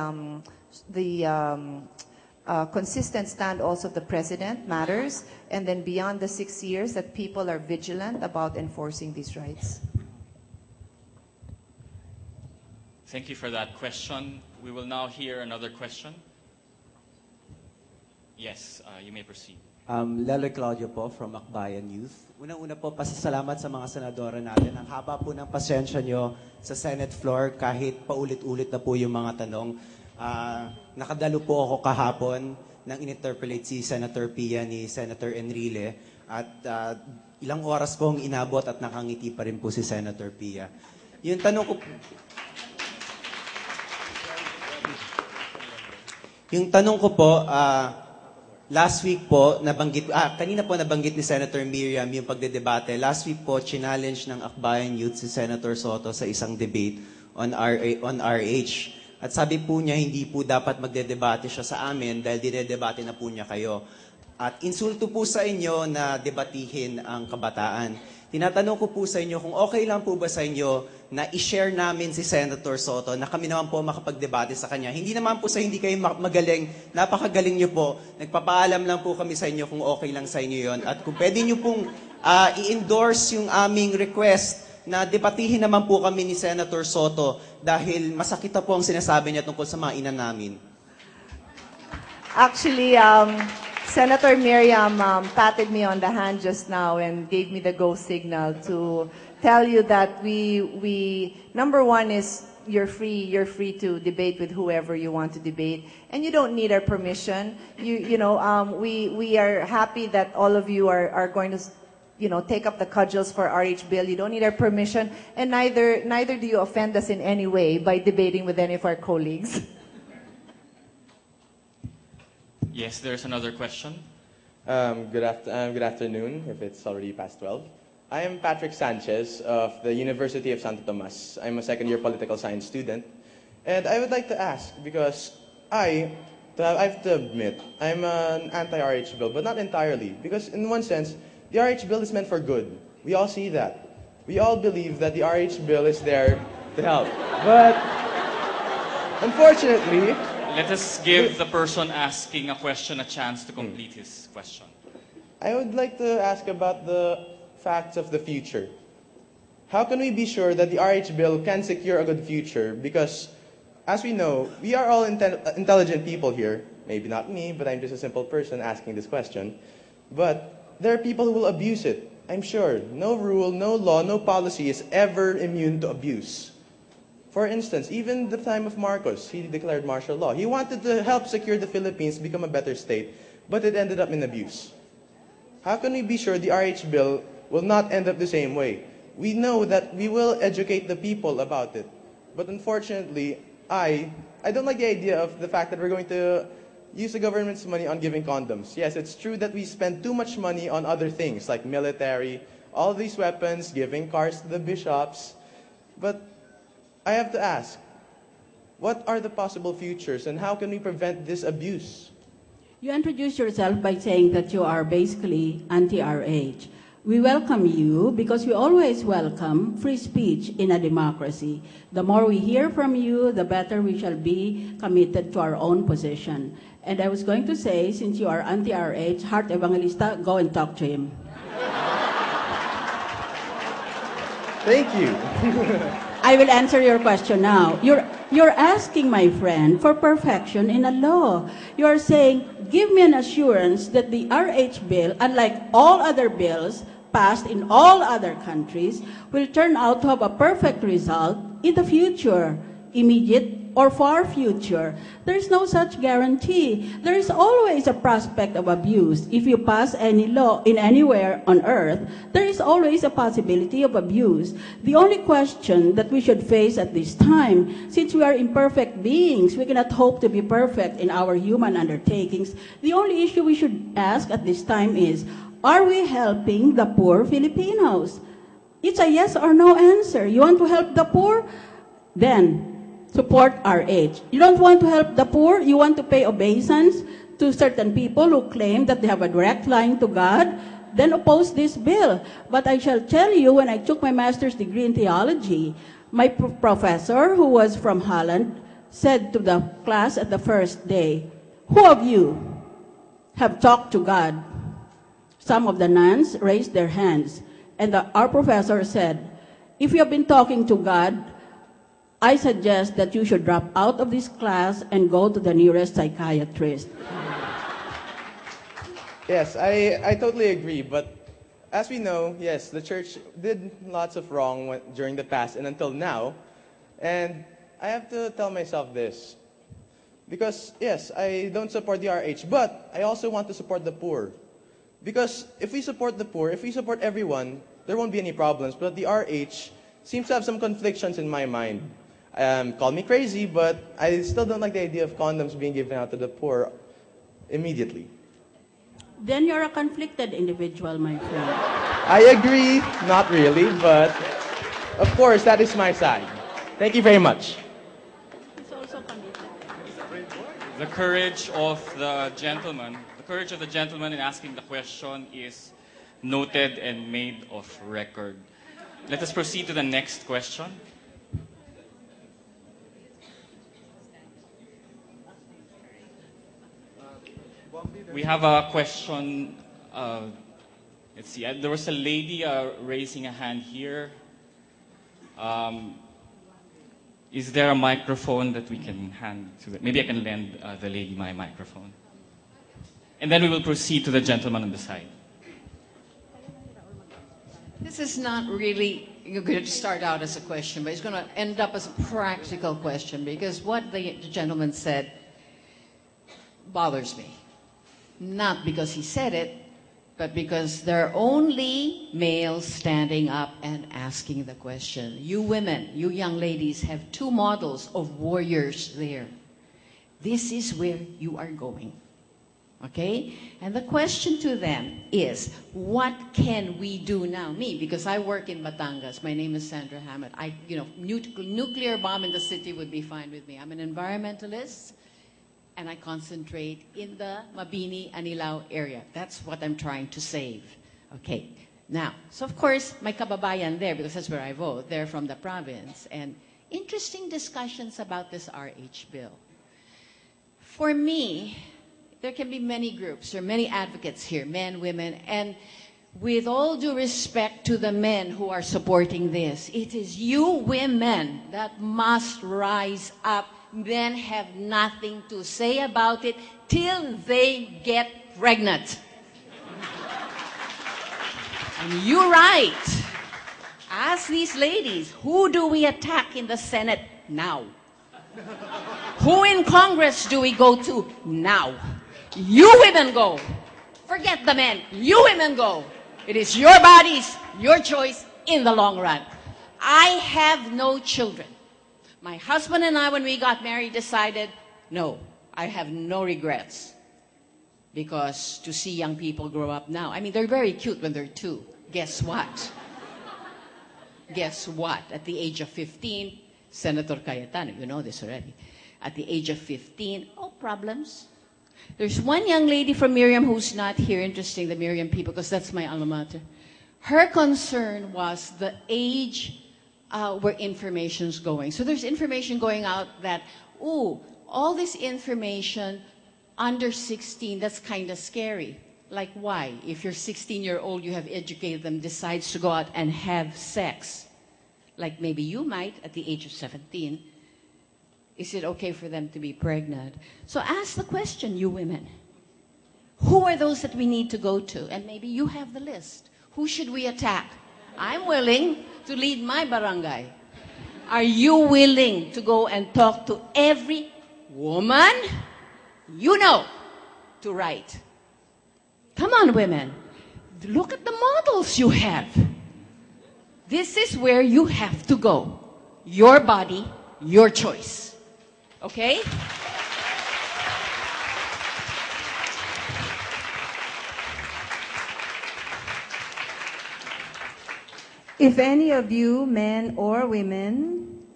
S5: consistent stand also of the President matters, and then beyond the 6 years that people are vigilant about enforcing these rights.
S11: Thank you for that question. We will now hear another question. Yes, you may proceed.
S13: Lelo Claudio po from Akbayan Youth. Unang-una po, pasasalamat sa mga senadora natin. Ang haba po ng pasensya nyo sa Senate floor kahit paulit-ulit na po yung mga tanong. Nakadalo po ako kahapon nang in-interpellate si Senator Pia ni Senator Enrile at ilang oras pong inabot at nakangiti pa rin po si Senator Pia. Yung tanong ko po, last week po, kanina po nabanggit ni Senator Miriam yung pagdedebate. Last week po, challenge ng Akbayan Youth si Senator Soto sa isang debate on RH. At sabi po niya, hindi po dapat magdedebate siya sa amin dahil dinedebate na po niya kayo. At insulto po sa inyo na debatihin ang kabataan. Tinatanong ko po sa inyo kung okay lang po ba sa inyo na i-share namin si Senator Soto na kami naman po makapagdebate sa kanya. Hindi naman po sa hindi kayo magaling, napakagaling niyo po. Nagpapaalam lang po kami sa inyo kung okay lang sa inyo yon. At kung pwede niyo pong i-endorse yung aming request na debatihin naman po kami ni Senator Soto dahil masakit na po ang sinasabi niya tungkol sa mga ina namin.
S5: Actually, Senator Miriam patted me on the hand just now and gave me the go signal to tell you that we number one is you're free to debate with whoever you want to debate, and you don't need our permission. We are happy that all of you are going to take up the cudgels for RH bill. You don't need our permission, and neither do you offend us in any way by debating with any of our colleagues.
S11: Yes, there's another question.
S14: Good afternoon, if it's already past 12. I am Patrick Sanchez of the University of Santo Tomas. I'm a second-year political science student. And I would like to ask, because I have to admit, I'm an anti-RH bill, but not entirely. Because in one sense, the RH bill is meant for good. We all see that. We all believe that the RH bill is there to help. But unfortunately,
S11: let us give the person asking a question a chance to complete his question.
S14: I would like to ask about the facts of the future. How can we be sure that the RH bill can secure a good future? Because, as we know, we are all intelligent people here. Maybe not me, but I'm just a simple person asking this question. But there are people who will abuse it, I'm sure. No rule, no law, no policy is ever immune to abuse. For instance, even the time of Marcos, he declared martial law. He wanted to help secure the Philippines become a better state, but it ended up in abuse. How can we be sure the RH bill will not end up the same way? We know that we will educate the people about it. But unfortunately, I don't like the idea of the fact that we're going to use the government's money on giving condoms. Yes, it's true that we spend too much money on other things like military, all these weapons, giving cars to the bishops. But I have to ask, what are the possible futures and how can we prevent this abuse?
S15: You introduce yourself by saying that you are basically anti-RH. We welcome you because we always welcome free speech in a democracy. The more we hear from you, the better we shall be committed to our own position. And I was going to say, since you are anti-RH, Heart Evangelista, go and talk to him.
S14: Thank you.
S15: I will answer your question now. You're asking, my friend, for perfection in a law. You are saying, give me an assurance that the RH bill, unlike all other bills passed in all other countries, will turn out to have a perfect result in the future, immediate or far future. There is no such guarantee. There is always a prospect of abuse. If you pass any law in anywhere on earth, there is always a possibility of abuse. The only question that we should face at this time, since we are imperfect beings, we cannot hope to be perfect in our human undertakings. The only issue we should ask at this time is, are we helping the poor Filipinos? It's a yes or no answer. You want to help the poor? Then support RH. You don't want to help the poor? You want to pay obeisance to certain people who claim that they have a direct line to God, then oppose this bill. But I shall tell you, when I took my master's degree in theology, my professor, who was from Holland, said to the class at the first day, "Who of you have talked to God?" Some of the nuns raised their hands, and our professor said, "If you have been talking to God, I suggest that you should drop out of this class and go to the nearest psychiatrist."
S14: Yes, I totally agree. But as we know, yes, the church did lots of wrong during the past and until now. And I have to tell myself this. Because, yes, I don't support the RH, but I also want to support the poor. Because if we support the poor, if we support everyone, there won't be any problems. But the RH seems to have some conflictions in my mind. Call me crazy, but I still don't like the idea of condoms being given out to the poor immediately.
S15: Then you're a conflicted individual, my friend.
S14: I agree, not really, but of course, that is my side. Thank you very much.
S11: The courage of the gentleman in asking the question is noted and made of record. Let us proceed to the next question. We have a question. Let's see. There was a lady raising a hand here. Is there a microphone that we can hand to the, maybe I can lend the lady my microphone. And then we will proceed to the gentleman on the side.
S16: This is not really going to start out as a question, but it's going to end up as a practical question, because what the gentleman said bothers me. Not because he said it, but because there are only males standing up and asking the question. You women, you young ladies have two models of warriors there. This is where you are going. Okay? And the question to them is, what can we do now? Me, because I work in Batangas. My name is Sandra Hammett. Nuclear bomb in the city would be fine with me. I'm an environmentalist, and I concentrate in the Mabini, Anilao area. That's what I'm trying to save. Okay. Now, so of course, my kababayan there, because that's where I vote, they're from the province, and interesting discussions about this RH bill. For me, there can be many groups, there are many advocates here, men, women, and with all due respect to the men who are supporting this, it is you women that must rise up. Men have nothing to say about it till they get pregnant. And you're right. Ask these ladies, who do we attack in the Senate now? Who in Congress do we go to now? You women go. Forget the men. You women go. It is your bodies, your choice in the long run. I have no children. My husband and I, when we got married, decided, no, I have no regrets. Because to see young people grow up now, I mean, they're very cute when they're 2. Guess what? Guess what? At the age of 15, Senator Cayetano, you know this already. At the age of 15, oh, problems. There's one young lady from Miriam who's not here, interesting, the Miriam people, because that's my alma mater. Her concern was the age where information's going. So there's information going out that, ooh, all this information under 16, that's kind of scary. Like why? If your 16-year-old, you have educated them, decides to go out and have sex, like maybe you might at the age of 17, is it okay for them to be pregnant? So ask the question, you women. Who are those that we need to go to? And maybe you have the list. Who should we attack? I'm willing to lead my barangay. Are you willing to go and talk to every woman you know to write? Come on, women. Look at the models you have. This is where you have to go. Your body, your choice. Okay?
S17: If any of you, men or women,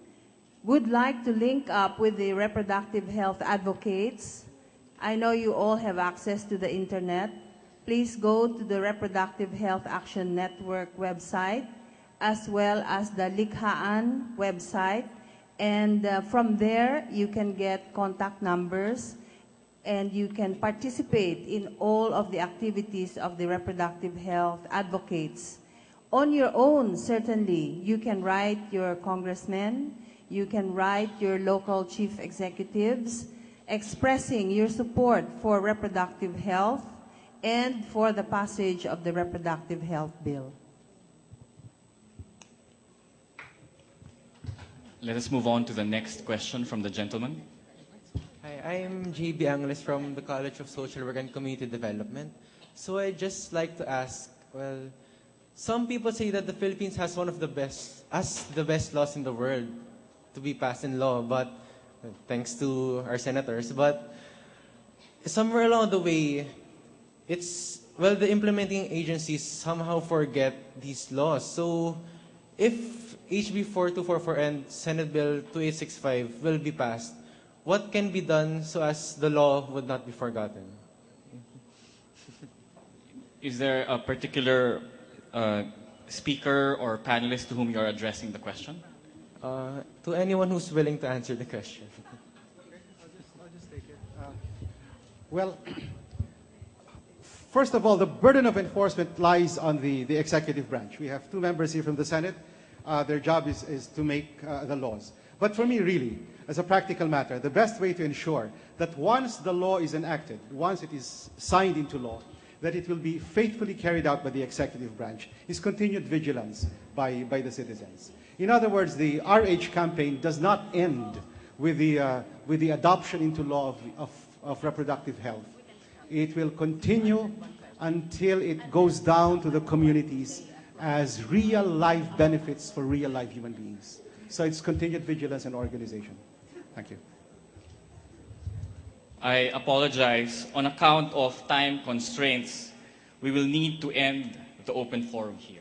S17: would like to link up with the reproductive health advocates, I know you all have access to the internet. Please go to the Reproductive Health Action Network website, as well as the Likhaan website. And from there, you can get contact numbers, and you can participate in all of the activities of the reproductive health advocates. On your own, certainly, you can write your congressmen, you can write your local chief executives, expressing your support for reproductive health and for the passage of the Reproductive Health Bill.
S11: Let us move on to the next question from the gentleman.
S18: Hi, I'm JB Angles from the College of Social Work and Community Development. So I'd just like to ask, well, some people say that the Philippines has one of the best laws in the world to be passed in law, but thanks to our senators. But somewhere along the way, the implementing agencies somehow forget these laws. So if HB 4244 and Senate Bill 2865 will be passed, what can be done so as the law would not be forgotten?
S11: Is there a particular speaker or panelist to whom you're addressing the question?
S18: To anyone who's willing to answer the question.
S9: I'll just take it. Well, first of all, the burden of enforcement lies on the executive branch. We have two members here from the Senate. Their job is to make the laws. But for me, really, as a practical matter, the best way to ensure that once the law is enacted, once it is signed into law, that it will be faithfully carried out by the executive branch is continued vigilance by the citizens. In other words, the RH campaign does not end with the adoption into law of reproductive health. It will continue until it goes down to the communities as real life benefits for real life human beings. So it's continued vigilance and organization. Thank you.
S11: I apologize. On account of time constraints, we will need to end the open forum here.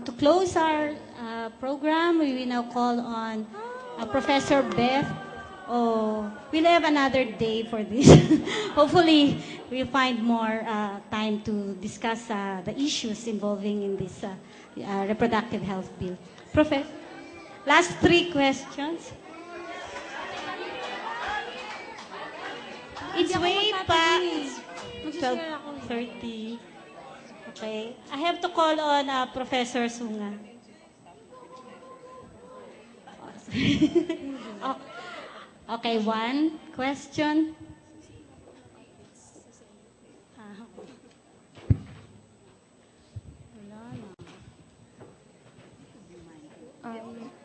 S1: To close our program, we will now call on Professor Beth. Oh, we'll have another day for this. Hopefully, we'll find more time to discuss the issues involving in this reproductive health bill. Professor, last 3 questions. It's way past 12:30. Okay. I have to call on Professor Sunga. Okay, 1 question.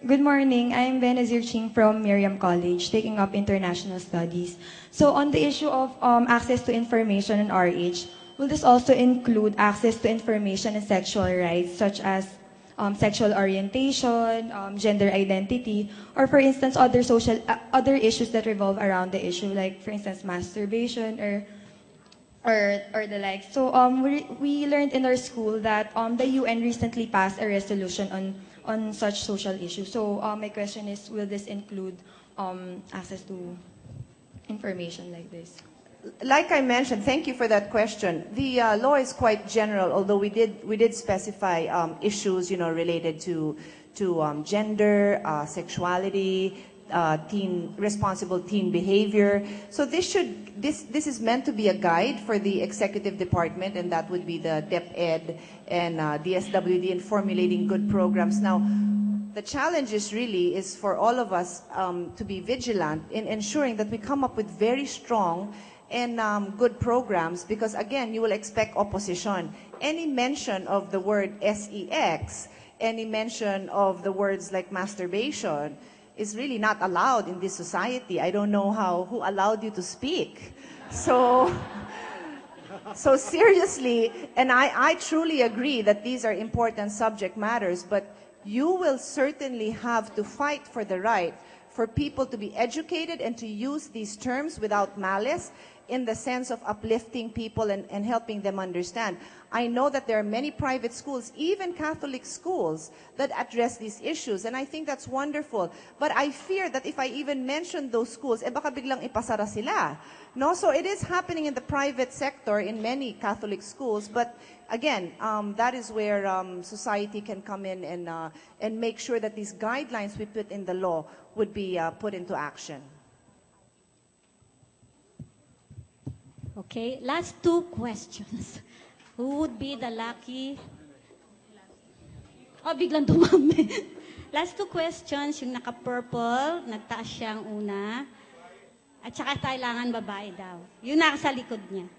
S19: Good morning. I'm Benazir Ching from Miriam College, taking up international studies. So on the issue of access to information in RH, will this also include access to information and sexual rights, such as sexual orientation, gender identity, or for instance, other issues that revolve around the issue, like for instance, masturbation or the like. So we learned in our school that the UN recently passed a resolution on such social issues. So my question is, will this include access to information like this?
S5: Like I mentioned, thank you for that question. The law is quite general, although we did specify issues, related to gender, sexuality, responsible teen behavior. So this is meant to be a guide for the executive department, and that would be the DepEd and DSWD in formulating good programs. Now, the challenge is for all of us to be vigilant in ensuring that we come up with very strong and good programs, because again, you will expect opposition. Any mention of the word sex, any mention of the words like masturbation, is really not allowed in this society. I don't know who allowed you to speak. So seriously, and I truly agree that these are important subject matters, but you will certainly have to fight for the right for people to be educated and to use these terms without malice in the sense of uplifting people and helping them understand. I know that there are many private schools, even Catholic schools, that address these issues, and I think that's wonderful. But I fear that if I even mention those schools, baka biglang ipasara sila. No? So it is happening in the private sector in many Catholic schools, but again, that is where society can come in and make sure that these guidelines we put in the law would be put into action.
S1: Okay, last two questions. Who would be the lucky... Oh, biglang dumami. Last two questions, yung naka-purple, nagtaas siyang una. At saka kailangan babae daw. Yung nasa likod niya.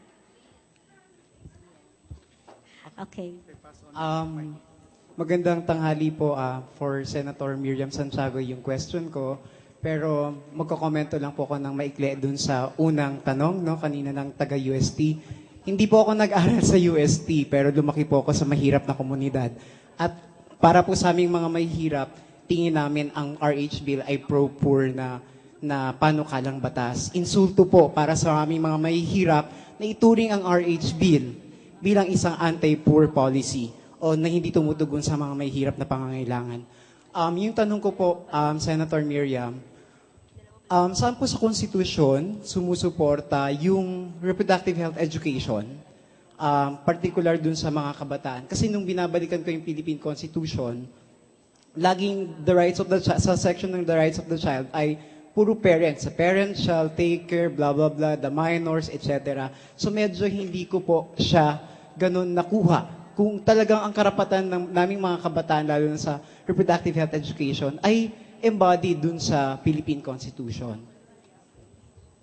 S1: Okay.
S12: Magandang tanghali po for Senator Miriam Santiago yung question ko. Pero magkokomento lang po ako ng maikli dun sa unang tanong, no, kanina ng taga-UST. Hindi po ako nag-aral sa UST, pero lumaki po ako sa mahirap na komunidad. At para po sa aming mga mahihirap, tingin namin ang RH Bill ay pro-poor na panukalang batas. Insulto po para sa aming mga mahihirap na ituring ang RH Bill bilang isang anti-poor policy o na hindi tumutugon sa mga mahihirap na pangangailangan. Yung tanong ko po, Senator Miriam, saan po sa Konstitusyon sumusuporta yung reproductive health education, particular dun sa mga kabataan? Kasi nung binabalikan ko yung Philippine Constitution, laging the rights of the sa section ng the rights of the child ay puro parents. The parents shall take care, blah, blah, blah, the minors, etc. So medyo hindi ko po siya ganun nakuha. Kung talagang ang karapatan ng naming mga kabataan, lalo na sa reproductive health education, ay embodied dun sa Philippine Constitution.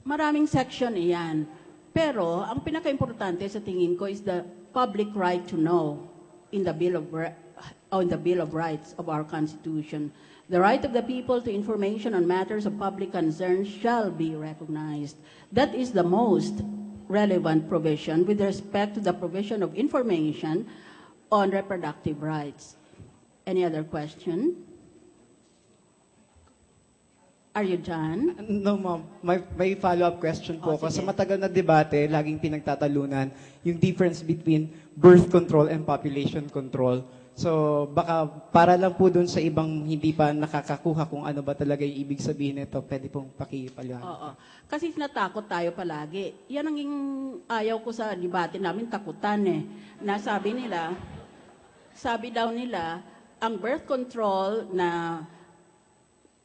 S15: Maraming section iyan. Pero ang pinaka-importante sa tingin ko is the public right to know in the Bill of Rights of our Constitution. The right of the people to information on matters of public concern shall be recognized. That is the most relevant provision with respect to the provision of information on reproductive rights. Any other question? Are you done?
S12: No, ma'am. May follow-up question po ako. Sa matagal na debate, laging pinagtatalunan yung difference between birth control and population control. So, baka para lang po dun sa ibang hindi pa nakakakuha kung ano ba talaga yung ibig sabihin nito, pwede pong pakipaliwanag.
S15: Oo. Kasi natakot tayo palagi. Yan ang ayaw ko sa debate namin, takutan eh. Sabi daw nila, ang birth control na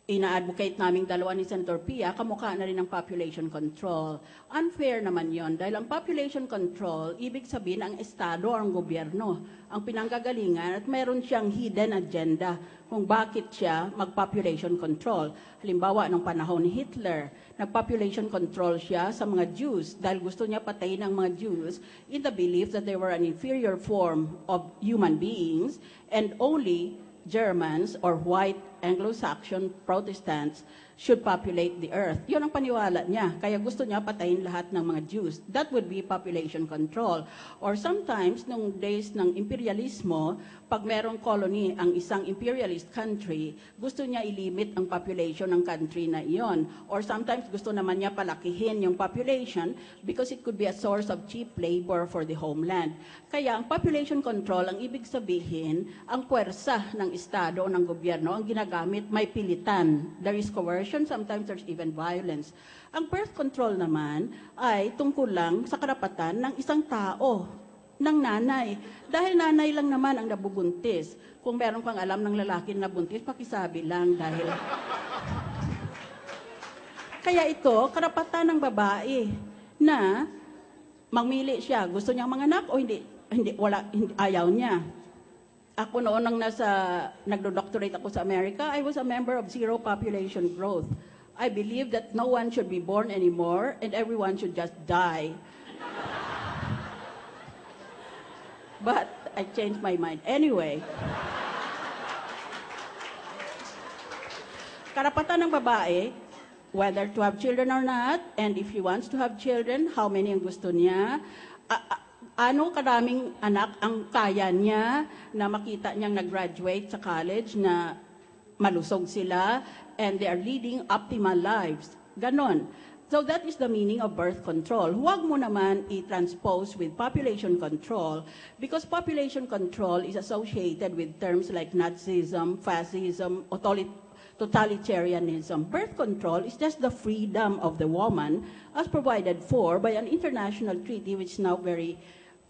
S15: ina-advocate naming dalawa ni Senator Pia, kamukha na rin ng population control. Unfair naman yon dahil ang population control, ibig sabihin ang Estado o ang gobyerno ang pinanggagalingan at meron siyang hidden agenda kung bakit siya mag-population control. Halimbawa, nung panahon ni Hitler, nag-population control siya sa mga Jews dahil gusto niya patayin ang mga Jews in the belief that they were an inferior form of human beings and only Germans or white Anglo-Saxon Protestants should populate the earth. Yun ang paniwala niya. Kaya gusto niya patayin lahat ng mga Jews. That would be population control. Or sometimes, nung days ng imperialismo, pag merong colony ang isang imperialist country, gusto niya ilimit ang population ng country na iyon. Or sometimes gusto naman niya palakihin yung population because it could be a source of cheap labor for the homeland. Kaya ang population control, ang ibig sabihin, ang puwersa ng Estado o ng gobyerno, ang ginagamit, may pilitan. There is coercion, sometimes there's even violence. Ang birth control naman ay tungkol lang sa karapatan ng isang tao, ng nanay. Dahil nanay lang naman ang nabubuntis. Kung meron kang alam ng lalaki na nabuntis, pakisabi lang dahil... Kaya ito, karapatan ng babae na mamili siya. Gusto niyang manganak o hindi ayaw niya. Ako noon nang nagdo-doctorate ako sa Amerika, I was a member of zero population growth. I believe that no one should be born anymore and everyone should just die. But I changed my mind. Anyway, karapatan ng babae, whether to have children or not, and if he wants to have children, how many ang gusto niya, ano karaming anak ang kaya niya na makita niyang nag-graduate sa college na malusog sila and they are leading optimal lives. Ganon. So that is the meaning of birth control. Huwag mo naman i-transpose with population control because population control is associated with terms like Nazism, fascism, totalitarianism. Birth control is just the freedom of the woman as provided for by an international treaty which is now very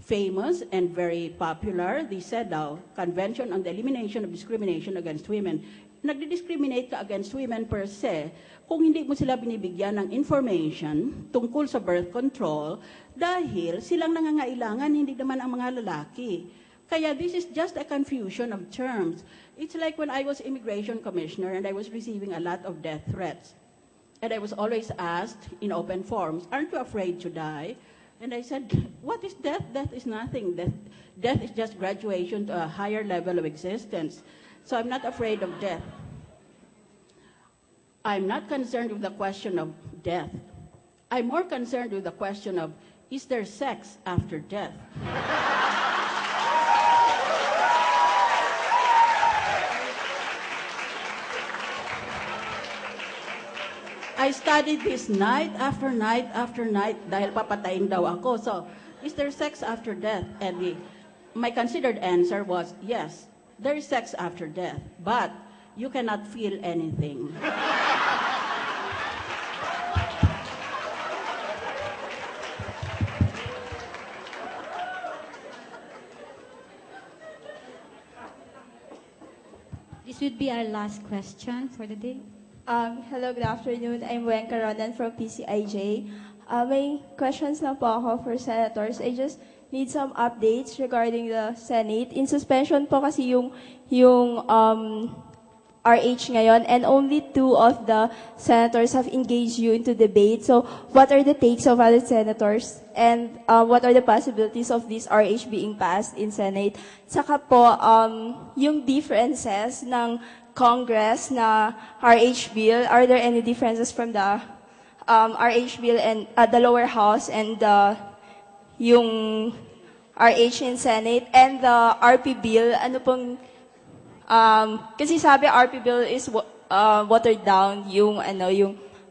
S15: famous and very popular, the CEDAW, Convention on the Elimination of Discrimination Against Women. Nagdi-discriminate ka against women per se kung hindi mo sila binibigyan ng information tungkol sa birth control dahil silang nangangailangan, hindi naman ang mga lalaki. Kaya this is just a confusion of terms. It's like when I was immigration commissioner and I was receiving a lot of death threats. And I was always asked in open forums, aren't you afraid to die? And I said, what is death? Death is nothing. Death is just graduation to a higher level of existence. So I'm not afraid of death. I'm not concerned with the question of death. I'm more concerned with the question of, is there sex after death? I studied this night after night after night dahil papatayin daw ako. So, is there sex after death? And my considered answer was, yes, there is sex after death, but you cannot feel anything.
S20: This would be our last question for the day.
S21: Hello, good afternoon. I'm Wen Caronan from PCIJ. May questions na po ako for senators. I just need some updates regarding the Senate. In suspension po kasi yung RH ngayon, and only 2 of the senators have engaged you into debate. So, what are the takes of other senators? And what are the possibilities of this RH being passed in Senate? Saka po, yung differences ng Congress na RH bill, are there any differences from the RH bill and the lower house and yung RH in Senate and the RP bill? Ano pong kasi sabi RP bill is watered down yung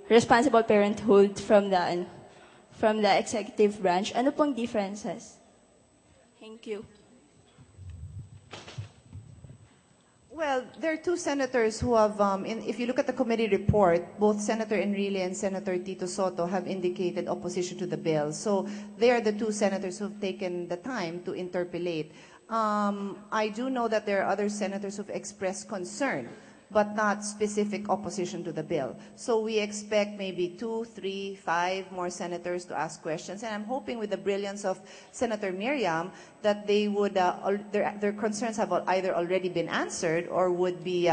S21: responsible parenthood from the executive branch. Ano pong differences? Thank you.
S5: Well, there are 2 senators who have, if you look at the committee report, both Senator Enrile and Senator Tito Soto have indicated opposition to the bill. So they are the 2 senators who have taken the time to interpolate. I do know that there are other senators who've expressed concern, but not specific opposition to the bill. So we expect maybe 2, 3, 5 more senators to ask questions. And I'm hoping with the brilliance of Senator Miriam that they would, their concerns have either already been answered or would be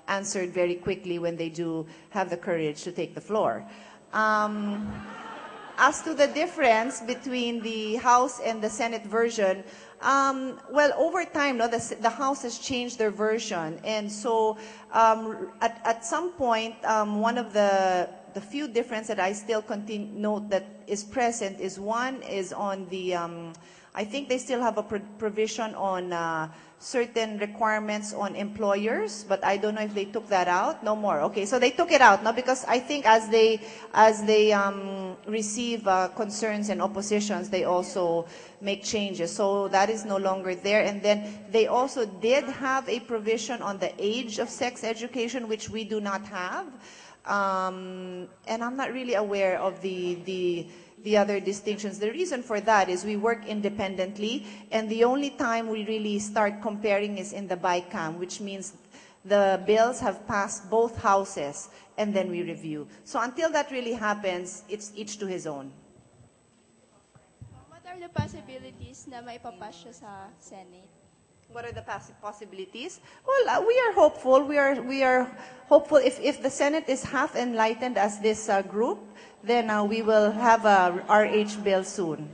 S5: answered very quickly when they do have the courage to take the floor. As to the difference between the House and the Senate version, well, over time, the House has changed their version. And so at some point, one of the few differences that I still note that is present is one is on the, I think they still have a provision on certain requirements on employers, but I don't know if they took that out. No more. Okay, so they took it out, no? Because I think as they receive concerns and oppositions, they also make changes. So that is no longer there. And then they also did have a provision on the age of sex education, which we do not have. And I'm not really aware of the other distinctions. The reason for that is we work independently, and the only time we really start comparing is in the BICAM, which means the bills have passed both houses, and then we review. So until that really happens, it's each to his own.
S21: What are the possibilities na maipapass siya sa Senate?
S5: What are the possibilities? Well, we are hopeful. We are hopeful if the Senate is half enlightened as this group, then we will have a RH bill soon.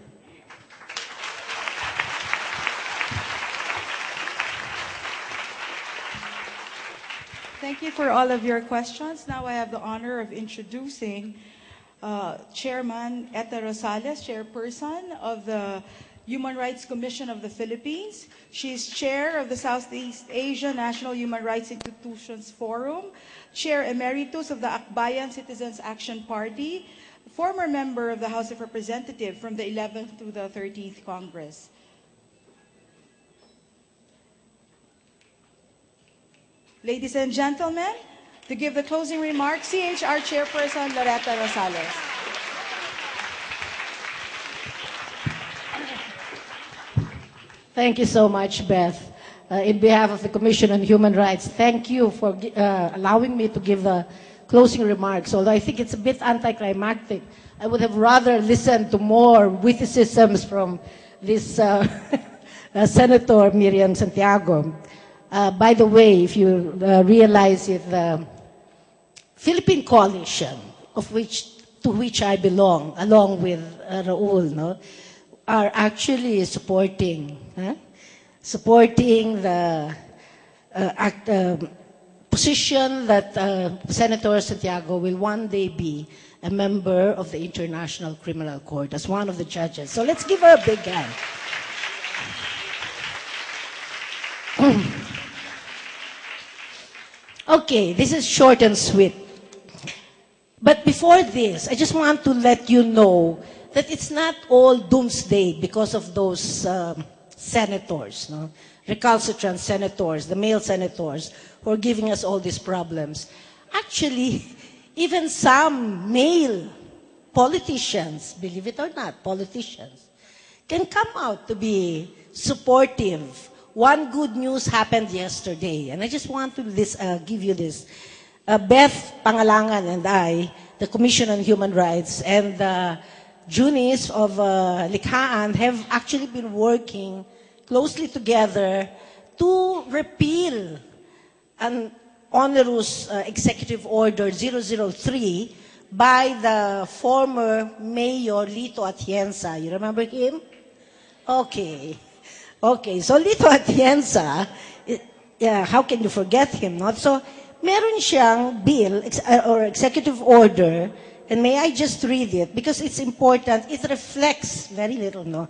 S2: Thank you for all of your questions. Now I have the honor of introducing Chairman Etta Rosales, Chairperson of the Human Rights Commission of the Philippines. She is Chair of the Southeast Asia National Human Rights Institutions Forum, Chair Emeritus of the Akbayan Citizens Action Party, former member of the House of Representatives from the 11th to the 13th Congress. Ladies and gentlemen, to give the closing remarks, CHR Chairperson Loretta Rosales.
S3: Thank you so much, Beth. In behalf of the Commission on Human Rights, thank you for allowing me to give the closing remarks, although I think it's a bit anticlimactic. I would have rather listened to more witticisms from this Senator Miriam Santiago. By the way, if you realize it, the Philippine coalition, to which I belong, along with Raul, no, are actually supporting the position that Senator Santiago will one day be a member of the International Criminal Court as one of the judges. So let's give her a big hand. Okay, this is short and sweet. But before this, I just want to let you know that it's not all doomsday because of those senators, no? Recalcitrant senators, the male senators, who are giving us all these problems. Actually, even some male politicians, believe it or not, politicians, can come out to be supportive. One good news happened yesterday, and I just want to give you this. Beth Pangalangan and I, the Commission on Human Rights, and Junice of Likhaan have actually been working closely together to repeal an onerous Executive Order 003 by the former Mayor Lito Atienza. You remember him? Okay. Okay, so Lito Atienza, how can you forget him, not? So, meron siyang bill or executive order, and may I just read it because it's important. It reflects very little, no?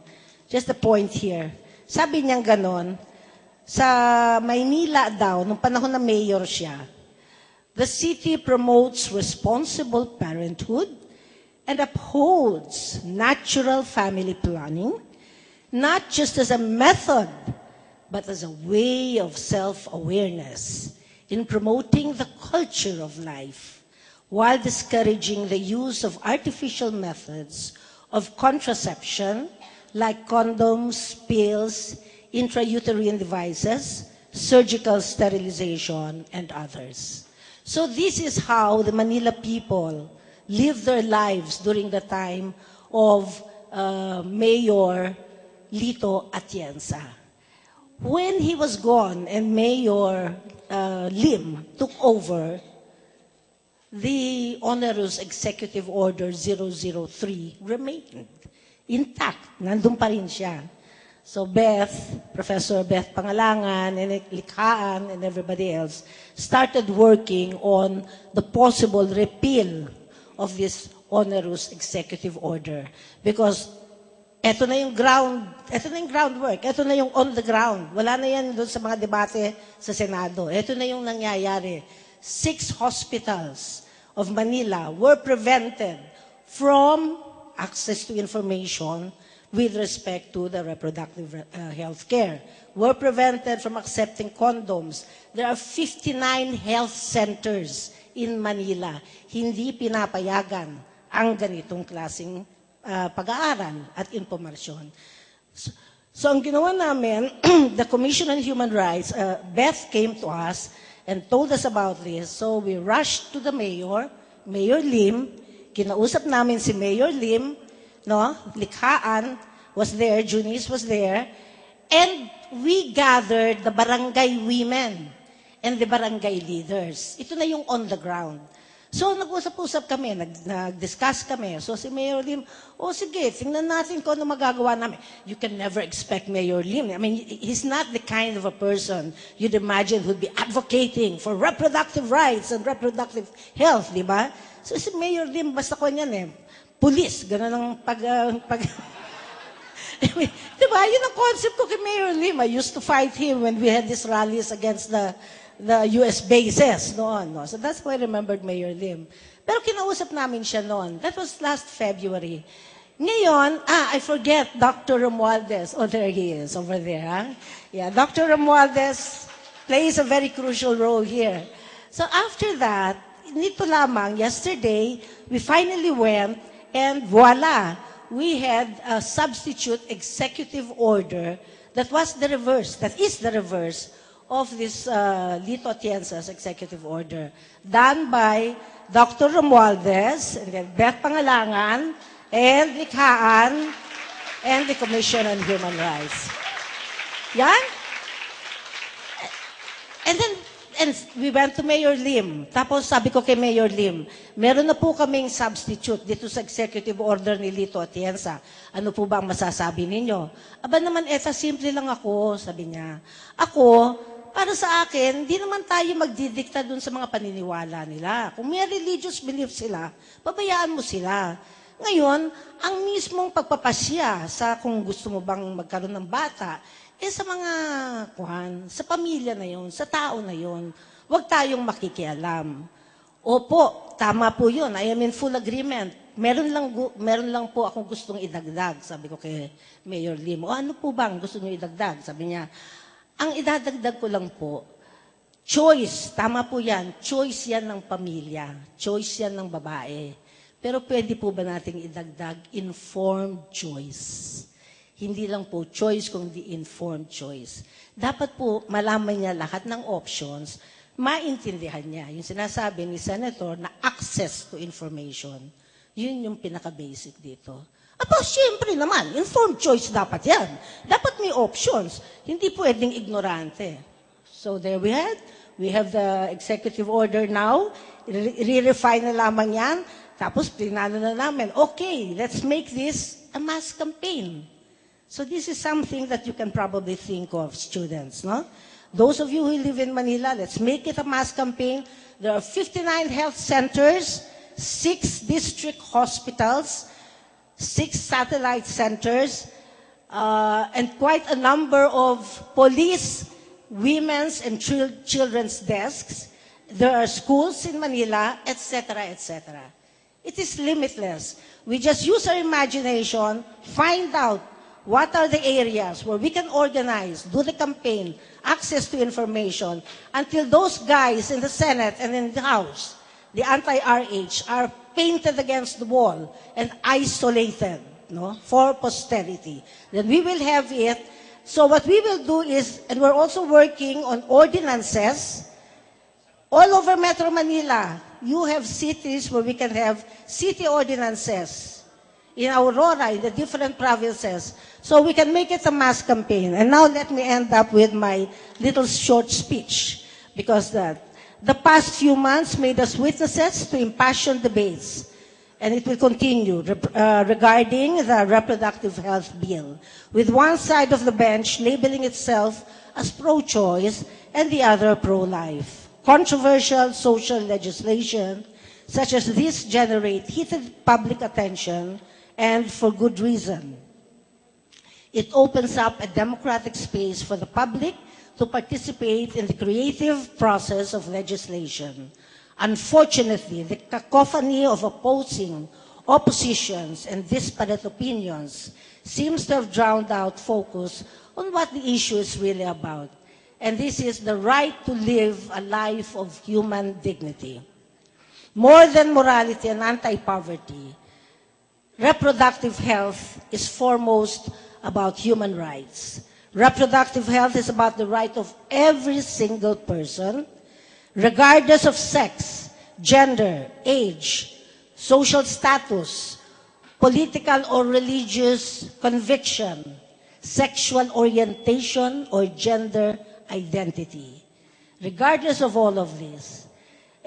S3: Just a point here. Sabi niyang ganon, sa Maynila daw, nung panahon na mayor siya, the city promotes responsible parenthood and upholds natural family planning, not just as a method, but as a way of self-awareness in promoting the culture of life, while discouraging the use of artificial methods of contraception like condoms, pills, intrauterine devices, surgical sterilization, and others. So this is how the Manila people lived their lives during the time of Mayor Lito Atienza. When he was gone and Mayor Lim took over, the onerous Executive Order 003 remained intact. Nandun pa rin siya. So Professor Beth Pangalangan, and Likhaan, and everybody else started working on the possible repeal of this onerous Executive Order. Because eto na yung groundwork, eto na yung on the ground. Wala na yan doon sa mga debate sa Senado. Eto na yung nangyayari. 6 hospitals of Manila were prevented from access to information with respect to the reproductive health care. Were prevented from accepting condoms. There are 59 health centers in Manila. Hindi pinapayagan ang ganitong klaseng pag-aaral at impormasyon. So ang ginawa namin, the Commission on Human Rights, Beth came to us and told us about this. So we rushed to the mayor, Mayor Lim. Kinausap namin si Mayor Lim, no? Likhaan was there, Junice was there, and we gathered the barangay women and the barangay leaders. Ito na yung on the ground. So, nag-usap-usap kami, nag-discuss kami. So, si Mayor Lim, sige, tingnan natin kung ano magagawa namin. You can never expect Mayor Lim. I mean, he's not the kind of a person you'd imagine who'd be advocating for reproductive rights and reproductive health, di ba? So, si Mayor Lim, basta ko niyan pulis, gano'n ang diba? Yun ang concept ko kay Mayor Lim. I used to fight him when we had these rallies against the US bases noon. No? So that's why I remembered Mayor Lim. Pero kinausap namin siya noon. That was last February. Ngayon, I forget Dr. Romualdez. Oh, there he is, over there. Huh? Yeah, Dr. Romualdez plays a very crucial role here. So after that, nito lamang, yesterday, we finally went and voila, we had a substitute executive order that was the reverse, that is the reverse of this Lito Atienza's executive order, done by Dr. Romualdez, and then Beth Pangalangan, and Likhaan, and the Commission on Human Rights. Yan? And we went to Mayor Lim. Tapos sabi ko kay Mayor Lim, meron na po kaming substitute dito sa executive order ni Lito Atienza. Ano po ba ang masasabi ninyo? Aba naman, simple lang ako, sabi niya. Ako, para sa akin, di naman tayo magdidikta dun sa mga paniniwala nila. Kung may religious belief sila, pabayaan mo sila. Ngayon, ang mismong pagpapasya sa kung gusto mo bang magkaroon ng bata, sa mga sa pamilya na yun, sa tao na yun, huwag tayong makikialam. Opo, tama po yun. I am in full agreement. Meron lang po akong gustong idagdag, sabi ko kay Mayor Lim. Ano po bang gusto niyo idagdag? Sabi niya, ang idadagdag ko lang po, choice, tama po yan, choice yan ng pamilya, choice yan ng babae. Pero pwede po ba nating idagdag informed choice? Hindi lang po choice, kundi informed choice. Dapat po malaman niya lahat ng options, maintindihan niya. Yung sinasabi ni Senator na access to information, yun yung pinaka-basic dito. Aba, siyempre naman, informed choice dapat yan. Dapat may options. Hindi pwedeng ignorante. So there we have the executive order now. Re-refine na lamang yan. Tapos, pinano na namin, okay, let's make this a mass campaign. So this is something that you can probably think of, students, no? Those of you who live in Manila, let's make it a mass campaign. There are 59 health centers, 6 district hospitals, 6 satellite centers, and quite a number of police, women's, and children's desks. There are schools in Manila, etc., etc. It is limitless. We just use our imagination, find out what are the areas where we can organize, do the campaign, access to information, until those guys in the Senate and in the House, the anti-RH, are painted against the wall and isolated, no, for posterity. Then we will have it. So what we will do is, and we're also working on ordinances all over Metro Manila. You have cities where we can have city ordinances. In Aurora, in the different provinces. So we can make it a mass campaign. And now let me end up with my little short speech. Because the past few months made us witnesses to impassioned debates. And it will continue regarding the reproductive health bill. With one side of the bench labeling itself as pro-choice and the other pro-life. Controversial social legislation such as this generate heated public attention, and for good reason. It opens up a democratic space for the public to participate in the creative process of legislation. Unfortunately, the cacophony of oppositions and disparate opinions seems to have drowned out focus on what the issue is really about. And this is the right to live a life of human dignity. More than morality and anti-poverty, reproductive health is foremost about human rights. Reproductive health is about the right of every single person, regardless of sex, gender, age, social status, political or religious conviction, sexual orientation, or gender identity. Regardless of all of this,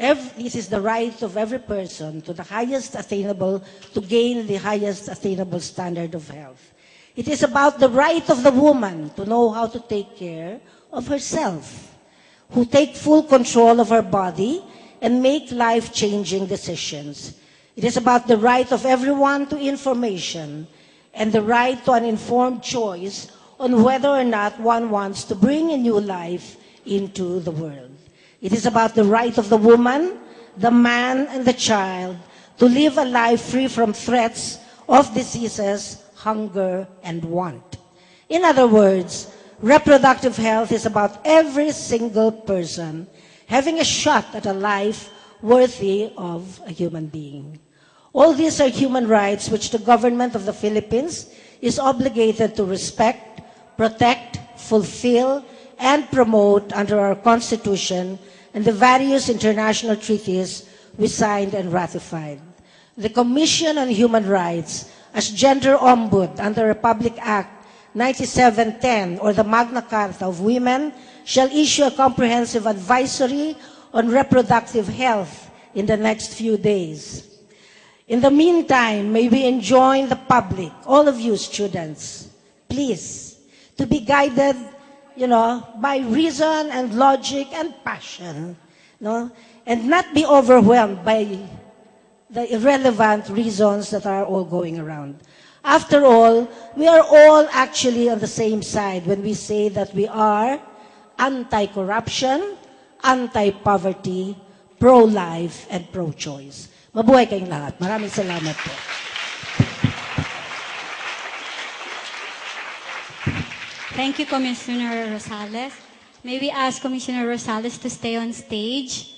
S3: This is the right of every person to gain the highest attainable standard of health. It is about the right of the woman to know how to take care of herself, who take full control of her body and make life-changing decisions. It is about the right of everyone to information and the right to an informed choice on whether or not one wants to bring a new life into the world. It is about the right of the woman, the man, and the child to live a life free from threats of diseases, hunger, and want. In other words, reproductive health is about every single person having a shot at a life worthy of a human being. All these are human rights which the government of the Philippines is obligated to respect, protect, fulfill, and promote under our Constitution and the various international treaties we signed and ratified. The Commission on Human Rights, as Gender Ombud under Republic Act 9710 or the Magna Carta of Women, shall issue a comprehensive advisory on reproductive health in the next few days. In the meantime, may we enjoin the public, all of you students, please, to be guided, by reason and logic and passion, and not be overwhelmed by the irrelevant reasons that are all going around. After all, we are all actually on the same side when we say that we are anti-corruption, anti-poverty, pro-life, and pro-choice. Mabuhay kayong lahat. Maraming salamat po.
S1: Thank you, Commissioner Rosales. May we ask Commissioner Rosales to stay on stage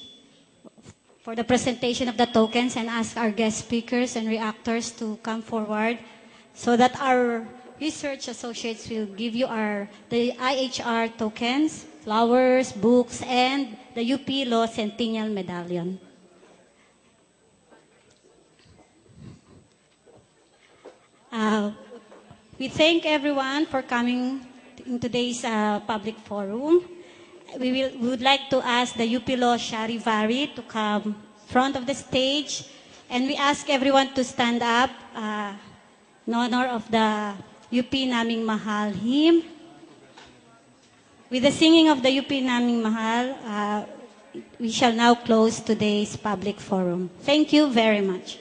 S1: for the presentation of the tokens and ask our guest speakers and reactors to come forward so that our research associates will give you the IHR tokens, flowers, books, and the UP Law Centennial Medallion. We thank everyone for coming in today's public forum. We would like to ask the UP Law Charivari to come front of the stage, and we ask everyone to stand up in honor of the UP Naming Mahal hymn. With the singing of the UP Naming Mahal, we shall now close today's public forum. Thank you very much.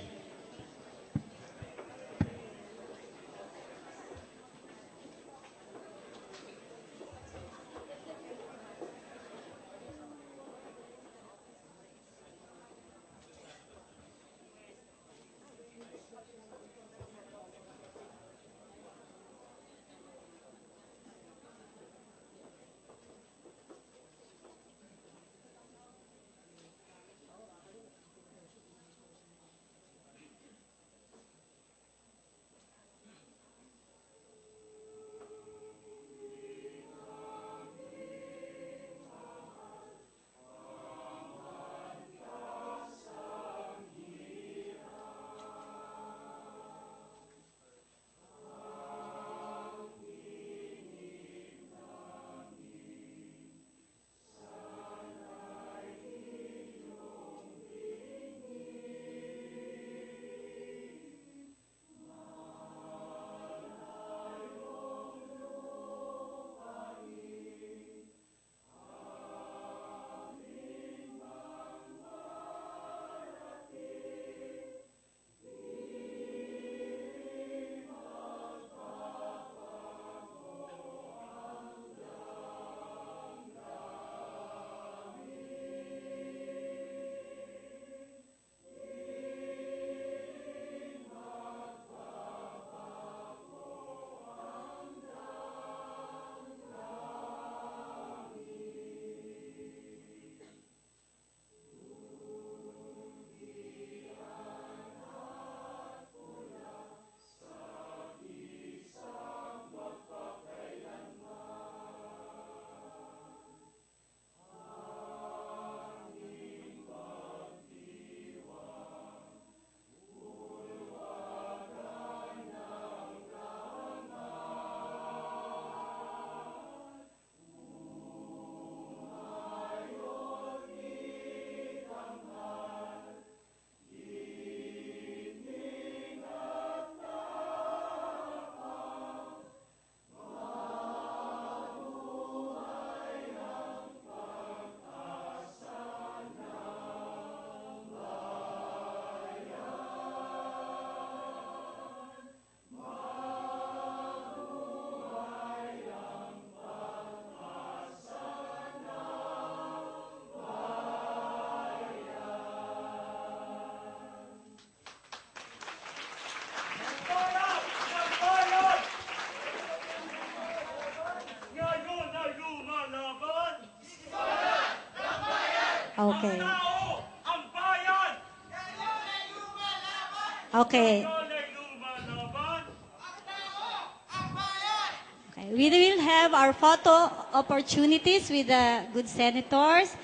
S1: Okay. Okay. Okay. We will have our photo opportunities with the good senators.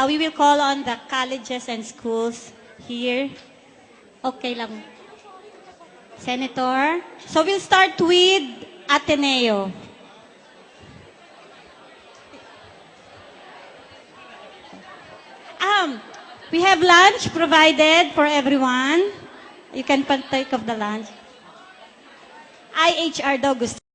S1: We will call on the colleges and schools here. Okay lang. Senator. So we'll start with Ateneo. We have lunch provided for everyone. You can partake of the lunch. IHR daw gusto.